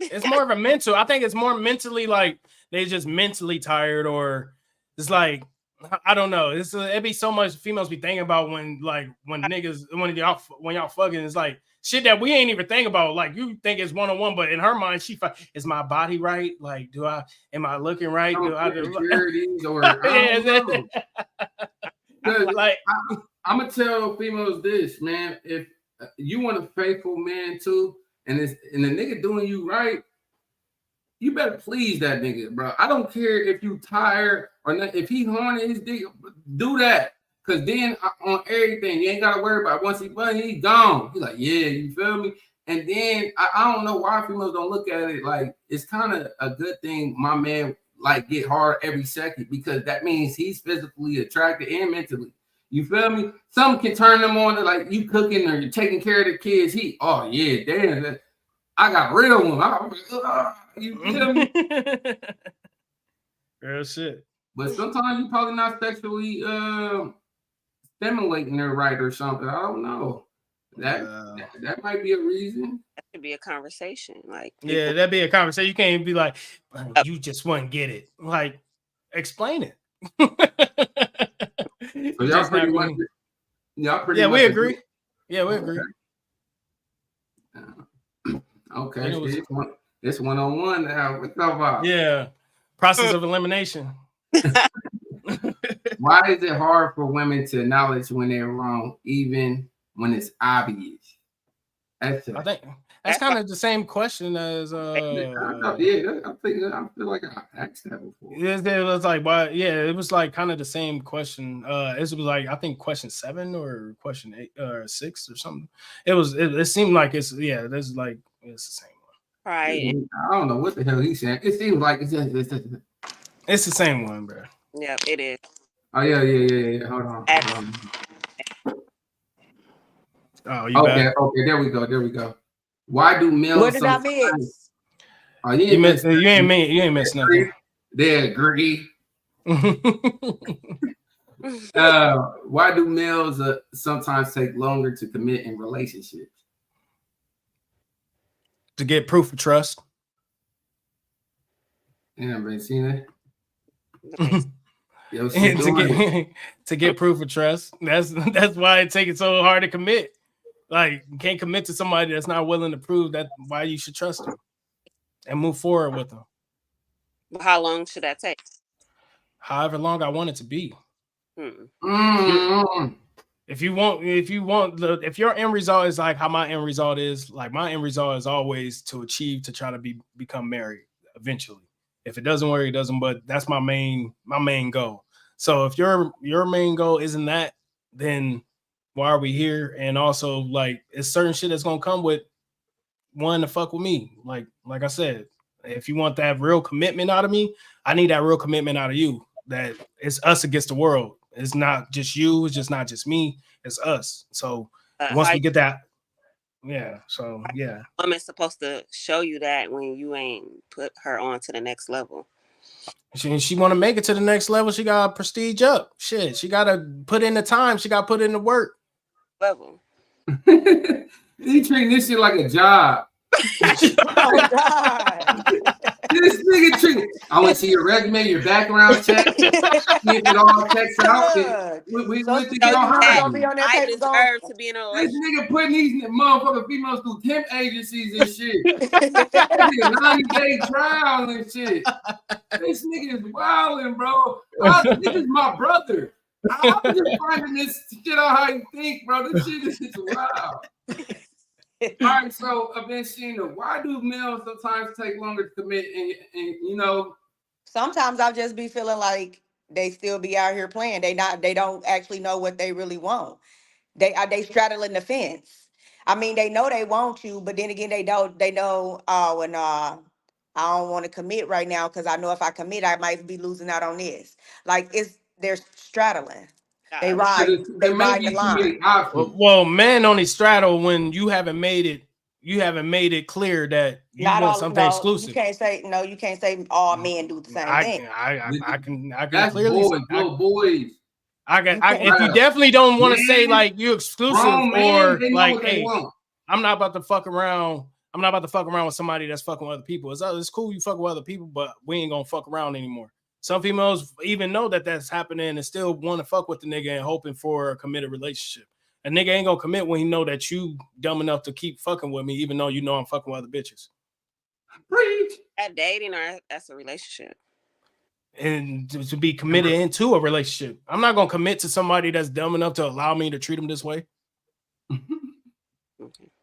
it's more of a mental. I think it's more mentally like they just mentally tired, or it's like I don't know. It be so much females be thinking about when y'all fucking. It's like shit that we ain't even think about. Like you think it's 1-on-1, but in her mind, is my body right? Like, am I looking right? Do I do or like I'm gonna tell females this, man. If you want a faithful man too, and the nigga doing you right, you better please that nigga, bro. I don't care if you tired or not. If he horny his dick, do that. Cause then on everything, you ain't gotta worry about it. Once he's gone. He's like, yeah, you feel me? And then I don't know why females don't look at it like it's kind of a good thing my man like get hard every second, because that means he's physically attracted and mentally. You feel me? Some can turn them on to like you cooking or you're taking care of the kids. Oh yeah, damn, I got a real one. You feel me? Real shit. But sometimes you probably not sexually stimulating her right or something. I don't know. That might be a reason. That could be a conversation. Like, yeah, that'd be a conversation. You can't even be like, you just wouldn't get it. Like, explain it. So y'all pretty much. Yeah, we agree. Yeah, we agree. Okay, it's 1-on-1 now. What's up about? Yeah, process of elimination. Why is it hard for women to acknowledge when they're wrong, even when it's obvious? I think that's kind of the same question as I feel like I asked that before. It was like, why? Yeah, it was like kind of the same question. It was like I think question 7 or question 8 or 6 or something. It seemed like it's the same one. Right. I don't know what the hell he's saying. It seems like it's the same one, bro. Yeah, it is. Oh yeah. Hold on. Oh, you back? Okay. There we go. Why do males? What did I miss? Oh, you ain't missed nothing. They agree. Why do males sometimes take longer to commit in relationships? To get proof of trust. Yeah, I've seen it. to get proof of trust. That's why it takes it so hard to commit. Like, you can't commit to somebody that's not willing to prove that why you should trust them and move forward with them. How long should that take? However long I want it to be. If your end result is like how my end result is, like my end result is always to try to become married eventually. If it doesn't work, it doesn't. But that's my main goal. So if your main goal isn't that, then why are we here? And also, like, it's certain shit that's gonna come with wanting to fuck with me. Like I said, if you want that real commitment out of me, I need that real commitment out of you. That it's us against the world. It's not just you. It's just not just me. It's us. So once we get that, yeah. So yeah, woman's supposed to show you that when you ain't put her on to the next level. She want to make it to the next level. She got to prestige up. Shit, she got to put in the time. She got to put in the work. Level. He treating this shit like a job. Oh God. This nigga treating. I want to see your resume, your background check. See if it all checks out. We to get on her. I deserve to be in a relationship. This nigga putting these motherfucking females through temp agencies and shit. 90-day trials and shit. This nigga is wilding, bro. This is my brother. I'm just finding this shit out how you think, bro. This shit is wild. All right, so Benshina, why do males sometimes take longer to commit? And you know, sometimes I'll just be feeling like they still be out here playing. They don't actually know what they really want. They straddling the fence. I mean, they know they want you, but then again, they know. Oh, and I don't want to commit right now because I know if I commit, I might be losing out on this. Like they're straddling. They ride the line. Well, men only straddle when you haven't made it clear that you want something exclusive. You can't say all men do the same thing. I can That's clearly boys. If you definitely don't want to say like you exclusive or like, hey, I'm not about to fuck around. I'm not about to fuck around with somebody that's fucking with other people. It's cool you fuck with other people, but we ain't gonna fuck around anymore. Some females even know that that's happening and still want to fuck with the nigga and hoping for a committed relationship. A nigga ain't gonna commit when he know that you dumb enough to keep fucking with me, even though you know I'm fucking with other bitches. Preach. That dating or that's a relationship. And to be committed into a relationship. I'm not gonna commit to somebody that's dumb enough to allow me to treat them this way.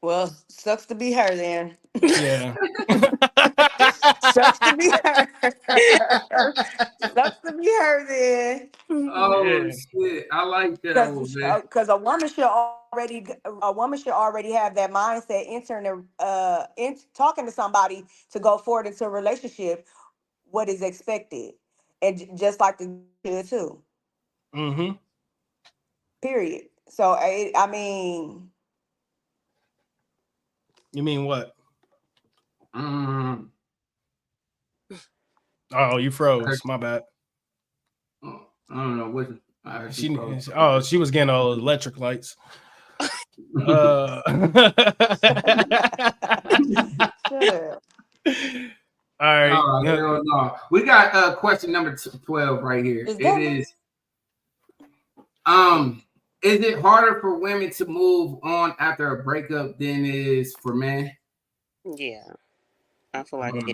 Well, sucks to be her then. Yeah. Sucks to be her. Sucks to be her then. Oh shit, I like that. Because a woman should already have that mindset in talking to somebody to go forward into a relationship. What is expected, and just like the should too. Mm-hmm. Period. So I mean. You mean what? Oh, you froze. My bad. I don't know what. She was getting all electric lights. Sure. All right. No. We got question number 12 right here. Is it harder for women to move on after a breakup than it is for men? Yeah, I feel like it.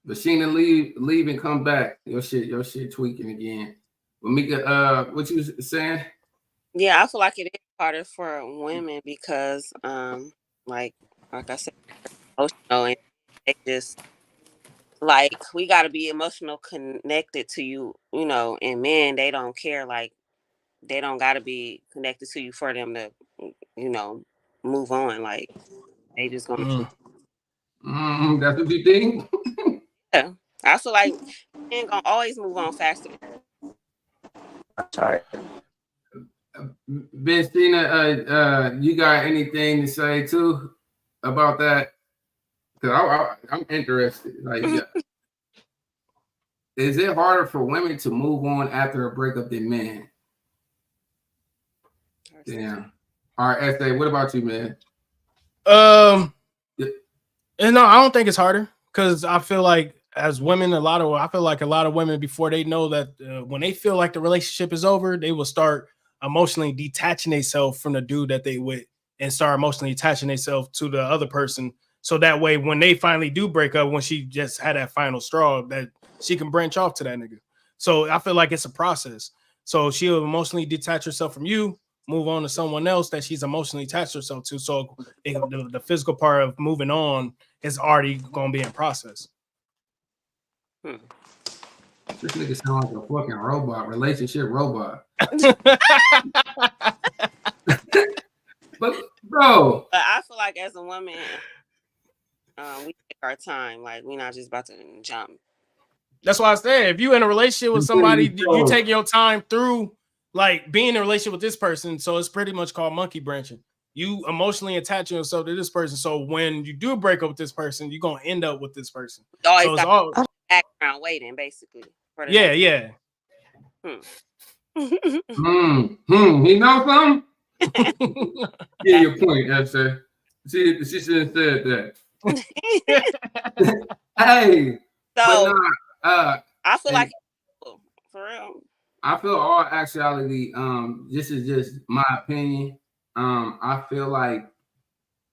Benshina, leave and come back. Your shit tweaking again. Mika, what you saying? Yeah, I feel like it is harder for women because, like I said, emotional, and they just like we got to be emotional connected to you, you know. And men, they don't care. Like they don't got to be connected to you for them to, you know, move on. Like they just gonna. That's what you think. Yeah, I feel like men gonna always move on faster. Sorry. Benshina, you got anything to say too about that? Because I'm interested. Like, is it harder for women to move on after a breakup than men? Damn. All right, Estee, what about you, man? And no, I don't think it's harder because I feel like as women, I feel like a lot of women before they know that when they feel like the relationship is over, they will start emotionally detaching themselves from the dude that they with and start emotionally attaching themselves to the other person So that way, when they finally do break up, when she just had that final straw, that she can branch off to that nigga. So I feel like it's a process. So she'll emotionally detach herself from you, move on to someone else that she's emotionally attached herself to. So the physical part of moving on is already going to be in process. This nigga sound like a fucking robot, relationship robot. But bro, I feel like as a woman, we take our time. Like we're not just about to jump. That's why I said if you're in a relationship with somebody, you take your time through like being in a relationship with this person. So it's pretty much called monkey branching. You emotionally attach yourself to this person. So when you do break up with this person, you're gonna end up with this person. Always so it's all background waiting, basically. Yeah. He knows something? Yeah, your point, Esther. She shouldn't have said that. Hey, so I feel like for real. I feel all actuality. This is just my opinion. I feel like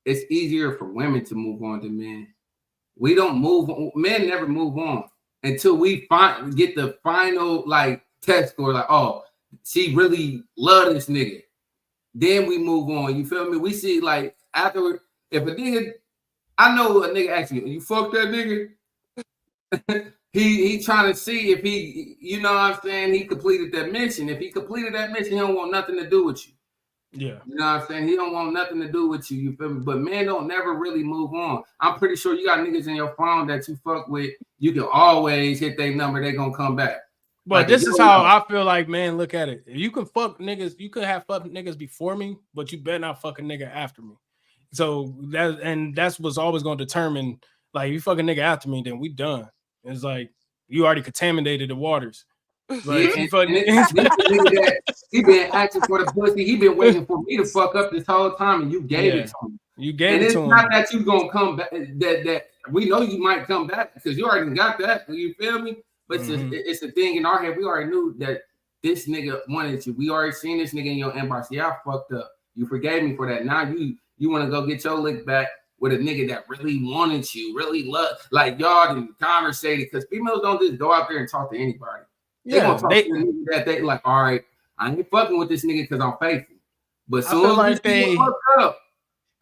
it's easier for women to move on than men. We don't move on. Men never move on until we get the final like test score. Like, oh, she really love this nigga. Then we move on. You feel me? We see like after if a nigga, I know a nigga actually, you fuck that nigga. he trying to see if he, you know what I'm saying, he completed that mission. If he completed that mission, he don't want nothing to do with you. Yeah. You know what I'm saying? He don't want nothing to do with you. You feel me? But men don't never really move on. I'm pretty sure you got niggas in your phone that you fuck with. You can always hit their number. They gonna come back. But like, this is how I feel like, man, look at it. If you can fuck niggas, you could have fuck niggas before me, but you better not fuck a nigga after me. So that's what's always going to determine, like, if you fuck a nigga after me, then we done. It's like you already contaminated the waters. Like, he been acting for the pussy. He been waiting for me to fuck up this whole time, and you gave it to him. You gave it to him. And it's not that you gonna come back. That we know you might come back because you already got that. You feel me? But it's a thing in our head. We already knew that this nigga wanted you. We already seen this nigga in your inbox. Yeah, I fucked up. You forgave me for that. Now you want to go get your lick back with a nigga that really wanted you, really loved. Like y'all didn't conversate because females don't just go out there and talk to anybody. They gonna talk to a nigga that they like. All right, I ain't fucking with this nigga because I'm faithful. But soon as they fuck up,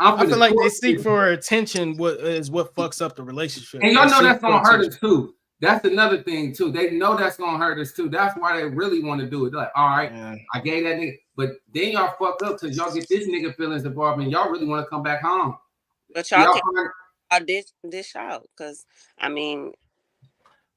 I feel like they seek for attention. What fucks up the relationship? And y'all know that's gonna hurt us too. That's another thing too. They know that's gonna hurt us too. That's why they really want to do it. They're like, all right, I gave that nigga, but then y'all fuck up because y'all get this nigga feelings involved, and y'all really want to come back home. But y'all can dish out because I mean,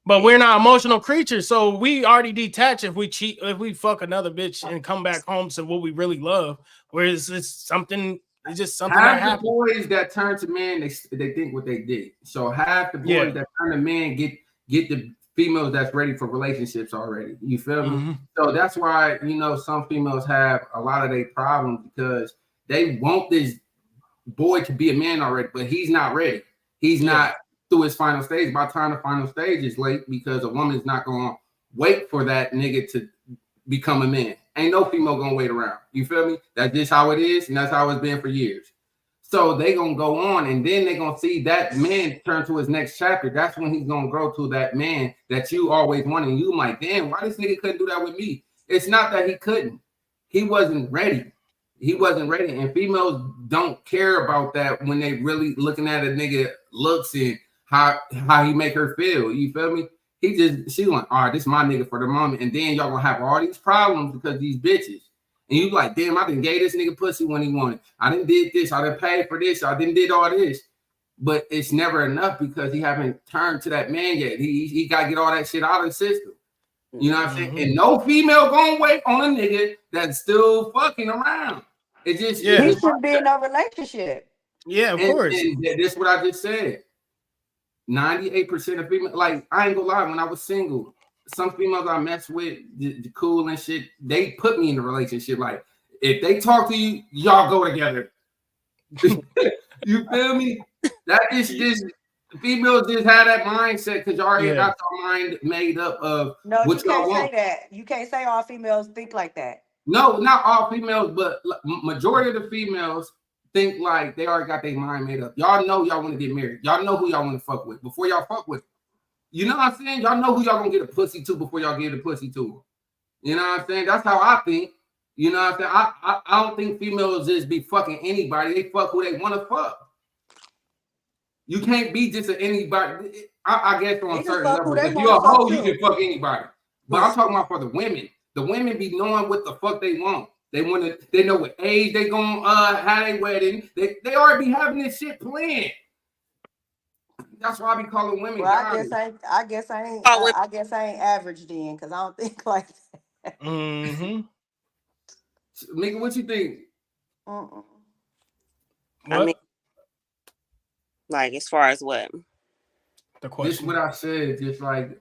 but we're not emotional creatures, so we already detach if we cheat, if we fuck another bitch and come back home to what we really love. Whereas it's something. It's just something that happens. The boys that turn to men, they think what they did. So half the boys that turn to men get the females that's ready for relationships already. You feel me? So that's why, you know, some females have a lot of their problems because they want this boy to be a man already, but he's not ready. He's not through his final stage. By the time the final stage is late because a woman's not going to wait for that nigga to become a man. Ain't no female going to wait around. You feel me? That's just how it is, and that's how it's been for years. So they gonna go on, and then they gonna see that man turn to his next chapter. That's when he's gonna grow to that man that you always wanted. And you like, damn, why this nigga couldn't do that with me? It's not that he couldn't. He wasn't ready. He wasn't ready. And females don't care about that when they really looking at a nigga looks and how he make her feel. You feel me? She like, all right, this is my nigga for the moment. And then y'all gonna have all these problems because these bitches. And you like, damn, I done gave this nigga pussy when he wanted. I done did this. I done paid for this. I done did all this. But it's never enough because he haven't turned to that man yet. He got to get all that shit out of the system. You know what I'm saying? And no female going to wait on a nigga that's still fucking around. It just he should be in a relationship. Yeah, of course. And this is what I just said. 98% of females, like, I ain't gonna lie, when I was single, some females I messed with, the cool and shit, they put me in a relationship. Like, if they talk to you, y'all go together. You feel me? That is just females just have that mindset because y'all already got your mind made up of what y'all want. Say that. You can't say all females think like that. No, not all females, but majority of the females think like they already got their mind made up. Y'all know y'all want to get married. Y'all know who y'all want to fuck with before y'all fuck with. You know what I'm saying? Y'all know who y'all gonna get a pussy to before y'all give the pussy to them. You know what I'm saying? That's how I think. You know what I'm saying? I don't think females just be fucking anybody. They fuck who they want to fuck. You can't be just anybody. I guess on certain levels. If you're a hoe, you can fuck anybody. But I'm talking about for the women. The women be knowing what the fuck they want. They want to. They know what age they gonna have their wedding. They already be having this shit planned. That's why I be calling women. Well, I guess I ain't average then, because I don't think like that. Mm-hmm. Nigga, what you think? I mean, like as far as what? The question. This is what I said. Just like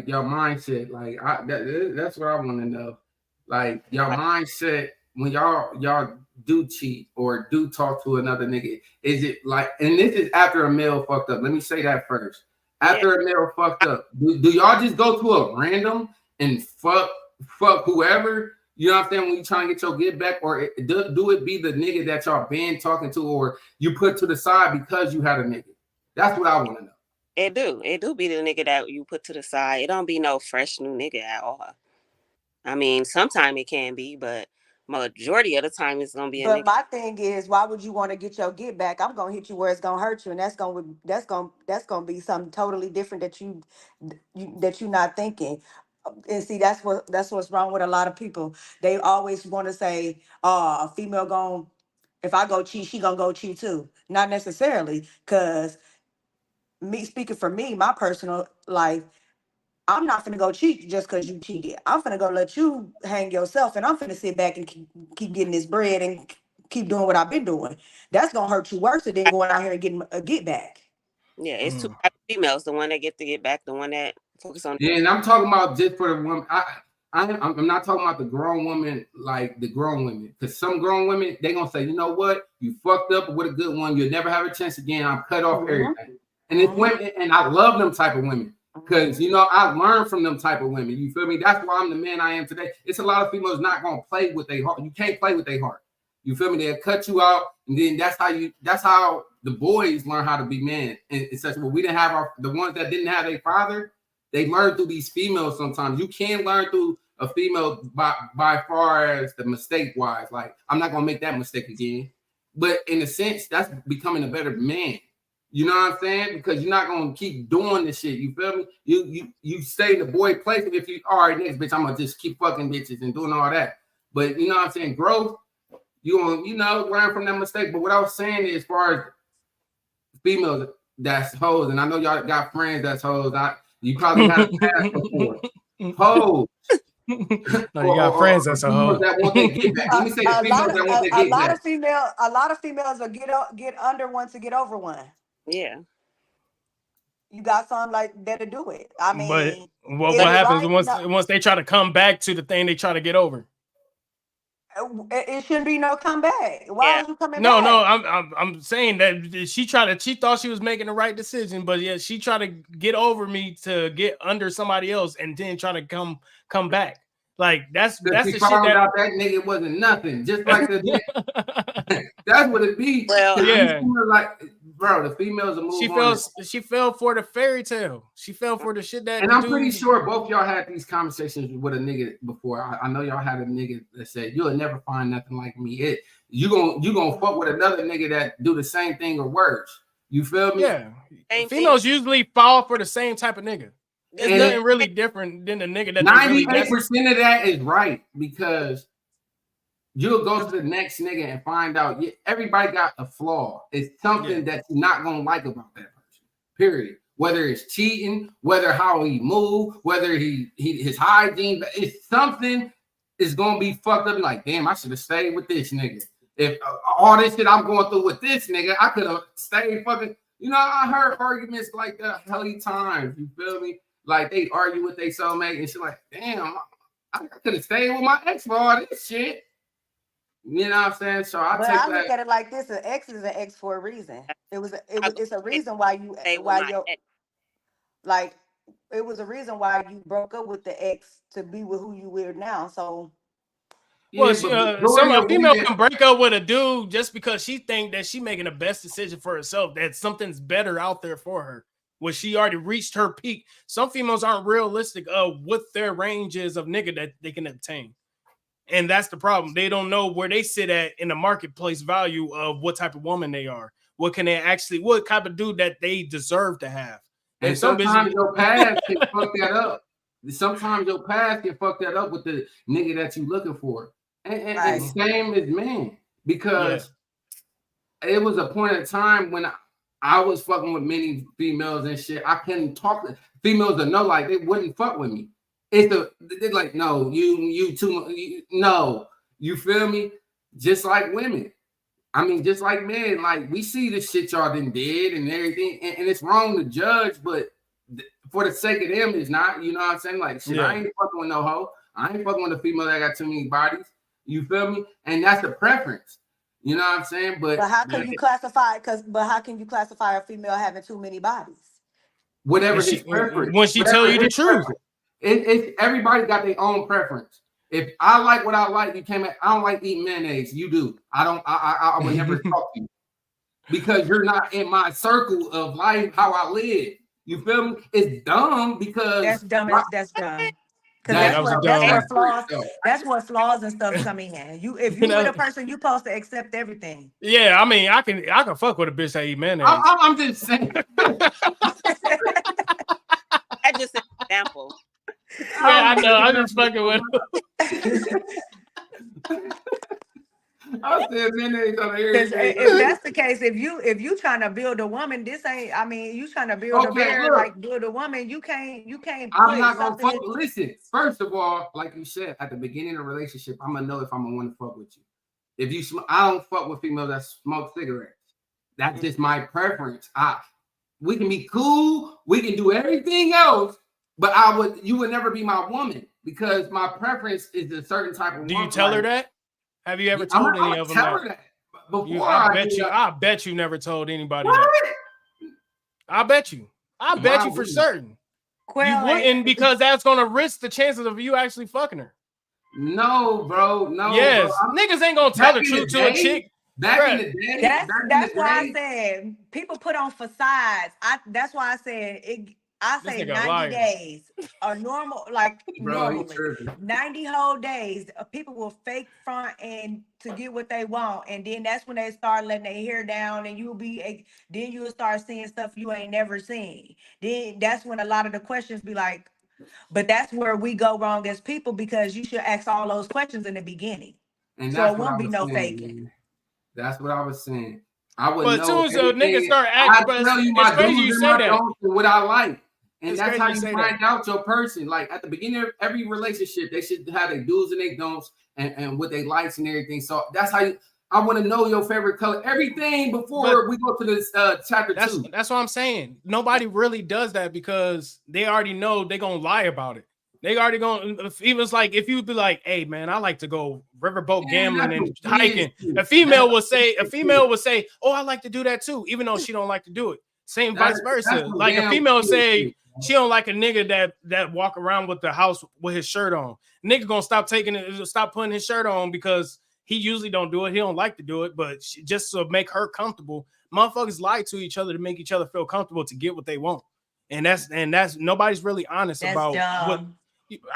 your mindset. Like that's what I want to know. Like your mindset when y'all do cheat or do talk to another nigga. Is it like? And this is after a male fucked up. Let me say that first. After a male fucked up, do y'all just go to a random and fuck whoever? You know what I'm saying? When you trying to get your get back, or do it be the nigga that y'all been talking to, or you put to the side because you had a nigga? That's what I want to know. It do be the nigga that you put to the side. It don't be no fresh new nigga at all. I mean, sometimes it can be, but majority of the time it's gonna be a nigga. But my thing is, why would you want to get your get back? I'm gonna hit you where it's gonna hurt you, and that's gonna be something totally different that you're not thinking. And see, that's what's wrong with a lot of people. They always want to say, "Oh, a female gon' if I go cheat, she gonna go cheat too." Not necessarily, because me speaking for me, my personal life, I'm not finna go cheat just because you cheated. I'm finna go let you hang yourself, and I'm finna sit back and keep getting this bread and keep doing what I've been doing. That's gonna hurt you worse than going out here and getting a get back. Yeah, it's two types of females: the one that get to get back, the one that focus on. Yeah, and I'm talking about just for the woman. I'm not talking about the grown woman, like the grown women, because some grown women they gonna say, you know what, you fucked up with a good one, you'll never have a chance again. I'm cut off everything, and it's women, and I love them type of women. Because, you know, I learned from them type of women. You feel me? That's why I'm the man I am today. It's a lot of females not going to play with their heart. You can't play with their heart. You feel me? They'll cut you out. And then that's how the boys learn how to be men. And it's such, well, we didn't have the ones that didn't have a father. They learn through these females sometimes. You can't learn through a female by far as the mistake wise. Like, I'm not going to make that mistake again. But in a sense, that's becoming a better man. You know what I'm saying? Because you're not gonna keep doing this shit. You feel me? You stay in the boy place. And if you all right, next bitch, I'm gonna just keep fucking bitches and doing all that. But you know what I'm saying? Growth, you gonna learn from that mistake. But what I was saying is, as far as females that's hoes, and I know y'all got friends that's hoes. You probably had a past before. Hoes. No, you got friends that's a hoe. That want their get back. Let me say the females that want their get back. A lot of females will get under one to get over one. Yeah. You got something like that to do it. I mean, but what happens once they try to come back to the thing they try to get over? It shouldn't be no comeback. Why are you coming back? No, I'm saying that she thought she was making the right decision, but yeah, she tried to get over me to get under somebody else and then try to come back. Like that's the shit that nigga wasn't nothing. Just like the that's what it be. Well, yeah. Like, bro, the females are moving. She fell for the fairy tale. She fell for the shit that. And I'm pretty sure both y'all had these conversations with a nigga before. I know y'all had a nigga that said you'll never find nothing like me. You gonna fuck with another nigga that do the same thing or worse. You feel me? Yeah. Females usually fall for the same type of nigga. It's nothing really different than the nigga that 98% of that is right, because you'll go to the next nigga and find out everybody got a flaw. It's something that you're not gonna like about that person. Period. Whether it's cheating, whether how he move, whether his hygiene, it's something is gonna be fucked up. Like, damn, I should have stayed with this nigga. If all this shit I'm going through with this nigga, I could have stayed fucking. You know, I heard arguments like that helly times. You feel me? Like they argue with their soulmate and shit. Like, damn, I could have stayed with my ex for all this shit. You know what I'm saying? So I look at it like this: an ex is an ex for a reason. It's a reason why it was a reason why you broke up with the ex to be with who you were now. So Well, Yeah, she, but a female can break up with a dude just because she think that she making the best decision for herself, that something's better out there for her. Well, she already reached her peak. Some females aren't realistic of what their range is of nigga that they can obtain. And that's the problem. They don't know where they sit at in the marketplace value of what type of woman they are. What can they actually, what type of dude that they deserve to have. And sometimes your past can fuck that up. Sometimes your past can fuck that up with the nigga that you looking for. And same as men. Because it was a point in time when I was fucking with many females and shit. I couldn't talk to females that know, like, they wouldn't fuck with me. They're like, no, you too, no. You feel me? Just like women. I mean, just like men, like, we see the shit y'all done did and everything, and it's wrong to judge, but for the sake of them, it's not, you know what I'm saying? Like, shit, I ain't fucking with no hoe. I ain't fucking with a female that got too many bodies. You feel me? And that's the preference. You know what I'm saying? But how can you classify? How can you classify a female having too many bodies? Whatever his preference. When she tell you the truth. It's everybody got their own preference. If I like what I like, you came at, I don't like eating mayonnaise. You do. I would never talk to you because you're not in my circle of life, how I live. You feel me? It's dumb because that's dumb. That's dumb. Because that's where flaws and stuff come in. If you with a person, you supposed to accept everything. Yeah, I mean, I can fuck with a bitch that eat mayonnaise. I'm just saying. That's just an example. Yeah, I know. I'm just fucking with him. I said mayonnaise on the if that's the case, if you trying to build a woman, this ain't. I mean, you trying to build a bear, like build a woman. You can't. I'm not gonna fuck. Listen, first of all, like you said at the beginning of the relationship, I'm gonna know if I'm gonna want to fuck with you. If you, I don't fuck with females that smoke cigarettes. That's just my preference. We can be cool. We can do everything else. But you would never be my woman because my preference is a certain type of woman. Do you tell her that? Have you ever told any of them that? I bet you never told anybody that. I bet you for certain. You wouldn't, because that's gonna risk the chances of you actually fucking her. No, bro. No. Yes, bro. Niggas ain't gonna tell the truth to a chick. Back in the day, that's why I said people put on facades. That's why I said it. I say 90 days are normal, like normally 90 whole days. People will fake front and to get what they want, and then that's when they start letting their hair down, and then you'll start seeing stuff you ain't never seen. Then that's when a lot of the questions be like, but that's where we go wrong as people, because you should ask all those questions in the beginning, and so it won't be no faking. That's what I was saying. I would know. But as soon as a nigga start acting, I tell you my crazy you say that. What I like. And that's how you find out your person. Like at the beginning of every relationship, they should have their do's and their don'ts and what they likes and everything. So that's how I want to know your favorite color, everything before we go to this chapter 2. That's what I'm saying. Nobody really does that because they already know they're gonna lie about it. They already gonna, even it's like if you be like, hey man, I like to go riverboat gambling and hiking. A female would say, oh, I like to do that too, even though she don't like to do it. Same vice versa. Like a female say she don't like a nigga that walk around with the house with his shirt on. Nigga gonna stop putting his shirt on because he usually don't do it. He don't like to do it, but just to make her comfortable. Motherfuckers lie to each other to make each other feel comfortable to get what they want. And that's nobody's really honest about what.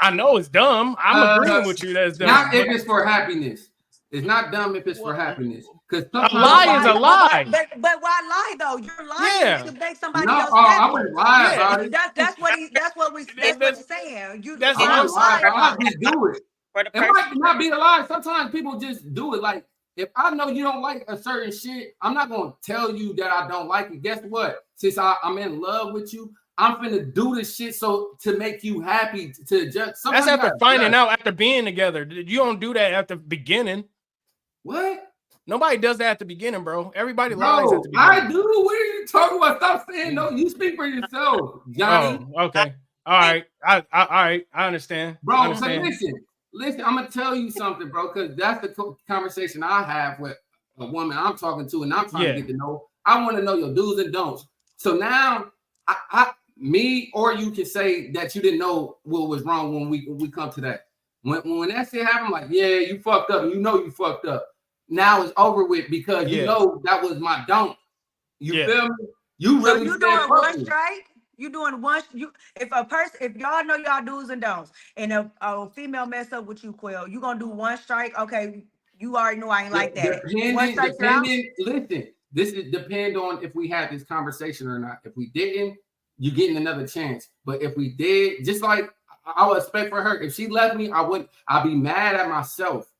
I know it's dumb. I'm agreeing with you. That's dumb. Not if it's for happiness. It's not dumb if it's for happiness. Because a lie is a lie. But why lie though? You're lying to make somebody else happy. I wouldn't lie about it. That's what he's saying. That's what I'm saying. I just do it. It might not be a lie. Sometimes people just do it. Like if I know you don't like a certain shit, I'm not gonna tell you that I don't like it. Guess what? Since I'm in love with you, I'm finna do this shit so to make you happy. To just that's after finding out, after being together. You don't do that at the beginning. What? Nobody does that at the beginning, bro. Everybody lies at the beginning. I do. What are you talking about? Stop saying no. You speak for yourself, Johnny. Oh, okay. All right. All right. I understand. Bro, so listen. I'm gonna tell you something, bro, because that's the conversation I have with a woman I'm talking to, and I'm trying to get to know. I want to know your do's and don'ts. So now, me or you can say that you didn't know what was wrong when we come to that. When that shit happened, I'm like, yeah, you fucked up. And you know you fucked up. Now it's over with because you know that was my don't. You feel me? You So really you doing one strike? You doing one? If y'all know y'all do's and don'ts, and a female mess up with you, Quill, you gonna do one strike? Okay, you already know I ain't like that. One strike, you're out? Listen, this is depend on if we had this conversation or not. If we didn't, you're getting another chance. But if we did, just like I would expect for her, if she left me, I'd be mad at myself.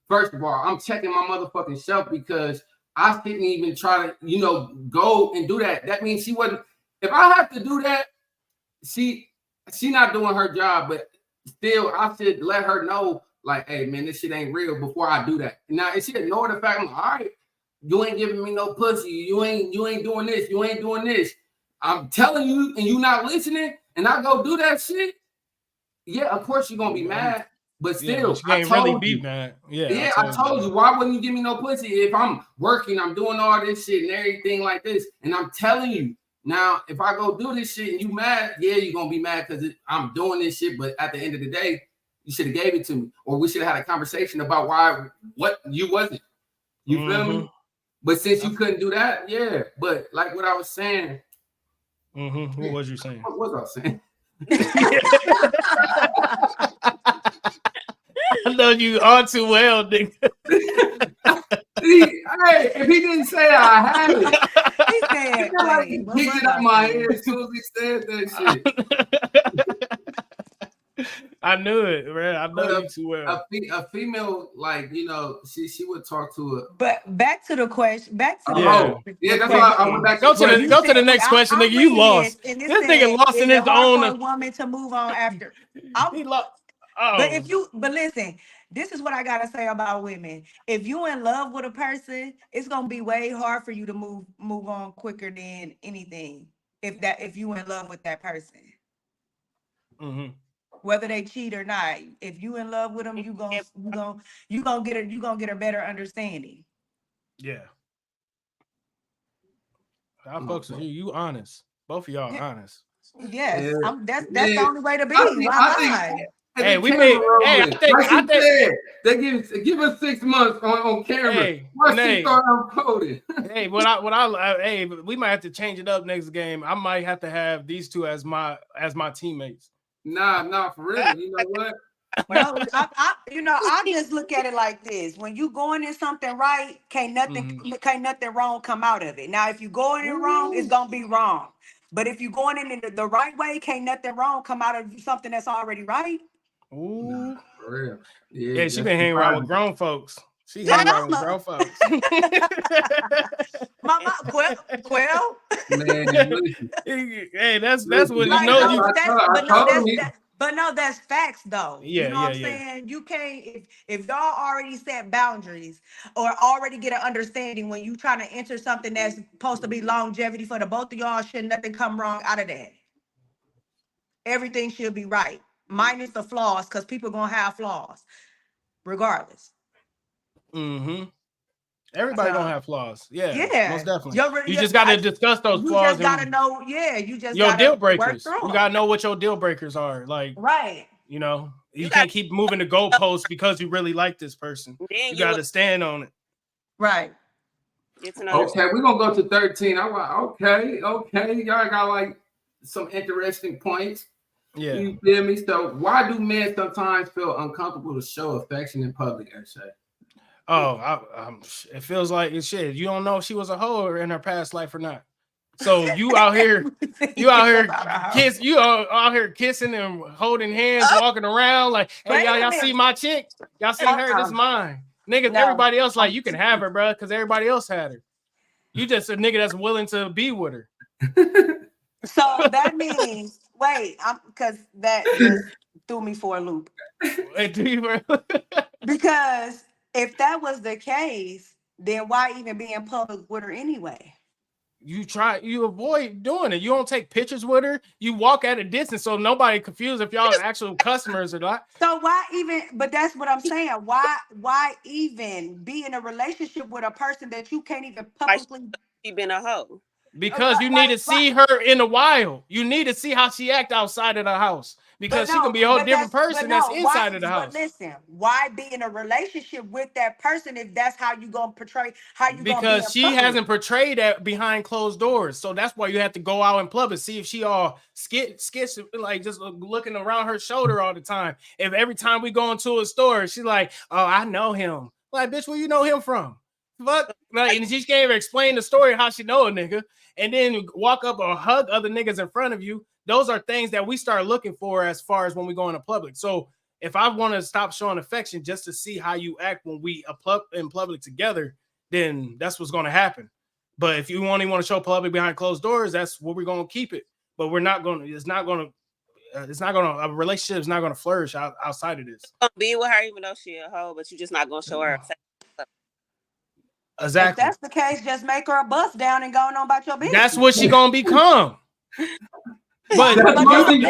First of all, I'm checking my motherfucking shelf because I didn't even try to, go and do that. That means she wasn't. If I have to do that, she not doing her job. But still, I should let her know, like, hey man, this shit ain't real before I do that. Now, if she ignore the fact, I'm like, all right, you ain't giving me no pussy. You ain't doing this. You ain't doing this. I'm telling you, and you not listening, and I go do that shit. Yeah, of course you're gonna be mad. But still, I can't really be mad. I told you. Why wouldn't you give me no pussy if I'm working, I'm doing all this shit and everything like this? And I'm telling you, now, if I go do this shit and you mad, yeah, you're going to be mad because I'm doing this shit. But at the end of the day, you should have gave it to me. Or we should have had a conversation about what you wasn't. You feel me? But since you couldn't do that, yeah. But like what I was saying. What was you saying? What was I saying? I know you all too well, nigga. Hey, if he didn't say it, I had it. He said, he picked it up my head as soon as he said that shit. I knew it, man. I know you too well. A female, like, she would talk to it. But back to the question. Back to that's why I went back to the next question, nigga. You lost. This nigga lost in his own. For a woman to move on after. He lost. But listen, this is what I gotta say about women. If you in love with a person, it's gonna be way hard for you to move on quicker than anything. If you in love with that person, whether they cheat or not, if you in love with them, you gonna get a better understanding. Yeah, I fucks with you. You honest. Both of y'all honest. Yes, that's the only way to be. I think, hey, we made. Hey, I think they give us 6 months on camera. Hey, hey, hey, we might have to change it up next game. I might have to have these two as my teammates. Nah, for real. You know what? Well, I just look at it like this: when you going in something right, can't nothing wrong come out of it. Now, if you going in wrong, it's gonna be wrong. But if you going in the right way, can't nothing wrong come out of something that's already right. Ooh, nah, for real. Yeah, she been hanging around with grown folks. She hanging around with grown folks. Mama, Quill. Man, hey, that's what you know. But no, that's facts though. Yeah, you know what I'm saying? You can't if y'all already set boundaries or already get an understanding when you trying to enter something that's supposed to be longevity for the both of y'all, should nothing come wrong out of that. Everything should be right. Minus the flaws, because people gonna have flaws, regardless. Everybody gonna have flaws. Yeah, most definitely. You just gotta discuss those flaws. You just gotta know. Yeah, you just your deal breakers. You gotta know what your deal breakers are. Like, right. You can't keep moving the goalposts because you really like this person. You gotta stand on it. Right. Okay, we're gonna go to 13. I'm like, okay. Y'all got like some interesting points. Yeah. You feel me? So why do men sometimes feel uncomfortable to show affection in public, Shay? Oh, it feels like shit. You don't know if she was a hoe in her past life or not. So you out here kissing and holding hands, walking around like, hey, y'all see my chick? Y'all see her? This is mine. Niggas, everybody else like, you can have her, bro, because everybody else had her. You just a nigga that's willing to be with her. So that means, because that just threw me for a loop. Because if that was the case, then why even be in public with her anyway? You avoid doing it. You don't take pictures with her. You walk at a distance so nobody confused if y'all are actual customers or not. So why even, but that's what I'm saying. Why even be in a relationship with a person that you can't even publicly be been a hoe? Because you need to see her in the wild. You need to see how she act outside of the house. Because she can be a whole different person that's inside of the house. But listen, why be in a relationship with that person if that's how you gonna portray how you gonna be Because she hasn't portrayed that behind closed doors. So that's why you have to go out in public, see if she all skits like just looking around her shoulder all the time. If every time we go into a store, she's like, oh, I know him. Like, bitch, where you know him from? Fuck, like, and she can't even explain the story how she know a nigga, and then walk up or hug other niggas in front of you. Those are things that we start looking for as far as when we go into public. So if I want to stop showing affection just to see how you act when we in public together, then that's what's going to happen. But if you only want to show public behind closed doors, that's where we're going to keep it. But we're not going to. A relationship is not going to flourish outside of this. Be with her even though she a hoe, but you're just not going to show her affection. Exactly. If that's the case, just make her a bust down and go on about your business. That's what she gonna become. But why should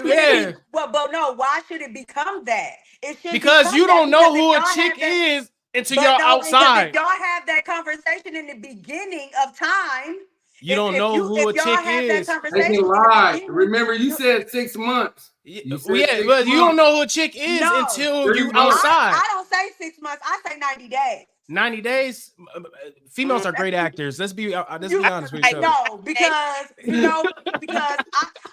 it be, but no, why should it become that? It should because you don't know who a chick is until you're outside. If y'all have that conversation in the beginning of time. You don't know who a chick is. They can lie. Remember, you said 6 months. But you don't know who a chick is until you outside. I don't say 6 months. I say 90 days. 90 days. Females are great actors. Let's be honest with each other. No, because because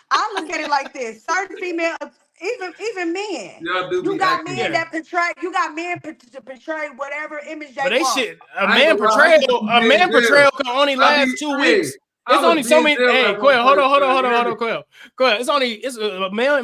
I look at it like this. Certain females, even men. You got men that portray. You got men to portray whatever image they want. A man portrayal can only last 2 weeks. It's only so many. Hey, Quail, hold on, Quail. It's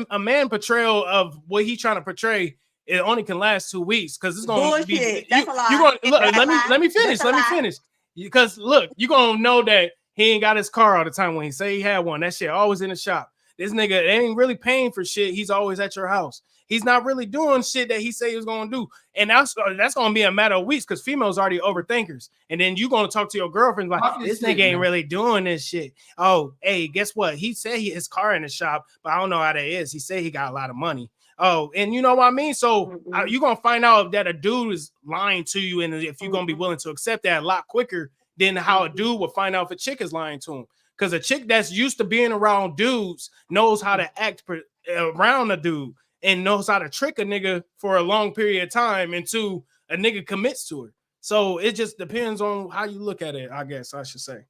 a man portrayal of what he's trying to portray. It only can last 2 weeks because it's going to be. Let me finish. Because look, you're gonna know that he ain't got his car all the time when he say he had one. That shit always in the shop. This nigga ain't really paying for shit. He's always at your house. He's not really doing shit that he said he was gonna do, and that's gonna be a matter of weeks because females already overthinkers. And then you gonna talk to your girlfriend like, this nigga ain't really doing this shit. Oh, hey, guess what? He said his car in the shop, but I don't know how that is. He said he got a lot of money. Oh, and you know what I mean? So you're going to find out that a dude is lying to you, and if you're going to be willing to accept that a lot quicker than how a dude will find out if a chick is lying to him. Because a chick that's used to being around dudes knows how to act around a dude and knows how to trick a nigga for a long period of time until a nigga commits to her. So it just depends on how you look at it, I guess I should say.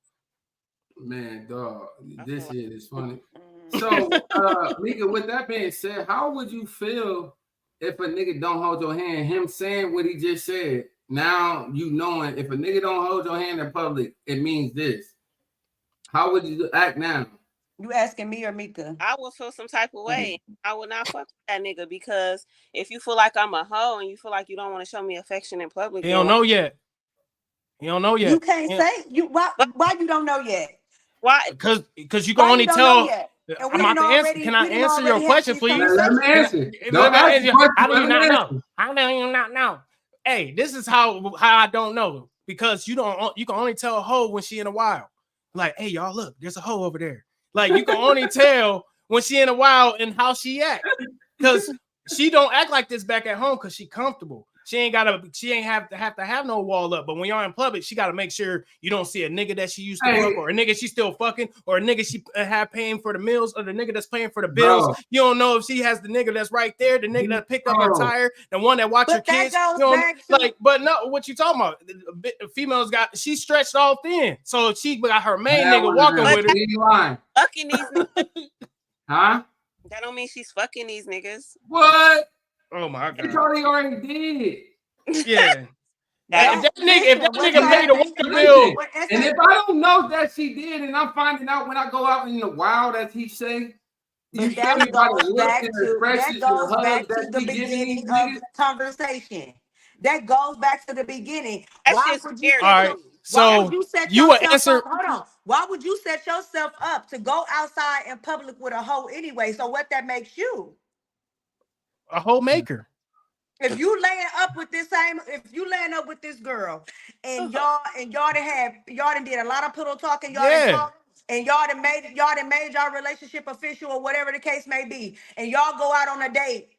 Man, dog, this shit is funny. So, Mika, with that being said, how would you feel if a nigga don't hold your hand? Him saying what he just said. Now you knowing if a nigga don't hold your hand in public, it means this. How would you act now? You asking me or Mika? I would feel some type of way. I would not fuck with that nigga because if you feel like I'm a hoe and you feel like you don't want to show me affection in public, he don't know yet. You can't say you why you don't know yet. Why? Because you can only tell. I'm about to answer. Can I answer your question, please? Let me answer. How do you not know? How do you not know? Hey, this is how I don't know because you can only tell a hoe when she in a wild. Like, hey, y'all, look, there's a hoe over there. Like, you can only tell when she in a wild and how she act because she don't act like this back at home because she comfortable. She ain't have to have no wall up. But when y'all in public, she got to make sure you don't see a nigga that she used to fuck, or a nigga she still fucking, or a nigga she have paying for the meals, or the nigga that's paying for the bills. Bro. You don't know if she has the nigga that's right there, the nigga that picked up her tire, the one that watch your kids. But no, what you talking about? The females she's stretched all thin, so she got her main nigga walking with her. Fucking these niggas. Huh? That don't mean she's fucking these niggas. What? Oh my god! Charlie already did. Yeah. If that nigga paid the water bill, and if I don't know that she did, and I'm finding out when I go out in the wild, as he say, that goes back to the beginning of the conversation. That goes back to the beginning. Why would you? All right. So you would answer. Hold on. Why would you set yourself up to go outside in public with a hoe anyway? So what that makes you? A whole maker. If you laying up with this girl and y'all done did a lot of pillow talking, y'all done made y'all relationship official or whatever the case may be, and y'all go out on a date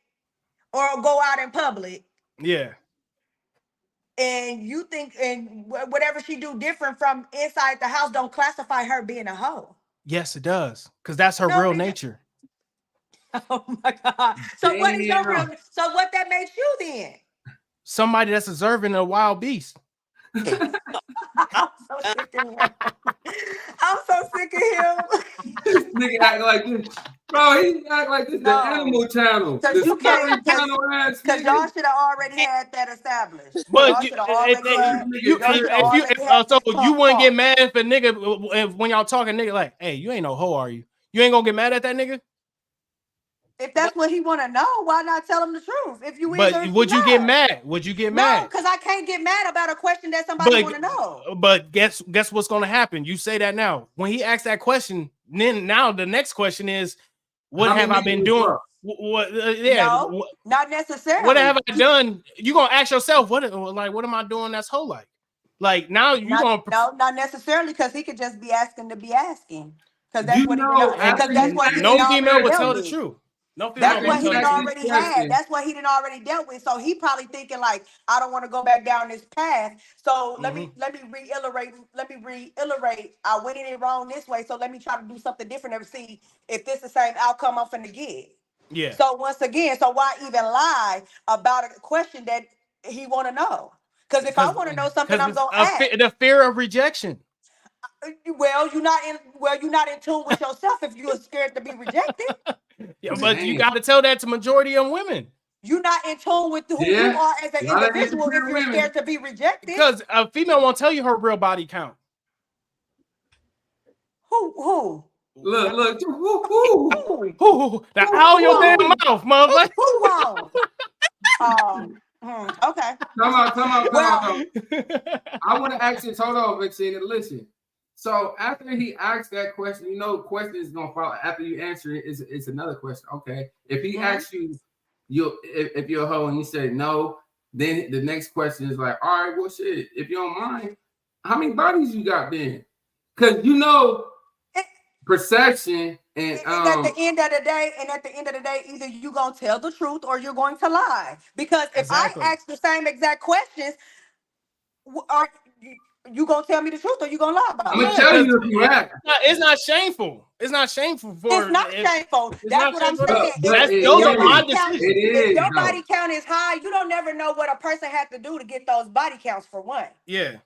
or go out in public. Yeah. and you think and whatever she do different from inside the house don't classify her being a hoe. Yes, it does, because that's her No, real because- nature. Oh my God. So what is your Damn. real? So what that makes you then? Somebody that's observing a wild beast. I'm so sick of him. I'm so sick of him. This nigga act like this. Bro, he act like this the No. Animal Channel. 'Cause The you can't- Discovery Channel ass Because nigga. y'all should have already had that established. But Y'all you, should have already had. so you wouldn't get mad if a nigga when y'all talking nigga like, hey, you ain't no hoe, are you? You ain't gonna get mad at that nigga? If that's what he want to know, why not tell him the truth? If you But either would you get not. mad? Would you get No, mad? because I can't get mad about a question that somebody want to know. But guess what's gonna happen? You say that now. When he asks that question, then now the next question is, what How have I many been niggas doing? fuck? What? No, not necessarily. What have I done? You gonna ask yourself, what am I doing that's hoe like? Like now you gonna not necessarily, because he could just be asking to be asking. Because that's You what he know, did. Because that's what he no did female already would dealt tell the with. truth. No female That's what would he tell did the truth. already had. That's what he did already dealt with. So he probably thinking like, I don't want to go back down this path. So let me reiterate. I went in it wrong this way. So let me try to do something different and see if this the same outcome I'm finna get. Yeah. So once again, so why even lie about a question that he want to know? Because if I want to know something, I'm gonna ask. The fear of rejection. Well, you're not in tune with yourself if you're scared to be rejected. Yeah, but you got to tell that to majority of women. You're not in tune with who you are as an individual if you're scared to be rejected. Because a female won't tell you her real body count. Who? Look, who? Now, out your damn mouth, motherfucker. Who won't? Okay. Come on. I want to ask you, hold on, Vixen, and listen. So after he asked that question, you know, question is gonna follow after you answer it. It's another question. Okay, if he asks you, if you're a hoe and you say no, then the next question is like, all right, well, shit. If you don't mind, how many bodies you got then? Because you know, perception and at the end of the day, either you gonna tell the truth or you're going to lie. Because if I ask the same exact questions, are you gonna tell me the truth or you gonna lie about it? I'm gonna tell you if you act. It's not shameful. It's not shameful for. It's not shameful. That's what I'm saying. Those are my decisions. If your body count is high, you don't never know what a person had to do to get those body counts. For one. Yeah.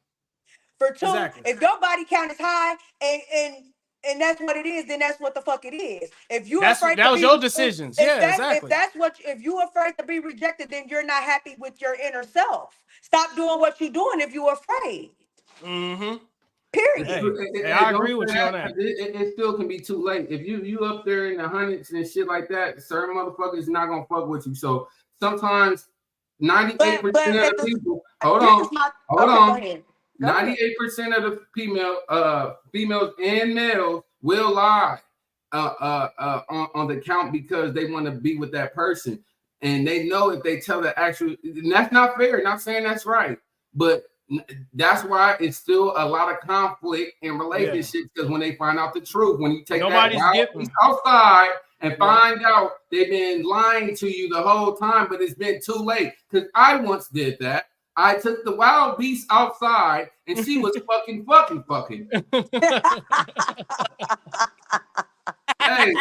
For two, if your body count is high and that's what it is, then that's what the fuck it is. If you afraid that was your decisions. If you afraid to be rejected, then you're not happy with your inner self. Stop doing what you're doing if you're afraid. Mm-hmm. Period. I agree with you on that. It still can be too late. If you up there in the hundreds and shit like that, certain motherfuckers not gonna fuck with you. So sometimes 98% of the people. Hold on. 98% of the females and males will lie on the count because they want to be with that person, and they know if they tell the actual, and that's not fair. Not saying that's right, but that's why it's still a lot of conflict in relationships because when they find out the truth, when you take that outside and find out they've been lying to you the whole time, but it's been too late. Because I once did that. I took the wild beast outside and she was fucking. Hey,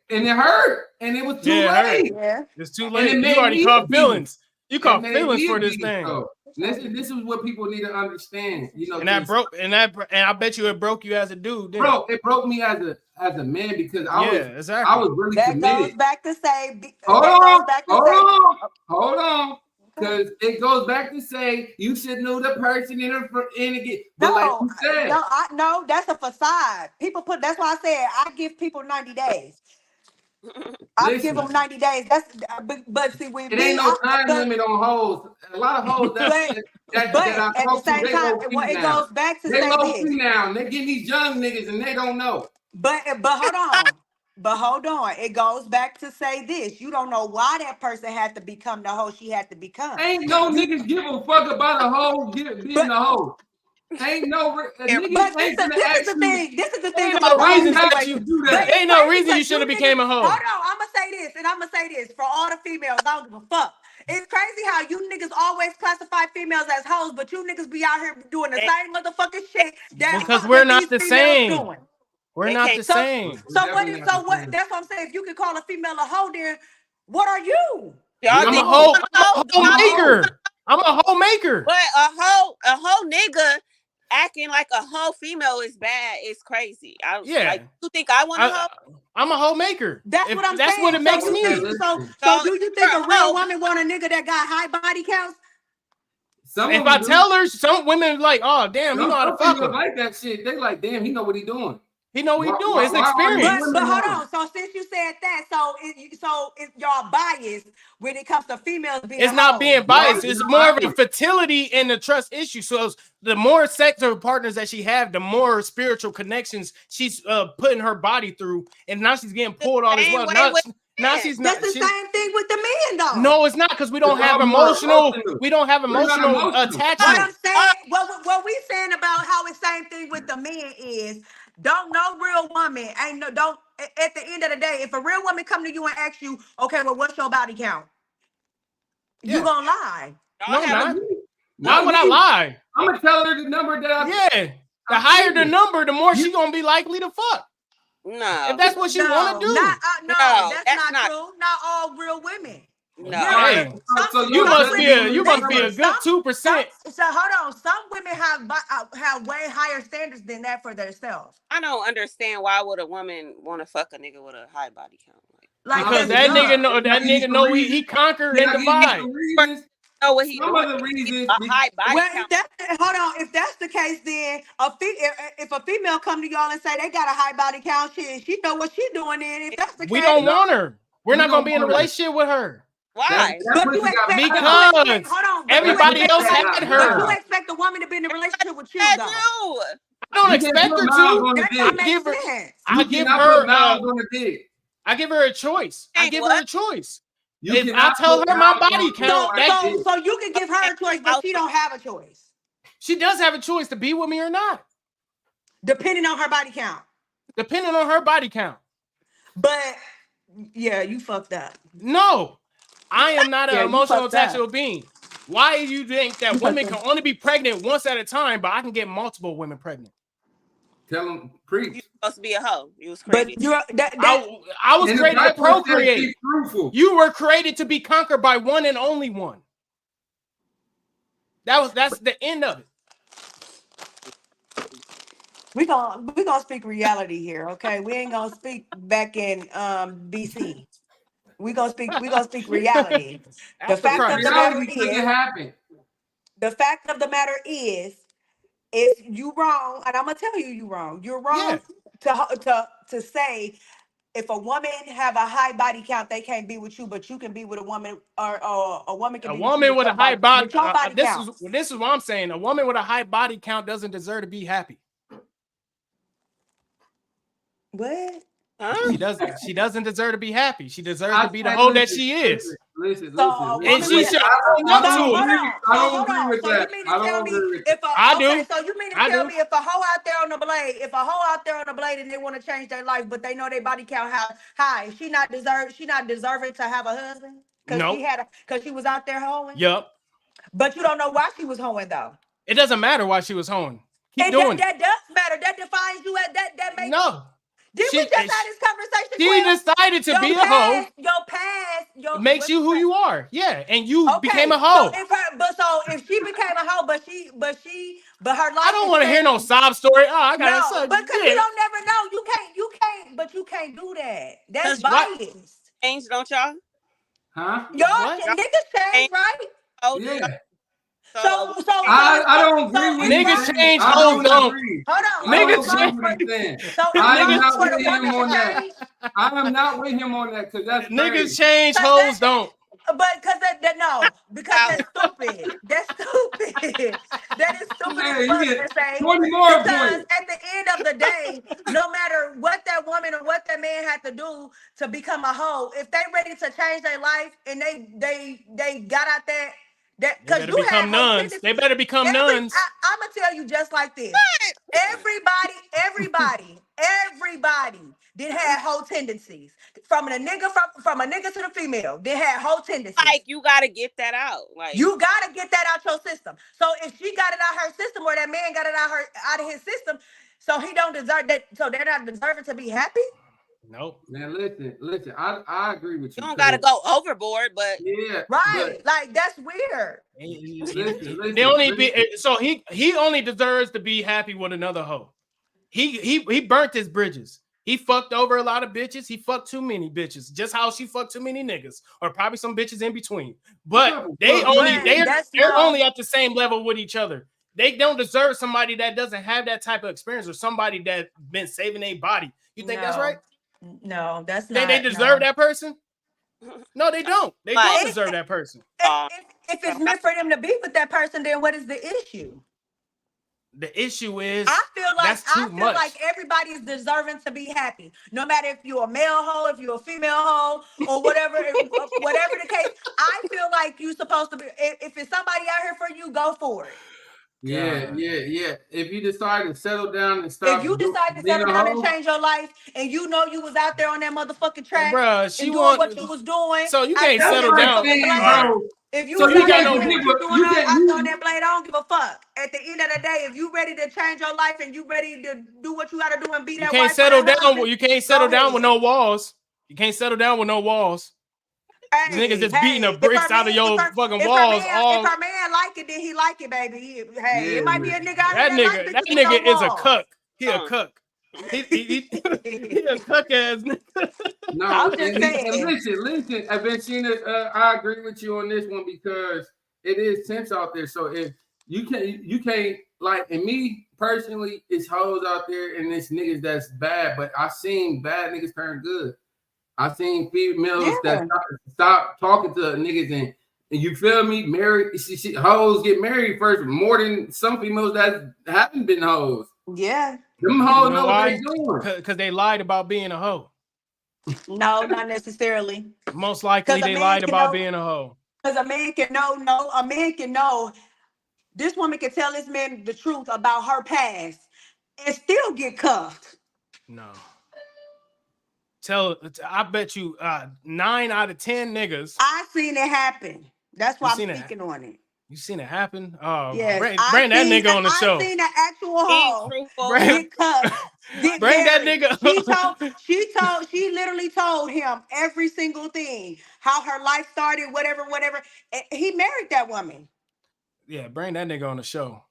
and it hurt, and it was too late. Yeah. It's too late. You already caught feelings. You caught feelings for this thing. So, this is what people need to understand. You know, and I bet you it broke you as a dude. Bro, it broke me as a man because I was really committed. That goes back to say. Hold on. Because it goes back to say you should know the person in again. But like you said, no, that's a facade. That's why I said I give people 90 days. I give them 90 days. But see, when it ain't no time limit on hoes. A lot of hoes but at the same time, it goes back to say this. Now they getting these young niggas and they don't know. But hold on. But hold on, it goes back to say this. You don't know why that person had to become the hoe she had to become. Ain't no niggas give a fuck about a hoe being a hoe. Ain't no niggas ain't gonna ask you. This is the thing about reason you do that. Ain't no reason you should have became a hoe. Hold on, I'm gonna say this, for all the females, I don't give a fuck. It's crazy how you niggas always classify females as hoes, but you niggas be out here doing the same motherfucking shit Because we're not the these females same. doing. We're They not can't- the So, same. so what is so what? That's what I'm saying. If you can call a female a hoe, then what are you? Y'all I'm a think hoe. you I'm a know? hoe maker. I'm a hoe maker. But a whole nigga acting like a whole female is bad. It's crazy. Yeah. Like, you think I want a hoe? I'm a hoe maker. That's If what I'm that's saying. what it makes so me. So do you think a real woman want a nigga that got high body counts? If I tell her, some women like, oh damn, he know how to fuck her. Like that shit. They like, damn, he know what he doing. He know what he doing. It's experience. But hold on. So since you said that, so y'all biased when it comes to females being. It's not being biased. It's more of a fertility and a trust issue. So the more sexual partners that she have, the more spiritual connections she's putting her body through, and now she's getting pulled all this well. Now she's not. That's the same thing with the men, though. No, it's not, because we don't have emotional. We don't have emotional attachment. What I'm saying, what we saying about how it's same thing with the men is, don't no real woman don't at the end of the day, if a real woman come to you and ask you, okay, well, what's your body count? You gonna lie? No, not. Why would I lie? I'm gonna tell her the number that I. Yeah, the higher the number, the more she gonna be likely to fuck. No, if that's what she want to do. No, that's not true. Not all real women. No, hey, you must be a good 2%. So hold on, some women have way higher standards than that for themselves. I don't understand why would a woman want to fuck a nigga with a high body count. Like because that nigga know he conquered and divide. Know what he Some of the reasons. A high body count. Hold on, if that's the case, then if a female come to y'all and say they got a high body count, she know what she doing. Then if that's the case, we don't want her. We're not gonna be in a relationship with her. Why? Because everybody else had her. But you expect a woman to be in a relationship with you, though. I don't expect her to. I give her a choice. I give her a choice. If I tell her my body count, so you can give her a choice, but she don't have a choice. She does have a choice to be with me or not, depending on her body count. Depending on her body count. But yeah, you fucked up. No, I am not an emotional attachable being. Why do you think that women can only be pregnant once at a time, but I can get multiple women pregnant? Tell them, preach. You supposed to be a hoe. You was created. But I was created to procreate. You were created to be conquered by one and only one. That's the end of it. We gonna speak reality here, okay? We ain't gonna speak back in BC. We gonna speak reality. The fact of the matter is, if you wrong, and I'm gonna tell you wrong. You're wrong to say if a woman have a high body count, they can't be with you, but you can be with a woman, or a woman can be with a high body. count. This is what I'm saying. A woman with a high body count doesn't deserve to be happy. What? Huh? She doesn't deserve to be happy. She deserves to be the hoe that she is. Listen. And she should own up to it. I don't agree with that. I do. So you mean to tell me if a hoe out there on the blade, and they want to change their life, but they know their body count high, she not deserving to have a husband? Because she was out there hoeing? Yup. But you don't know why she was hoeing, though. It doesn't matter why she was hoeing. Keep doing that does matter. That defines you. That makes Did we just have this conversation? She decided to be a hoe. Your past makes you who you are. Yeah, and you became a hoe. So if she became a hoe, but her life. I don't want to hear no sob story. Oh, I got no, because you don't never know. You can't do that. That's biased. Change, don't y'all? Huh? Y'all niggas change, right? Oh yeah. So I don't agree with niggas change, hoes don't. Hold on. Niggas change. I am not with him on that. I am not with him on that because that's niggas change, hoes don't. But because that's stupid. That's stupid. That is stupid. To say. 20 more because at the end of the day, no matter what that woman or what that man had to do to become a hoe, if they ready to change their life and they got out there That They because better you have become whole nuns. tendencies. They better become nuns. I'm gonna tell you just like this. Everybody did have whole tendencies. From a nigga to the female, they had whole tendencies. Like you gotta get that out. Like you gotta get that out your system. So if she got it out her system, or that man got it out of his system, so he don't deserve that. So they're not deserving to be happy. Nope. Man, listen. I agree with you. you don't gotta go overboard, but Yeah, Right. Like that's weird. listen, They only be so he only deserves to be happy with another hoe. He burnt his bridges. He fucked over a lot of bitches. He fucked too many bitches. Just how she fucked too many niggas, or probably some bitches in between. But they're only at the same level with each other. They don't deserve somebody that doesn't have that type of experience, or somebody that been saving their body. You think that's right? No, that's They not. Deserve that person? No, they don't. They don't deserve that person. If it's meant for them to be with that person, then what is the issue? The issue is I feel much. like everybody's deserving to be happy, no matter if you're a male hoe, if you're a female hoe, or whatever, whatever the case. I feel like you're supposed to be. If it's somebody out here for you, go for it. Yeah. If you decide to settle down and stop, if you decide to settle down and change your life, and you know you was out there on that motherfucking track, bruh, and doing what you was doing, so you can't settle down. If you so was you out got there no doing give what a- you you doing can't- out on that blade, I don't give a fuck. At the end of the day, if you ready to change your life and you ready to do what you got to do and be You that can't wife, settle or that down. husband, You can't settle down with ahead. no walls. You can't settle down with no walls. Hey, Niggas just beating the bricks out of your fucking walls. If our man like it, then he like it, baby. It might be a nigga out That here nigga, that that like nigga is a walls. cuck. He a cuck. He a cuck ass nigga. No, I'm just and saying. listen. Eventually, I agree with you on this one because it is tense out there. So if you can't like, and me personally, it's hoes out there and it's niggas that's bad. But I seen bad niggas turn good. I seen females that stop talking to niggas and you feel me? Married, hoes get married first more than some females that haven't been hoes. Yeah. Them hoes know what they doing. Because they lied about being a hoe. No, not necessarily. Most likely they lied about being a hoe. Because a man can know. This woman can tell this man the truth about her past and still get cuffed. No. I bet you 9 out of 10 niggas. I seen it happen. That's why I'm speaking on it. You seen it happen? Oh, yes, bring that nigga on the show. I seen the actual hoe get cuffed. Bring that nigga. She literally told him every single thing, how her life started, whatever. And he married that woman. Yeah, bring that nigga on the show.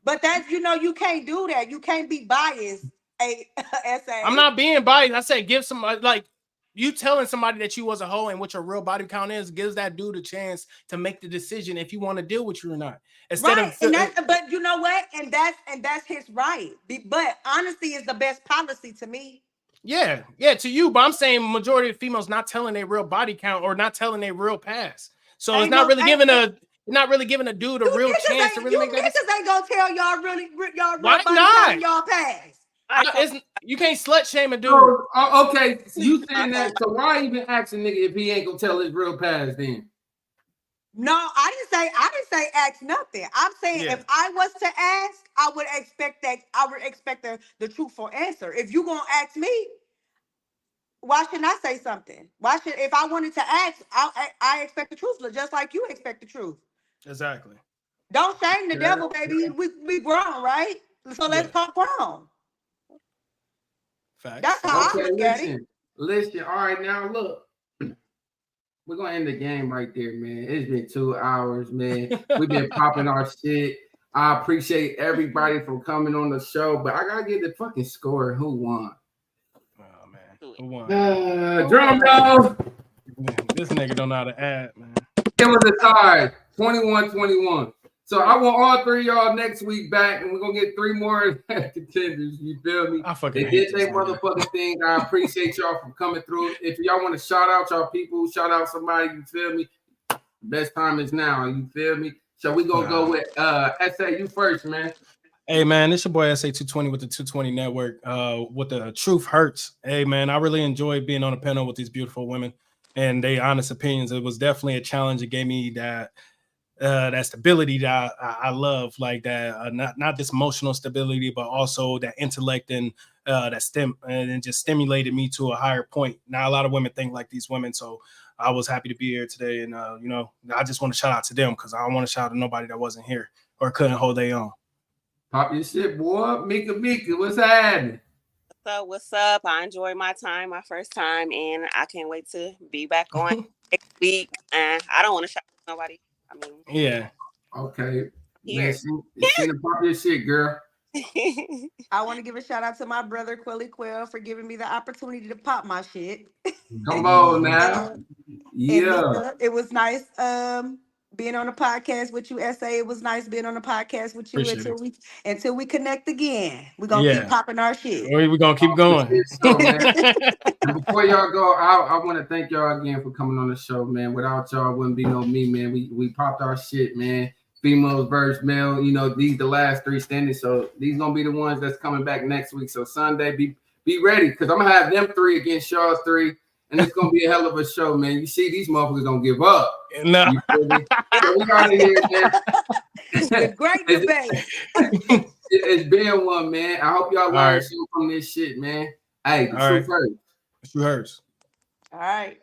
But that's, you can't do that. You can't be biased. I'm not being biased. I said give somebody, like, you telling somebody that you was a hoe and what your real body count is gives that dude a chance to make the decision if you want to deal with you or not. But you know what? And that's his right. But honesty is the best policy to me. Yeah, to you. But I'm saying majority of females not telling their real body count or not telling their real past. So it's not really giving a dude a real chance to really make that. Niggas ain't gonna tell y'all real Why body not? count y'all past. You can't slut shame a dude. Okay, you saying that? So why even ask a nigga if he ain't gonna tell his real past then? No, I didn't say ask nothing. I'm saying if I was to ask, I would expect the truthful answer. If you gonna ask me, why shouldn't I say something? If I wanted to ask, I expect the truth, just like you expect the truth. Exactly. Don't shame the devil, baby. We grown, right? So let's talk grown. Facts. That's how I look at it. Listen, all right, now look. We're gonna end the game right there, man. It's been 2 hours, man. We've been popping our shit. I appreciate everybody for coming on the show, but I gotta get the fucking score. Who won? Oh man, who won? Drum roll. This nigga don't know how to add, man. It was a tie, 21-21. So I want all three of y'all next week back, and we're gonna get 3 more contenders. You feel me? They did their motherfucking thing. I appreciate y'all for coming through. If y'all want to shout out y'all people, shout out somebody, you feel me? Best time is now, you feel me? So we gonna go with SA, you first, man. Hey man, it's your boy SA220 with the 220 Network. With the Truth Hurts. Hey man, I really enjoy being on a panel with these beautiful women. and they honest opinions. It was definitely a challenge. It gave me that stability that I love, like that, not this emotional stability, but also that intellect and that and just stimulated me to a higher point. Now, a lot of women think like these women, so I was happy to be here today. And, you know, I just want to shout out to them because I don't want to shout out to nobody that wasn't here or couldn't hold their own. Pop your shit, boy. Mika, what's happening? What's up? I enjoyed my time, my first time, and I can't wait to be back on next week. And I don't want to shout out to nobody. I mean, yeah. Okay. Here. Man, pop your shit, girl. I want to give a shout out to my brother Quelly Quell for giving me the opportunity to pop my shit. Come on now. Yeah. It was nice being on the podcast with you, SA. It was nice being on the podcast with you until we connect again. We're gonna keep popping our shit. We're gonna keep going. Before y'all go, I want to thank y'all again for coming on the show, man. Without y'all, wouldn't be no me, man. We popped our shit, man. Females versus male, you know, these the last 3 standing. So these gonna be the ones that's coming back next week. So Sunday, be ready, because I'm gonna have them 3 against y'all 3, and it's gonna be a hell of a show, man. You see, these motherfuckers don't give up. No. So we got in here, man. It's a great debate. It's been one, man. I hope y'all learned something from this shit, man. Hey, the truth hurts. Truth hurts. All right.